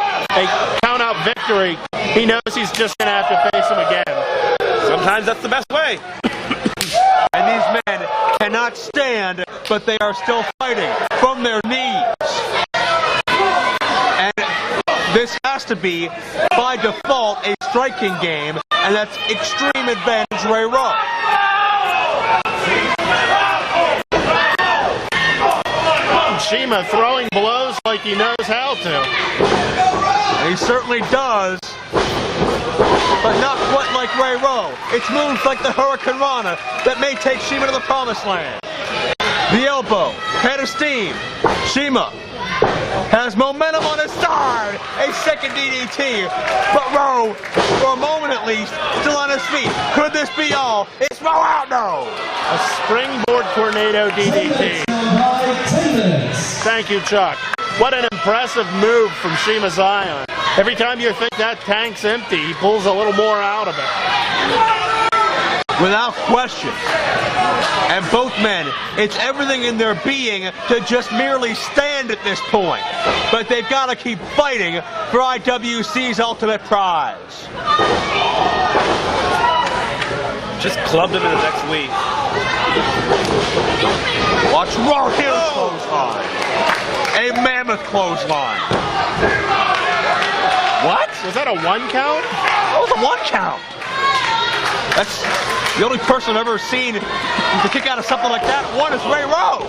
Speaker 2: victory, he knows he's just going to have to face him again.
Speaker 3: Sometimes that's the best way.
Speaker 1: And these men cannot stand, but they are still fighting from their knees. And this has to be, by default, a striking game, and that's extreme advantage Ray Rowe.
Speaker 2: Shiima throwing blows like he knows how to.
Speaker 1: And he certainly does, but not quite like Ray Rowe. It's moves like the Hurricane Rana that may take Shiima to the promised land. The elbow, head of steam. Shiima has momentum on his side. A second DDT, but Rowe, for a moment at least, still on his feet. Could this be all? It's Rowe out now.
Speaker 2: A springboard tornado DDT. Thank you, Chuck. What an impressive move from Shiima Xion. Every time you think that tank's empty, he pulls a little more out of it.
Speaker 1: Without question. And both men, it's everything in their being to just merely stand at this point. But they've got to keep fighting for IWC's ultimate prize.
Speaker 3: Just clubbed him in the next week.
Speaker 1: Watch Rowe here clothesline. A mammoth clothesline. What?
Speaker 2: Was that a 1 count?
Speaker 1: That was a 1 count. That's the only person I've ever seen to kick out of something like that. One is Ray Rowe.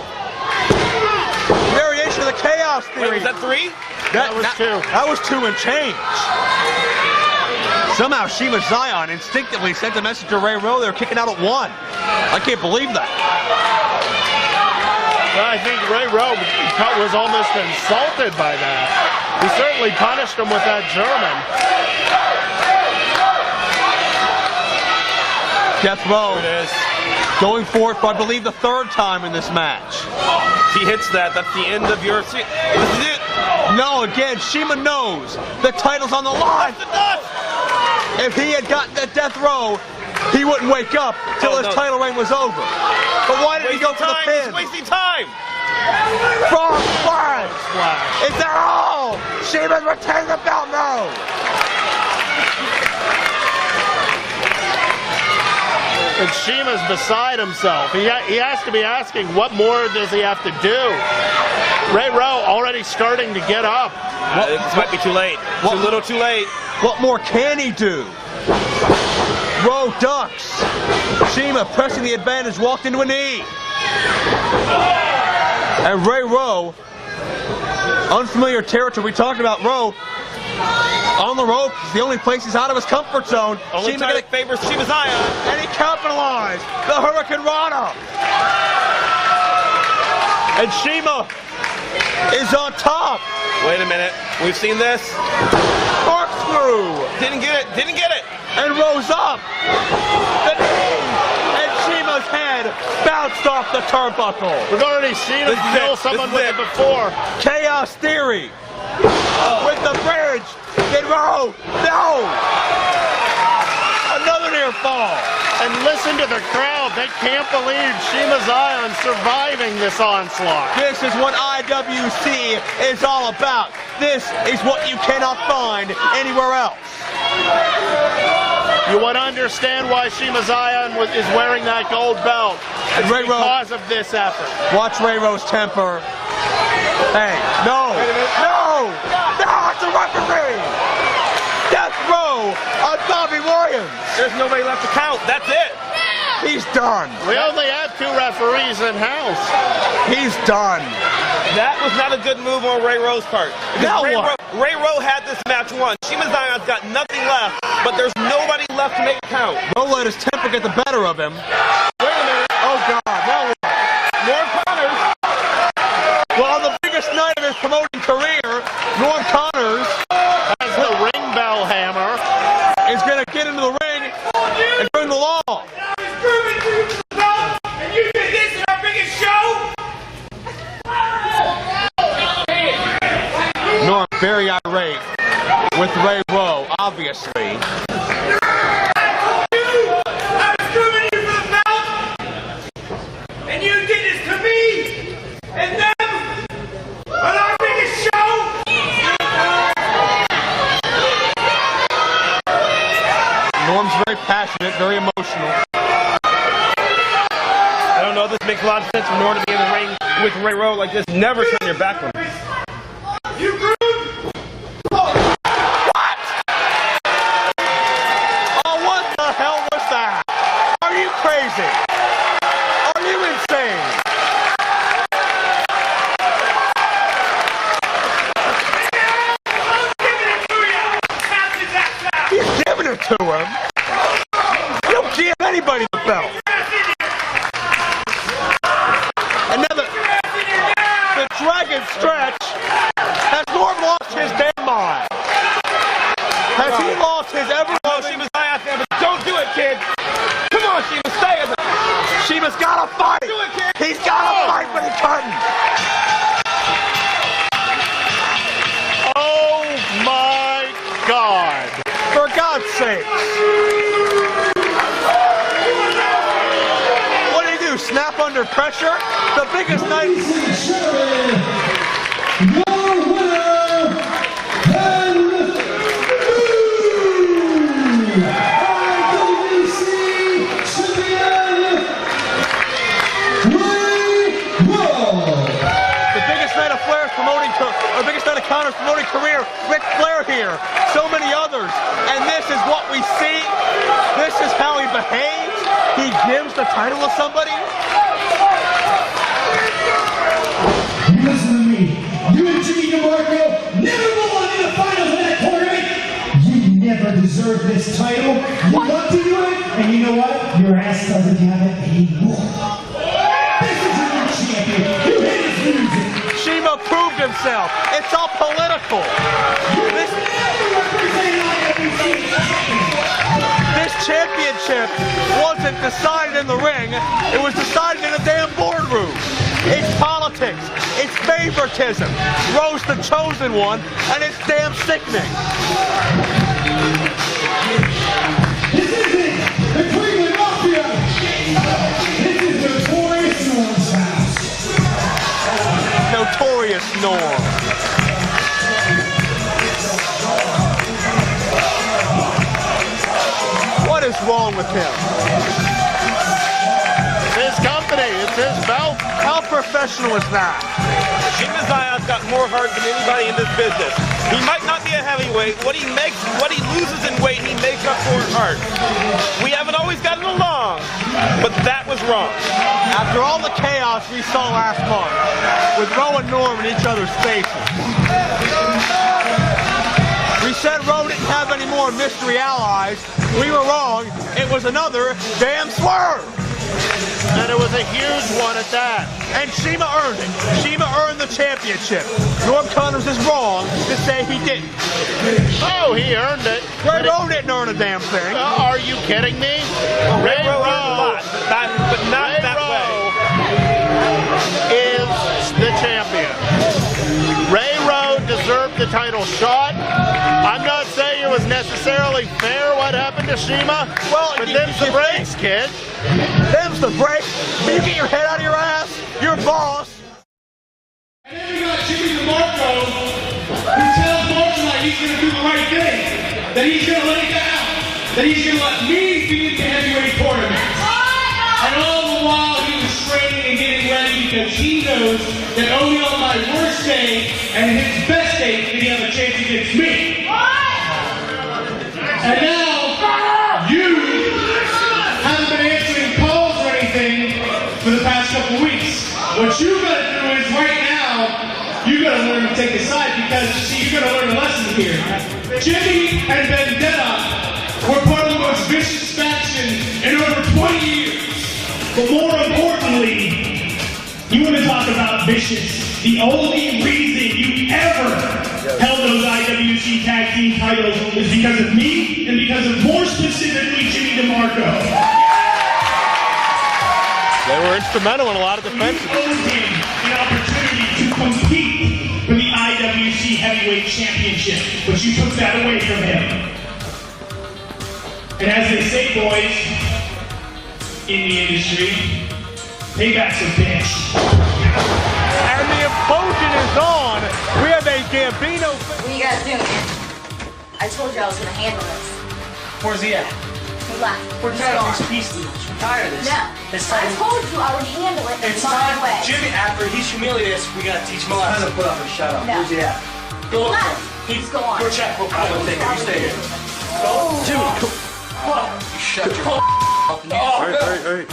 Speaker 1: Variation of the chaos theory.
Speaker 3: Wait, was that 3?
Speaker 2: That was 2.
Speaker 1: That was 2 and change. Somehow Shiima Xion instinctively sent a message to Ray Rowe they're kicking out at 1. I can't believe that.
Speaker 2: Well, I think Ray Rowe was almost insulted by that. He certainly punished him with that German.
Speaker 1: Death Rowe going for it for, I believe, the 3rd time in this match.
Speaker 3: He hits that. That's the end of your... This is it.
Speaker 1: No, again, Shiima knows the title's on the line. If he had gotten that Death Row, he wouldn't wake up till his title reign was over. But why did he go for the pin?
Speaker 3: He's wasting time.
Speaker 1: Frog splash. Is that all? Shiima's retaining the belt now.
Speaker 2: And Shiima's beside himself. He has to be asking, what more does he have to do? Ray Rowe already starting to get up.
Speaker 3: This might be too late. Too little too late.
Speaker 1: What more can he do? Rowe ducks. Shiima pressing the advantage, walked into a knee. And Ray Rowe, unfamiliar territory. We talked about Rowe on the rope. It's the only place he's out of his comfort zone.
Speaker 3: Only time it favors Shiima Xion.
Speaker 1: And he capitalized the Hurricane Rana. And Shiima is on top.
Speaker 3: Wait a minute. We've seen this.
Speaker 1: Corkscrew.
Speaker 3: Didn't get it. Didn't get it.
Speaker 1: And rose up. The knee. And Shiima's head bounced off the turnbuckle.
Speaker 2: We've already seen him kill someone with it before.
Speaker 1: Chaos Theory. With the bridge. Did Rowe? No. Another near fall.
Speaker 2: And listen to the crowd. They can't believe Shiima Xion surviving this onslaught.
Speaker 1: This is what IWC is all about. This is what you cannot find anywhere else.
Speaker 2: You want to understand why Shiima Xion is wearing that gold belt. It's because of this effort.
Speaker 1: Watch Ray Rowe's temper. Hey, no, no, no, it's a referee. Death Row on Bobby Williams.
Speaker 3: There's nobody left to count. That's it.
Speaker 1: He's done.
Speaker 2: We only have 2 referees in house.
Speaker 1: He's done.
Speaker 3: That was not a good move on Ray Rowe's part.
Speaker 1: Now what?
Speaker 3: Ray Rowe had this match won. Shiima Xion's got nothing left, but there's nobody left to make it count.
Speaker 1: Rowe let his temper get the better of him.
Speaker 3: Wait a minute.
Speaker 1: Oh, God. Now what?
Speaker 3: More counters.
Speaker 1: Well, on the biggest night of his promoting career, Norm Connors
Speaker 2: has the ring bell hammer.
Speaker 1: Is going to get into the ring and bring the law.
Speaker 8: And you did this in our biggest show?
Speaker 1: Norm very irate with Ray Rowe, obviously.
Speaker 8: I was grooming you for the belt, and you did this to me and them on our biggest show.
Speaker 1: Norm's very passionate, very emotional.
Speaker 3: I don't know if this makes a lot of sense for Norm to be in the ring with Ray Rowe like this. Never turn your back on him.
Speaker 8: You groomed?
Speaker 1: What? Oh, what the hell was that? Are you crazy? Are you insane? He's giving it to him. You don't give anybody the belt. Another. The dragon stretch. Has Norm lost his damn mind? Has he lost his ever?
Speaker 3: Oh, Shiima Xion there, but don't do it, kid. Come on, Shiima, stay in there.
Speaker 1: Shiima's got to fight.
Speaker 3: Do it, kid.
Speaker 1: He's got to fight, but he couldn't.
Speaker 2: Oh my God.
Speaker 1: For God's sake. What did he do? Snap under pressure? The biggest night.
Speaker 6: Your winner, and IWC champion, Ray Rowe.
Speaker 1: The biggest night of Flair's promoting, or biggest night of Connor's promoting career. Ric Flair here. So many others. And this is what we see. This is how he behaves. He gives the title to somebody.
Speaker 6: Listen to me. You and Jimmy DeMarco never belong in the finals of that tournament. You never deserve this title. You want to do it, and you know what? Your ass doesn't have it anymore. This is your new champion. You hate his music.
Speaker 1: Shiima proved himself. It's all political. This championship wasn't decided in the ring. It was decided in a damn boardroom. It's politics. It's favoritism. Rowe's the chosen one, and it's damn sickening.
Speaker 6: This isn't the Cleveland Mafia. This is Notorious Norm's house.
Speaker 1: Notorious Norm. What is wrong with him?
Speaker 2: It's his company. It's his belt.
Speaker 1: How professional is that?
Speaker 3: Shiima Xion's got more heart than anybody in this business. He might not be a heavyweight. What he loses in weight, he makes up for in heart. We haven't always gotten along, but that was wrong.
Speaker 1: After all the chaos we saw last month, with Rowe and Norm in each other's faces, we said Rowe didn't have any more mystery allies. We were wrong. It was another damn swerve.
Speaker 2: and it was a huge one at that.
Speaker 1: And Shiima earned it. Shiima earned the championship. Norm Connors is wrong to say he didn't.
Speaker 2: Oh, he earned it.
Speaker 1: Ray Rowe didn't earn a damn thing.
Speaker 2: Are you kidding me?
Speaker 3: Ray Rowe earned a lot, but not
Speaker 2: Ray
Speaker 3: that way.
Speaker 2: Is the champion. Ray Rowe deserved the title shot. I'm not saying it was necessarily fair what happened to Shiima, but them's the breaks, kid.
Speaker 1: Them's the breaks. You get your head out of your ass. You're boss.
Speaker 8: And then we got Jimmy DeMarco, who tells Mark tonight he's going to do the right thing, that he's going to lay down, that he's going to let me be in the heavyweight tournament. And all the while he was training and getting ready because he knows that only on my worst day and his best day did he have a chance against me. And now, you haven't been answering calls or anything for the past couple weeks. What you gotta do is right now, you gotta learn to take a side because, see, you gotta learn a lesson here. Jimmy and Vendetta were part of the most vicious faction in over 20 years. But more importantly, you want to talk about vicious. The only reason you ever held those IWC tag team titles is because of me and because of more specifically Jimmy DeMarco.
Speaker 1: They were instrumental in a lot of defenses.
Speaker 8: You owed him the opportunity to compete for the IWC Heavyweight Championship, but you took that away from him. And as they say, boys, in the industry, payback's a bitch.
Speaker 1: And the implosion is on. We have a Gambino.
Speaker 11: What you guys doing, man? I told you I was gonna handle this.
Speaker 12: Where's he at?
Speaker 11: He left.
Speaker 12: We're tired of these pieces. We're tired of this.
Speaker 11: No.
Speaker 12: It's
Speaker 11: I
Speaker 12: time.
Speaker 11: told you I would handle it
Speaker 12: It's
Speaker 11: my
Speaker 12: time.
Speaker 11: way.
Speaker 12: Jimmy, after he's humiliated us, we gotta teach him a lesson. Time to put up and shut up.
Speaker 11: No.
Speaker 12: Where's he at? Go look for him.
Speaker 11: He's gone.
Speaker 12: Go check. We'll pull him. Take it. You stay here. Go. Jimmy, come. You shut your mouth.
Speaker 1: Hey.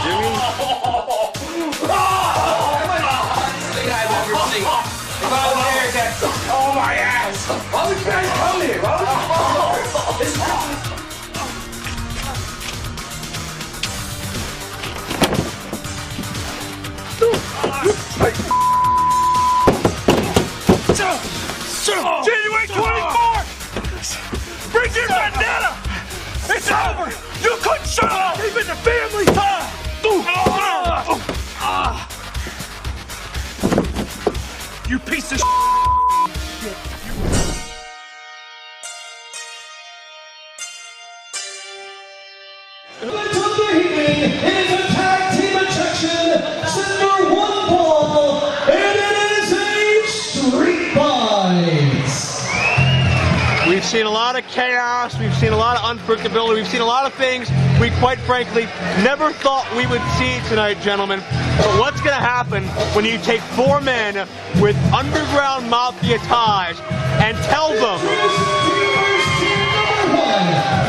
Speaker 12: Jimmy. I've ever seen. Oh my ass! Why would you guys come here? Why would you
Speaker 8: January 24th! Bring your vendetta! It's over! You couldn't shut up! Even the family! You piece of
Speaker 6: Let's up the evening. It is a tag team attraction. Center one ball. And it is a street fight.
Speaker 1: We've seen a lot of chaos. We've seen a lot of unpredictability. We've seen a lot of things we quite frankly never thought we would see tonight, gentlemen. But what's going to happen when you take four men with underground mafia ties and tell them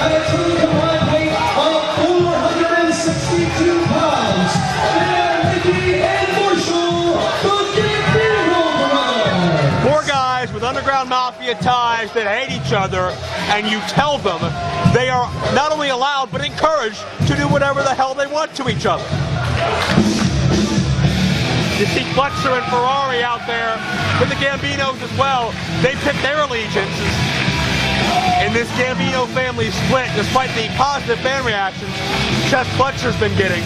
Speaker 6: At a total combined weight of 462 pounds, Mickey and Marshall, the Gambino brothers.
Speaker 1: four guys with underground mafia ties that hate each other, and you tell them they are not only allowed but encouraged to do whatever the hell they want to each other. You see Fletcher and Ferrari out there with the Gambinos as well. They picked their allegiances. And this Gambino family split, despite the positive fan reactions Chess Fletcher's been getting.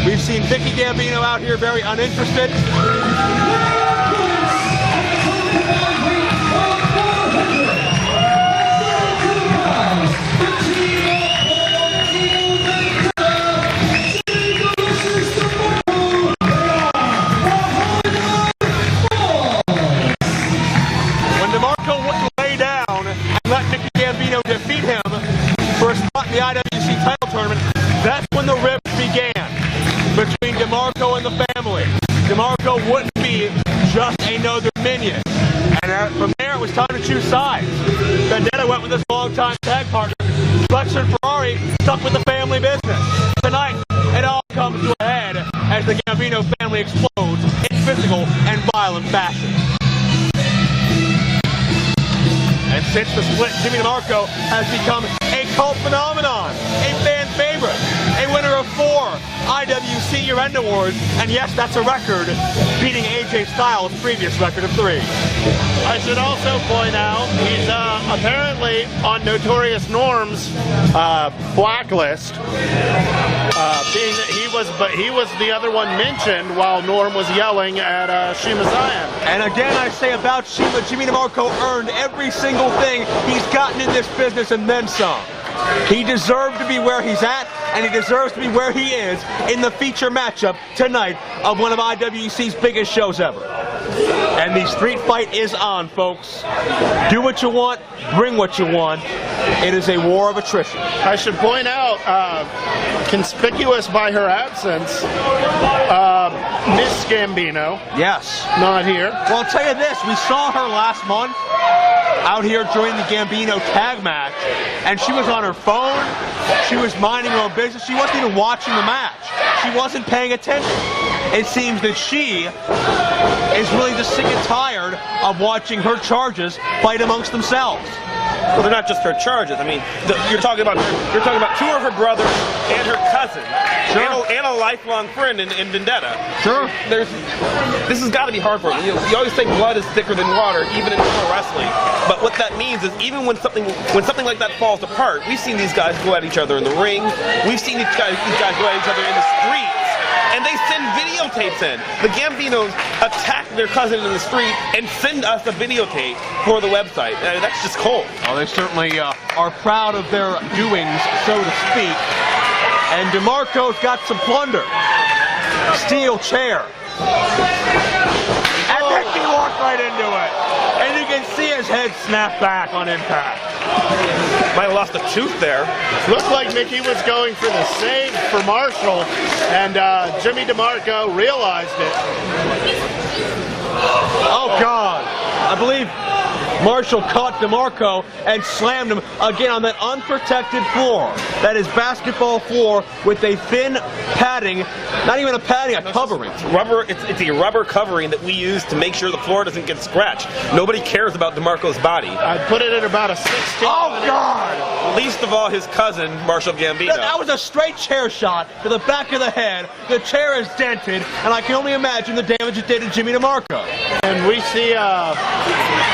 Speaker 1: We've seen Vicky Gambino out here very uninterested. Defeat him for a spot in the IWC title tournament. That's when the rift began between DeMarco and the family. DeMarco wouldn't be just another minion. And from there, it was time to choose sides. Vendetta went with his longtime tag partner. Fletcher and Ferrari stuck with the family business. Tonight, it all comes to a head as the Gambino family explodes in physical and violent fashion. since the split, Jimmy DeMarco has become a cult phenomenon, a fan favorite, a winner of 4 IWC Year-End Awards, and yes, that's a record, beating AJ Styles' previous record of 3.
Speaker 2: I should also point out he's apparently on Notorious Norm's blacklist, being that he was the other one mentioned while Norm was yelling at Shiima Xion.
Speaker 1: And again, I say about Shiima, Jimmy DeMarco earned every single thing he's gotten in this business and then some. He deserved to be where he's at, and he deserves to be where he is in the feature matchup tonight of one of IWC's biggest shows ever. And the street fight is on, folks. Do what you want, bring what you want. It is a war of attrition.
Speaker 2: I should point out, conspicuous by her absence, Miss Gambino.
Speaker 1: Yes.
Speaker 2: Not here.
Speaker 1: Well, I'll tell you this, we saw her last month out here during the Gambino tag match, and she was on her phone, she was minding her own business, she wasn't even watching the match. She wasn't paying attention. It seems that she is really just sick and tired of watching her charges fight amongst themselves.
Speaker 3: Well, they're not just her charges. I mean, you're talking about 2 of her brothers and her cousin,
Speaker 1: sure,
Speaker 3: and a lifelong friend in Vendetta.
Speaker 1: Sure.
Speaker 3: This has got to be hard for her. You always say blood is thicker than water, even in pro wrestling. But what that means is, even when something like that falls apart, we've seen these guys go at each other in the ring. We've seen these guys go at each other in the streets. And they send videotapes in. The Gambinos attack their cousin in the street and send us a videotape for the website. That's just cold.
Speaker 1: Well, they certainly are proud of their doings, so to speak. And DeMarco's got some plunder. Steel chair. And then he walked right into it. And you can see his head snap back on impact.
Speaker 3: Might have lost a tooth there.
Speaker 2: Looked like Mickey was going for the save for Marshall, and Jimmy DeMarco realized it.
Speaker 1: Oh, God. I believe Marshall caught DeMarco and slammed him again on that unprotected floor. That is basketball floor with a thin padding, not even a padding, a covering.
Speaker 3: It's a rubber covering that we use to make sure the floor doesn't get scratched. Nobody cares about DeMarco's body.
Speaker 2: I'd put it at about a 16.
Speaker 1: Oh, God!
Speaker 3: Least of all his cousin, Marshall Gambino.
Speaker 1: That was a straight chair shot to the back of the head. The chair is dented, and I can only imagine the damage it did to Jimmy DeMarco.
Speaker 2: And we see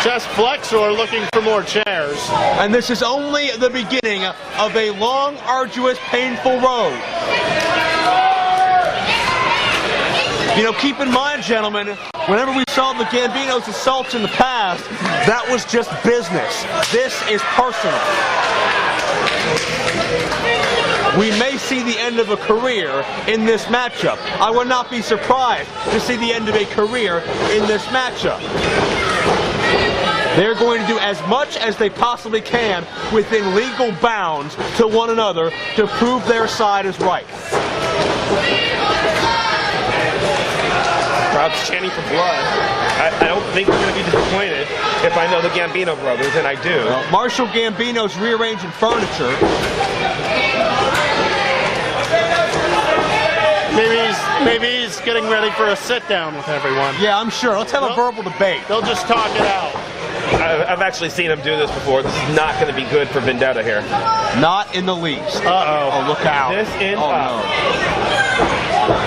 Speaker 2: Just Flexor looking for more chairs.
Speaker 1: And this is only the beginning of a long, arduous, painful road. You know, keep in mind, gentlemen, whenever we saw the Gambinos' assaults in the past, that was just business. This is personal. We may see the end of a career in this matchup. I would not be surprised to see the end of a career in this matchup. They're going to do as much as they possibly can within legal bounds to one another to prove their side is right.
Speaker 3: Crowd's chanting for blood. I don't think we're going to be disappointed if I know the Gambino brothers, and I do.
Speaker 1: Well, Marshall Gambino's rearranging furniture.
Speaker 2: Maybe he's getting ready for a sit-down with everyone.
Speaker 1: Yeah, I'm sure. Let's have a verbal debate.
Speaker 2: They'll just talk it out.
Speaker 3: I've actually seen him do this before. This is not going to be good for Vendetta here.
Speaker 1: Not in the least.
Speaker 2: Uh-oh.
Speaker 1: Oh, look out.
Speaker 3: This ends up.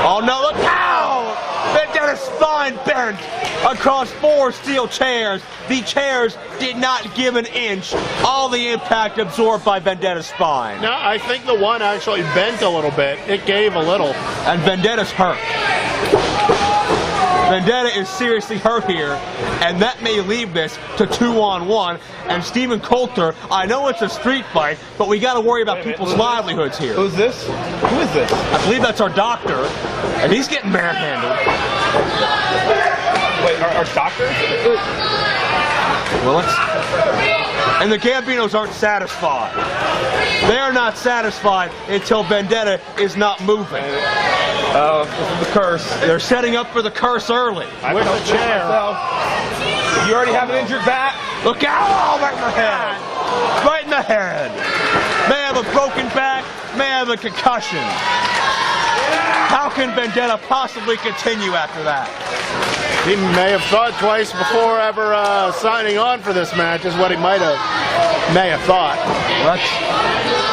Speaker 1: Oh, no, look out! Vendetta's spine bent across 4 steel chairs. The chairs did not give an inch. All the impact absorbed by Vendetta's spine.
Speaker 2: No, I think the one actually bent a little bit. It gave a little.
Speaker 1: And Vendetta's hurt. Vendetta is seriously hurt here, and that may leave this to 2-on-1. And Stephen Coulter, I know it's a street fight, but we got to worry about people's livelihoods here.
Speaker 3: Who's this? Who is this?
Speaker 1: I believe that's our doctor, and he's getting manhandled.
Speaker 3: Wait, our doctor?
Speaker 1: Well, and the Gambinos aren't satisfied. They are not satisfied until Vendetta is not moving.
Speaker 3: Oh, this is the curse.
Speaker 1: They're setting up for the curse early.
Speaker 2: With the chair.
Speaker 3: You already have an injured back?
Speaker 1: Look out! Oh, right in the head. Right in the head. May have a broken back, may have a concussion. How can Vendetta possibly continue after that?
Speaker 2: He may have thought twice before ever signing on for this match, is what he may have thought.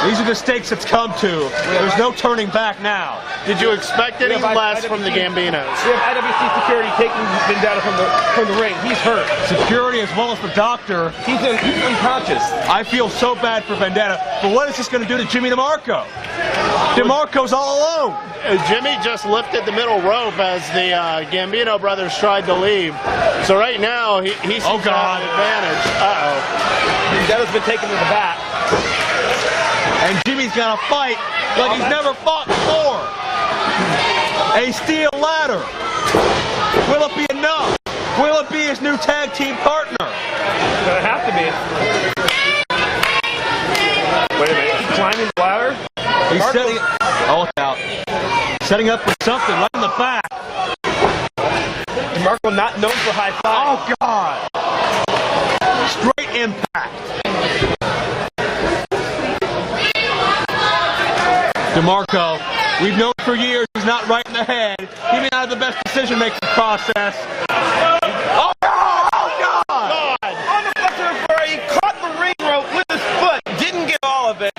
Speaker 1: These are the stakes it's come to. There's no turning back now.
Speaker 2: Did you expect any less from the Gambinos?
Speaker 3: We have IWC security taking Vendetta from the ring. He's hurt.
Speaker 1: Security as well as the doctor.
Speaker 3: He's unconscious.
Speaker 1: I feel so bad for Vendetta, but what is this going to do to Jimmy DeMarco? DeMarco's all alone.
Speaker 2: Jimmy just lifted the middle rope as the Gambino brothers tried to leave. So right now, he's an advantage. Uh-oh.
Speaker 3: Vendetta's been taken to the back.
Speaker 1: And Jimmy's got to fight like he's never fought before. A steel ladder. Will it be enough? Will it be his new tag team partner?
Speaker 3: It's going to have to be. Wait a minute. He's climbing the ladder?
Speaker 1: He's setting... Oh, look out. Setting up for something right in the back.
Speaker 3: DeMarco not known for high five.
Speaker 1: Oh, God. Straight impact. DeMarco, we've known for years he's not right in the head. He may not have the best decision-making process. Oh, God! Oh, God!
Speaker 3: On the buzzer where he caught the ring rope with his foot, didn't get all of it.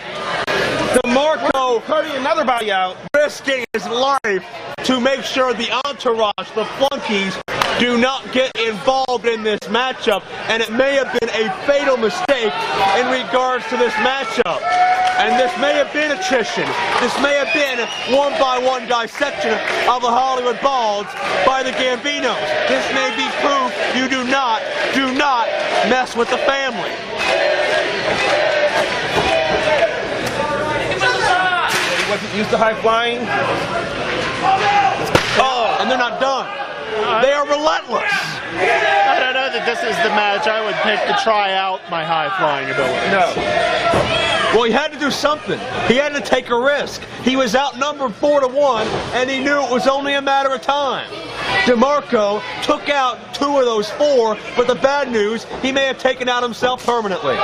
Speaker 1: DeMarco
Speaker 3: hurting another body out,
Speaker 1: risking his life to make sure the entourage, the flunkies, do not get involved in this matchup, and it may have been a fatal mistake in regards to this matchup. And this may have been attrition. This may have been one-by-one dissection of the Hollywood Balds by the Gambinos. This may be proof you do not mess with the family.
Speaker 3: He wasn't used to high flying.
Speaker 1: Oh, and they're not done. They are relentless.
Speaker 2: I don't know that this is the match I would pick to try out my high-flying ability.
Speaker 1: No. Well, he had to do something. He had to take a risk. He was outnumbered 4-1, and he knew it was only a matter of time. DeMarco took out 2 of those 4, but the bad news, he may have taken out himself permanently.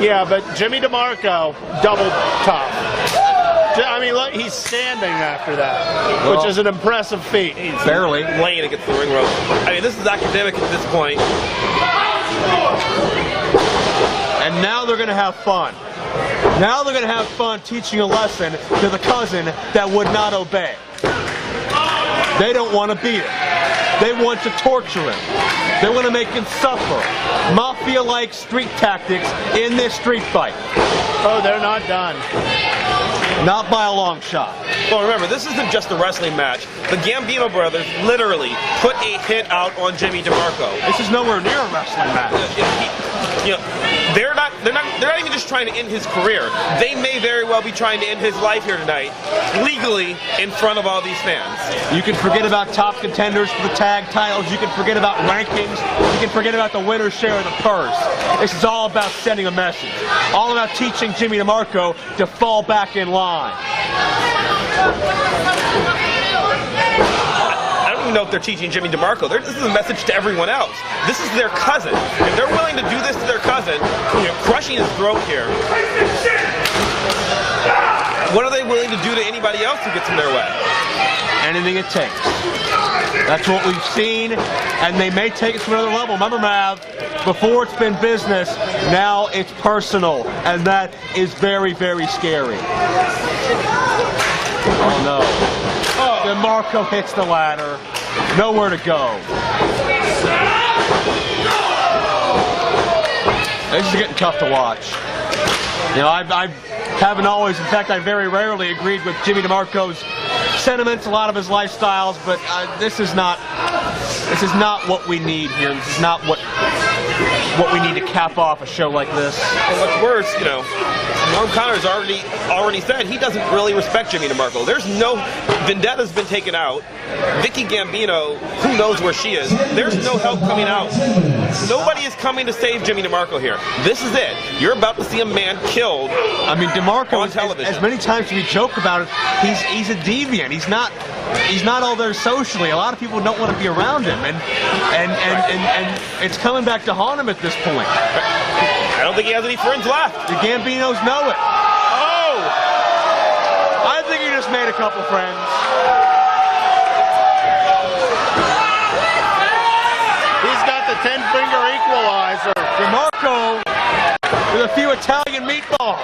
Speaker 2: Yeah, but Jimmy DeMarco, double tough. I mean, look, he's standing after that, which is an impressive feat.
Speaker 3: He's barely laying against the ring rope. I mean, this is academic at this point.
Speaker 1: And now they're going to have fun. Now they're going to have fun teaching a lesson to the cousin that would not obey. They don't want to beat him. They want to torture him. They want to make him suffer. Mafia-like street tactics in this street fight.
Speaker 2: Oh, they're not done.
Speaker 1: Not by a long shot.
Speaker 3: Well, remember, this isn't just a wrestling match. The Gambino brothers literally put a hit out on Jimmy DeMarco.
Speaker 1: This is nowhere near a wrestling match.
Speaker 3: They're not even just trying to end his career. They may very well be trying to end his life here tonight, legally, in front of all these fans.
Speaker 1: You can forget about top contenders for the tag titles. You can forget about rankings. You can forget about the winner's share of the purse. This is all about sending a message. All about teaching Jimmy DeMarco to fall back in line.
Speaker 3: I don't even know if they're teaching Jimmy DeMarco. This is a message to everyone else. This is their cousin. If they're willing to do this to their cousin, crushing his throat here, what are they willing to do to anybody else who gets in their way?
Speaker 1: Anything it takes. That's what we've seen, and they may take it to another level. Remember, Mav, before it's been business, now it's personal, and that is very, very scary. Oh, no. DeMarco hits the ladder. Nowhere to go. This is getting tough to watch. You know, I haven't always, in fact, I very rarely agreed with Jimmy DeMarco's sentiments, a lot of his lifestyles, but this is not what we need here. This is not what we need to cap off a show like this.
Speaker 3: And what's worse, Norm Connor's already said he doesn't really respect Jimmy DeMarco. There's no Vendetta's been taken out. Vicky Gambino, who knows where she is? There's no help coming out. Nobody is coming to save Jimmy DeMarco here. This is it. You're about to see a man killed.
Speaker 1: I mean, DeMarco,
Speaker 3: on television.
Speaker 1: As many times as we joke about it, he's a deviant. He's not all there socially. A lot of people don't want to be around him, and it's coming back to haunt him at this point.
Speaker 3: I don't think he has any friends left.
Speaker 1: The Gambinos know it.
Speaker 3: Oh!
Speaker 1: I think he just made a couple friends. and meatballs.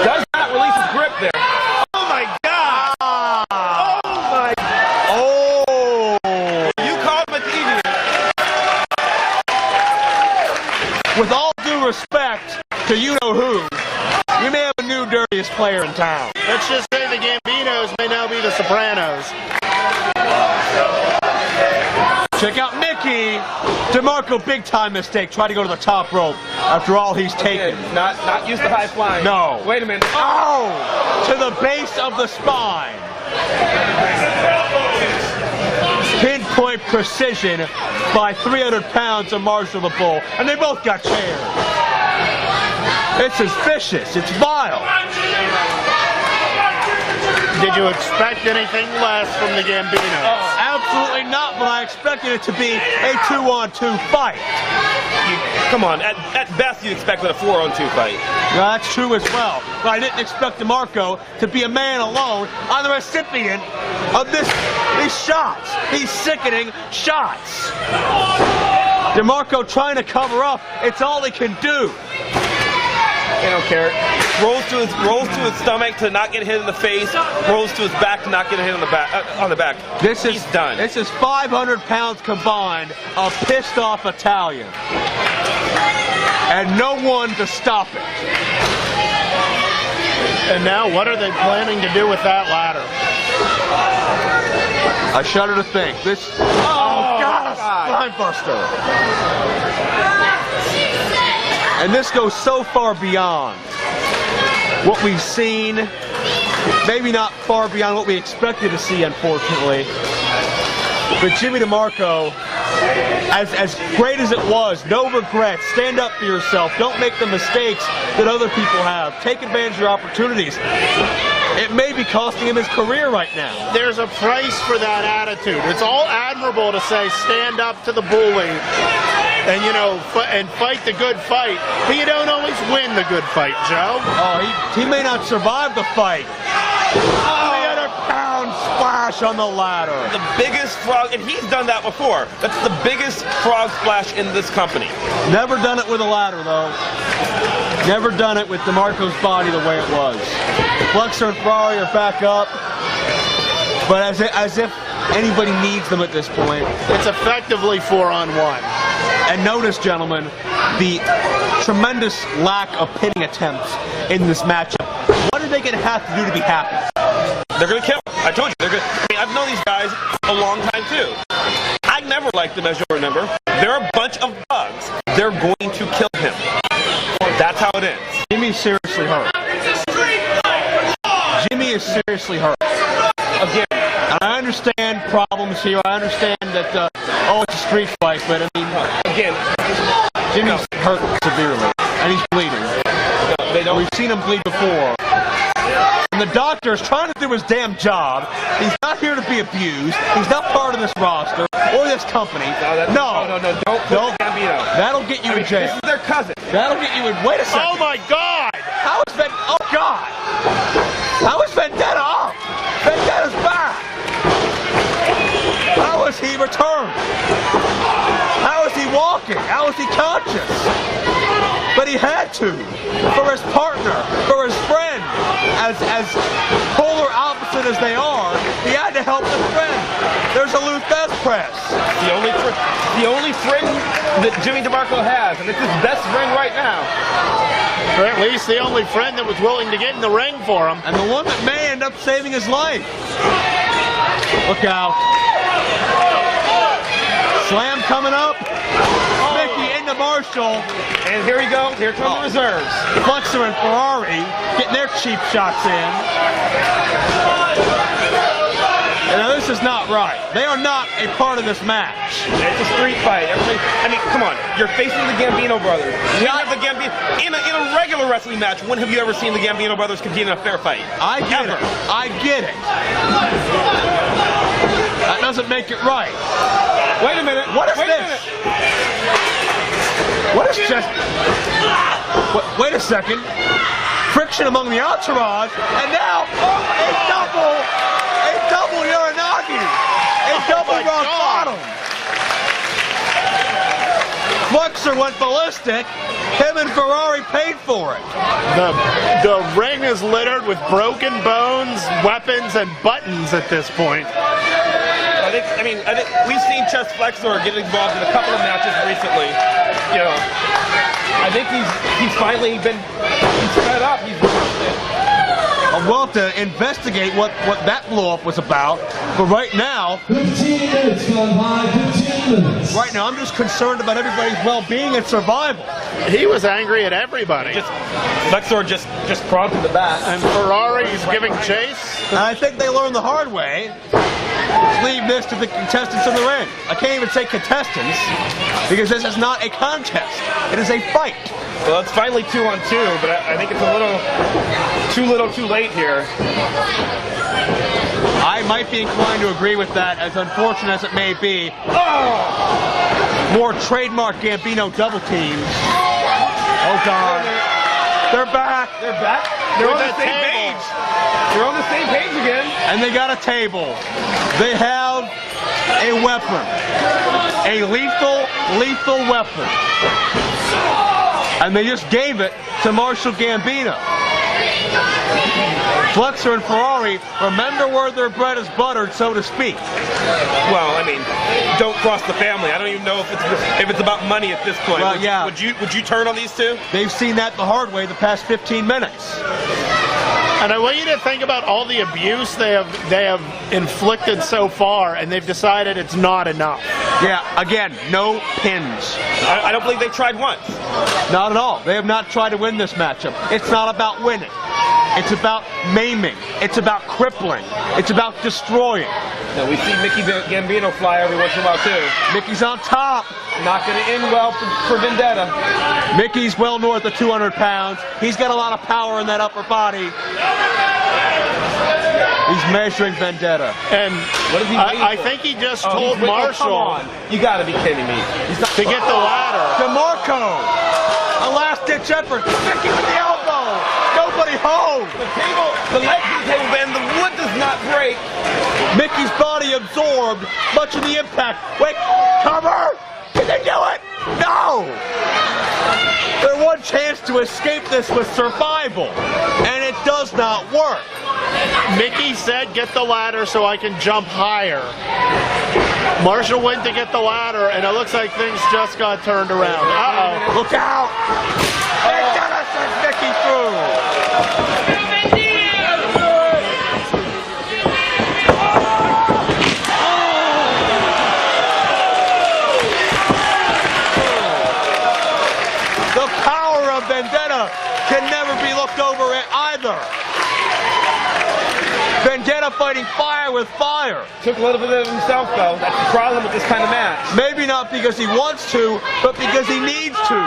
Speaker 3: Does not release his grip there. Oh my God! Oh my!
Speaker 1: Oh!
Speaker 3: You called him a deviant.
Speaker 1: With all due respect to you-know-who, we may have a new dirtiest player in town.
Speaker 2: Let's just say the Gambinos may now be the Sopranos.
Speaker 1: Check out Mickey. DeMarco, big time mistake. Tried to go to the top rope after all he's taken.
Speaker 3: Not used to high flying.
Speaker 1: No.
Speaker 3: Wait a minute.
Speaker 1: Oh! To the base of the spine. Pinpoint precision by 300 pounds of Marshall the Bull. And they both got chairs. It's suspicious. It's vile.
Speaker 2: Did you expect anything less from the Gambinos?
Speaker 1: Absolutely not, but I expected it to be a 2-on-2 fight.
Speaker 3: Come on, at best you expected a 4-on-2 fight.
Speaker 1: Well, that's true as well. But I didn't expect DeMarco to be a man alone on the recipient of these shots. These sickening shots. DeMarco trying to cover up. It's all he can do.
Speaker 3: They don't care. Rolls to his stomach to not get hit in the face. Rolls to his back to not get hit on the back. He's done.
Speaker 1: This is 500 pounds combined of pissed off Italian. And no one to stop it.
Speaker 2: And now what are they planning to do with that ladder?
Speaker 1: I shudder to think. This. Oh, God, a spine buster. And this goes so far beyond what we've seen, maybe not far beyond what we expected to see, unfortunately. But Jimmy DeMarco, as great as it was, no regrets, stand up for yourself, don't make the mistakes that other people have, take advantage of your opportunities. It may be costing him his career right now.
Speaker 2: There's a price for that attitude. It's all admirable to say stand up to the bully and, you know, and fight the good fight, but you don't always win the good fight, Joe.
Speaker 1: Oh, he may not survive the fight. 300-pound splash on the ladder.
Speaker 3: The biggest frog, and he's done that before. That's the biggest frog splash in this company.
Speaker 1: Never done it with a ladder, though. Never done it with DeMarco's body the way it was. Flexor and Ferrari are back up, but as if anybody needs them at this point.
Speaker 2: It's effectively 4-on-1.
Speaker 1: And notice, gentlemen, the tremendous lack of pinning attempts in this matchup. What are they going to have to do to be happy?
Speaker 3: They're going to kill him. I told you. They're gonna, I mean, I've known these guys a long time, too. I never liked them, as you'll remember. They're a bunch of bugs. They're going to kill him. That's how it ends.
Speaker 1: Jimmy's seriously hurt. Jimmy is seriously hurt.
Speaker 3: Again.
Speaker 1: And I understand problems here. I understand that, it's a street fight, but I mean,
Speaker 3: again,
Speaker 1: Jimmy's hurt severely, and he's bleeding.
Speaker 3: No, they don't.
Speaker 1: We've seen him bleed before. And the doctor is trying to do his damn job. He's not here to be abused. He's not part of this roster or this company.
Speaker 3: No, don't.
Speaker 1: That'll get you in jail.
Speaker 3: This is their cousin.
Speaker 1: That'll get you in. Wait a second.
Speaker 2: Oh my God!
Speaker 1: How is Oh God! How is Vendetta up? Vendetta's back. How is he returned? How is he walking? How is he conscious? But he had to, for his partner, for his friend, as polar opposite as they are, he had to help his friend. There's a loose best press.
Speaker 3: The only friend that Jimmy DeMarco has, and it's his best friend right now.
Speaker 2: Or at least the only friend that was willing to get in the ring for him.
Speaker 1: And the one that may end up saving his life. Look out. Slam coming up. Mickey into Marshall.
Speaker 3: And here we go. Here come the reserves.
Speaker 1: Flexor and Ferrari getting their cheap shots in. And now this is not right. They are not a part of this match.
Speaker 3: It's a street fight. I mean, come on. You're facing the Gambino brothers. You have the Gambino in a regular wrestling match. When have you ever seen the Gambino brothers compete in a fair fight?
Speaker 1: I get it. I get it. That doesn't make it right.
Speaker 3: Wait a minute.
Speaker 1: What is this? What is just? Wait a second. Friction among the entourage, and now a double Uranagi, a double rock bottom. Flexor Flexer went ballistic. Him and Ferrari paid for it.
Speaker 2: The ring is littered with broken bones, weapons, and buttons at this point.
Speaker 3: I think we've seen Chest Flexor get involved in a couple of matches recently. You know, I think he's finally been fed up.
Speaker 1: We'll have to investigate what that blow-up was about. But right now,
Speaker 6: 15 minutes gone by, 15 minutes.
Speaker 1: Right now, I'm just concerned about everybody's well-being and survival.
Speaker 2: He was angry at everybody.
Speaker 3: Flexor just prompted the bat.
Speaker 2: And Ferrari's giving chase.
Speaker 1: And I think they learned the hard way. Leave this to the contestants in the ring. I can't even say contestants because this is not a contest. It is a fight.
Speaker 3: Well, it's finally 2-on-2, but I think it's a little too late here.
Speaker 1: I might be inclined to agree with that, as unfortunate as it may be. Oh! More trademark Gambino double teams. Oh God. They're back.
Speaker 3: They're back? They're on the same page. They're on the same page again.
Speaker 1: And they got a table. They have a weapon. A lethal weapon. And they just gave it to Marshall Gambino. Flexor and Ferrari, remember where their bread is buttered, so to speak.
Speaker 3: Well, I mean, don't cross the family. I don't even know if it's about money at this point.
Speaker 1: Well, yeah.
Speaker 3: Would you turn on these two?
Speaker 1: They've seen that the hard way the past 15 minutes.
Speaker 2: And I want you to think about all the abuse they have inflicted so far, and they've decided it's not enough.
Speaker 1: Yeah, again, no pins.
Speaker 3: I don't believe they tried once.
Speaker 1: Not at all. They have not tried to win this matchup. It's not about winning. It's about maiming. It's about crippling. It's about destroying.
Speaker 3: Now, we see Mickey Gambino fly every once in a while, too.
Speaker 1: Mickey's on top.
Speaker 3: Not going to end well for Vendetta.
Speaker 1: Mickey's well north of 200 pounds. He's got a lot of power in that upper body. He's measuring Vendetta.
Speaker 2: And
Speaker 3: what is he
Speaker 2: I think he just told Marshall.
Speaker 3: Oh, come on. You got to be kidding me.
Speaker 2: To get the ladder.
Speaker 1: DeMarco. A last-ditch effort. Mickey with the elbow. Nobody home.
Speaker 3: The legs of the table bend. The wood does not break.
Speaker 1: Mickey's body absorbed much of the impact. Wait, cover? Can they do it? No! Their one chance to escape this was survival, and it does not work.
Speaker 2: Mickey said, get the ladder so I can jump higher. Marshall went to get the ladder, and it looks like things just got turned around. Uh-oh.
Speaker 1: Look out! They gotta send Mickey through! Vendetta can never be looked over at either. Vendetta fighting fire with fire.
Speaker 3: Took a little bit of himself, though. That's the problem with this kind of match.
Speaker 1: Maybe not because he wants to, but because he needs to.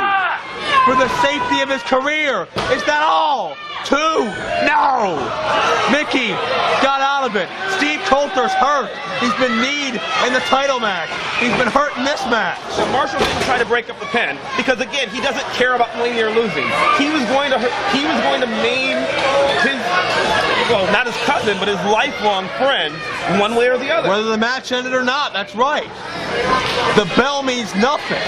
Speaker 1: For the safety of his career. Is that all? 2? No! Mickey got out of it. Steve Coulter's hurt. He's been kneed in the title match. He's been hurt in this match.
Speaker 3: So Marshall didn't try to break up the pin because, again, he doesn't care about winning or losing. He was going to maim his, well, not his cousin, but his lifelong friend, one way or the other.
Speaker 1: Whether the match ended or not, that's right. The bell means nothing.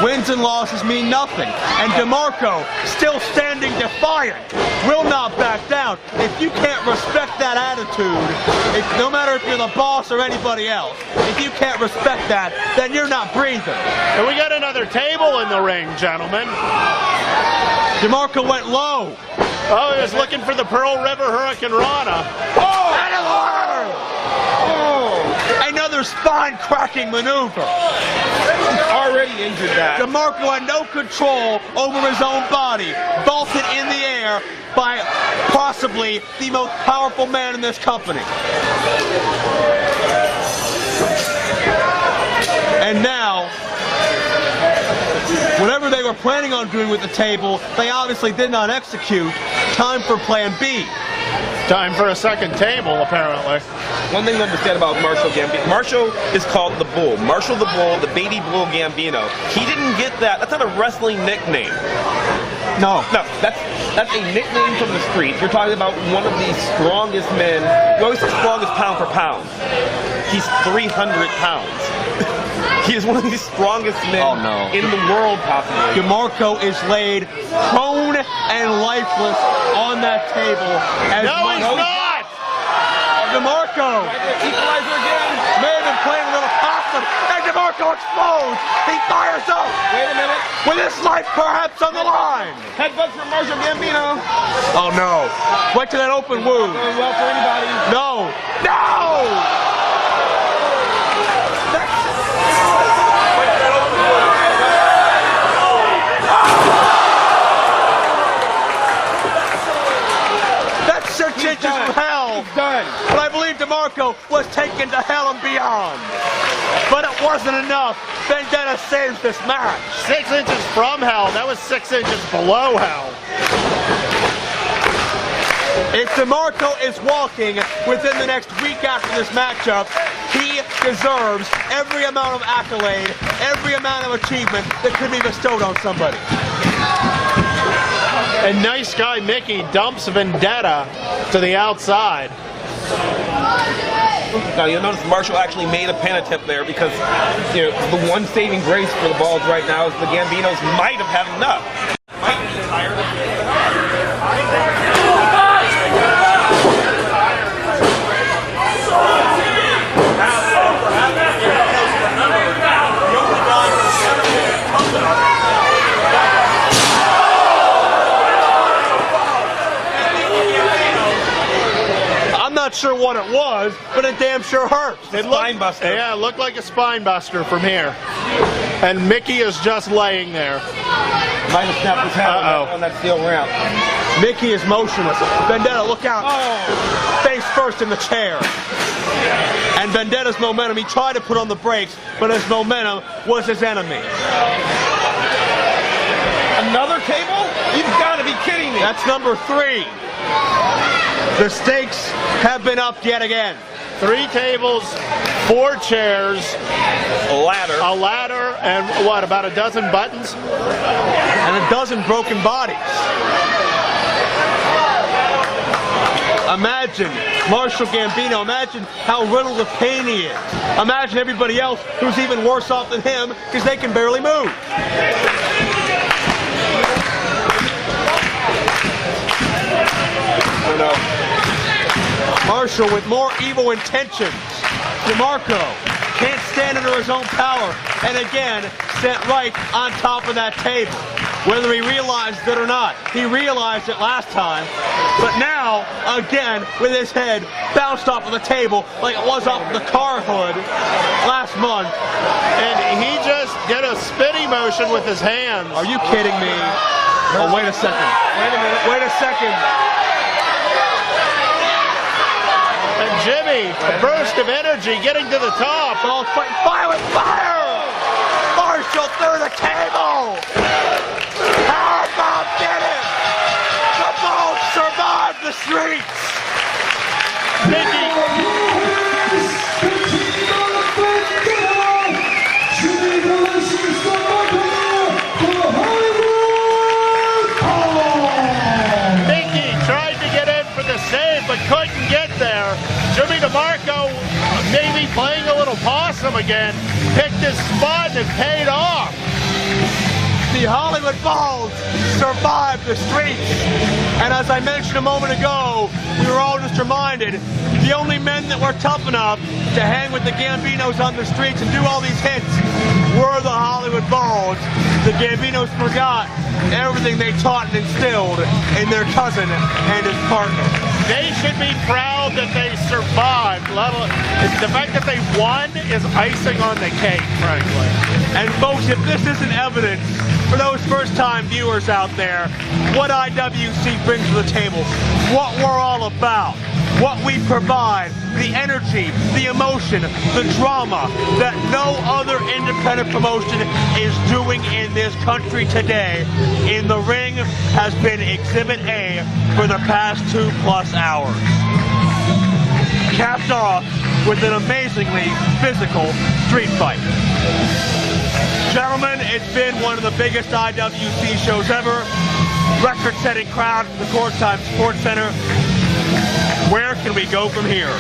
Speaker 1: Wins and losses mean nothing. And DeMarco, still standing defiant, will not back down. If you can't respect that attitude, no matter if you're the boss or anybody else, if you can't respect that, then you're not breathing.
Speaker 2: And we got another table in the ring, gentlemen.
Speaker 1: DeMarco went low.
Speaker 2: Oh, he was looking for the Pearl River Hurricane Rana.
Speaker 1: Oh! Another spine-cracking maneuver.
Speaker 3: He's already injured that.
Speaker 1: DeMarco had no control over his own body. Vaulted in the air by possibly the most powerful man in this company. And now, whatever they were planning on doing with the table, they obviously did not execute. Time for plan B.
Speaker 2: Time for a second table, apparently.
Speaker 3: One thing to understand about Marshall Gambino. Marshall is called the Bull. Marshall the Bull, the baby bull Gambino. He didn't get that. That's not a wrestling nickname.
Speaker 1: No,
Speaker 3: that's a nickname from the street. You're talking about one of the strongest men. You always say strongest pound for pound. He's 300 pounds. He is one of the strongest men in the world, possibly.
Speaker 1: DeMarco is laid prone and lifeless on that table. As
Speaker 2: no, he's not!
Speaker 1: DeMarco!
Speaker 3: Equalizer again.
Speaker 1: May have been playing a little possum, and DeMarco explodes! He fires up!
Speaker 3: Wait a minute.
Speaker 1: With his life perhaps on the line!
Speaker 3: Headbutt from Marshall Gambino.
Speaker 1: Oh no. Went to that open wound.
Speaker 3: Going well for anybody.
Speaker 1: No! No! That's 6 inches from hell.
Speaker 3: He's done.
Speaker 1: But I believe DeMarco was taken to hell and beyond. But it wasn't enough. Vendetta saves this match.
Speaker 2: 6 inches from hell. That was 6 inches below hell.
Speaker 1: If DeMarco is walking within the next week after this matchup, he deserves every amount of accolade, every amount of achievement that could be bestowed on somebody.
Speaker 2: And nice guy Mickey dumps Vendetta to the outside.
Speaker 3: Now you'll notice Marshall actually made a pen attempt there because the one saving grace for the Balls right now is the Gambinos might have had enough. Might be tired of
Speaker 1: Not sure what it was, but it damn sure hurts.
Speaker 3: Spine buster.
Speaker 2: Yeah, it looked like a spine buster from here. And Mickey is just laying there.
Speaker 3: Might have snapped his head on that steel ramp.
Speaker 1: Mickey is motionless. Vendetta, look out. Face first in the chair. And Vendetta's momentum, he tried to put on the brakes, but his momentum was his enemy.
Speaker 3: Another table? You've got to be kidding me.
Speaker 1: That's number 3. The stakes have been upped yet again.
Speaker 2: 3 tables, 4 chairs,
Speaker 3: a
Speaker 2: ladder, and what, about a dozen buttons?
Speaker 1: And a dozen broken bodies. Imagine Marshall Gambino, imagine how riddled with pain he is. Imagine everybody else who's even worse off than him because they can barely move. Marshall with more evil intentions. DeMarco can't stand under his own power, and again, sent right on top of that table. Whether he realized it or not, he realized it last time, but now, again, with his head bounced off of the table like it was off of the car hood last month.
Speaker 2: And he just did a spinning motion with his hands.
Speaker 1: Are you kidding me? Oh, wait a second. Wait a minute. Wait a second.
Speaker 2: And Jimmy, a burst of energy getting to the top.
Speaker 1: Oh, fire with fire! Marshall through the table! Powerbomb did it! The Balls survived the streets!
Speaker 2: Mickey tried to get in for the save, but couldn't get there. Jimmy DeMarco, maybe playing a little possum again, picked his spot and it paid off.
Speaker 1: The Hollywood Balls survived the streets. And as I mentioned a moment ago, we were all just reminded, the only men that were tough enough to hang with the Gambinos on the streets and do all these hits were the Hollywood Balls. The Gambinos forgot everything they taught and instilled in their cousin and his partner.
Speaker 2: They should be proud that they survived. The fact that they won is icing on the cake, frankly.
Speaker 1: And folks, if this isn't evidence for those first-time viewers out there, what IWC brings to the table, what we're all about, what we provide, the energy, the emotion, the drama that no other independent promotion is doing in this country today, in the ring has been Exhibit A for the past 2+ hours. Capped off with an amazingly physical street fight. Gentlemen, it's been one of the biggest IWC shows ever. Record-setting crowd at the Courtside Sports Center. Where can we go from here?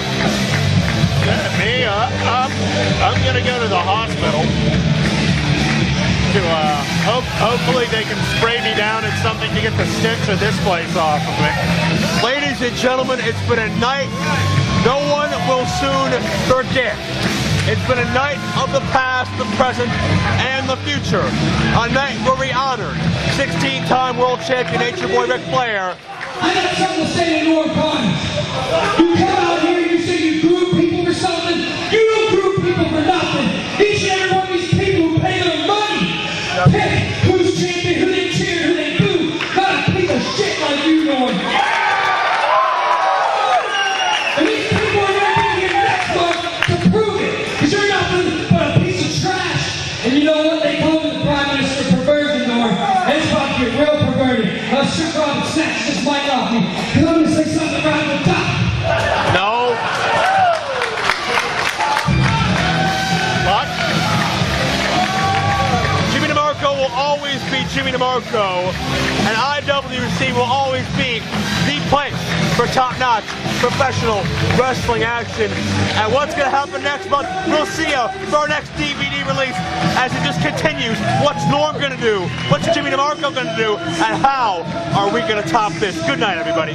Speaker 2: Me, I'm going to go to the hospital. to hopefully they can spray me down at something to get the stench of this place off of me.
Speaker 1: Ladies and gentlemen, it's been a night no one will soon forget. It's been a night of the past, the present, and the future. A night where we honored 16-time world champion Nature Boy Ric Flair.
Speaker 6: I got something to say to North Pines. You come out here and you say you group people for something. You don't group people for nothing. Each and every one of these people who pay their money pick who's champion, who they cheer, who they boo. Not a piece of shit like you, Norm. And these people are going to be here next month to prove it. Because you're nothing but a piece of trash. And you know what? They call it the Prime Minister perversion, Norm. And it's about to get real perverted. Shook off and snatched this mic off me. Because I'm going to say something right on the top.
Speaker 2: No. What?
Speaker 1: Jimmy DeMarco will always be Jimmy DeMarco, and IWC will always be the place for top-notch professional wrestling action. And what's going to happen next month, we'll see you for our next DVD release as it just continues. What's Norm going to do? What's Jimmy DeMarco going to do? And how are we going to top this? Good night, everybody.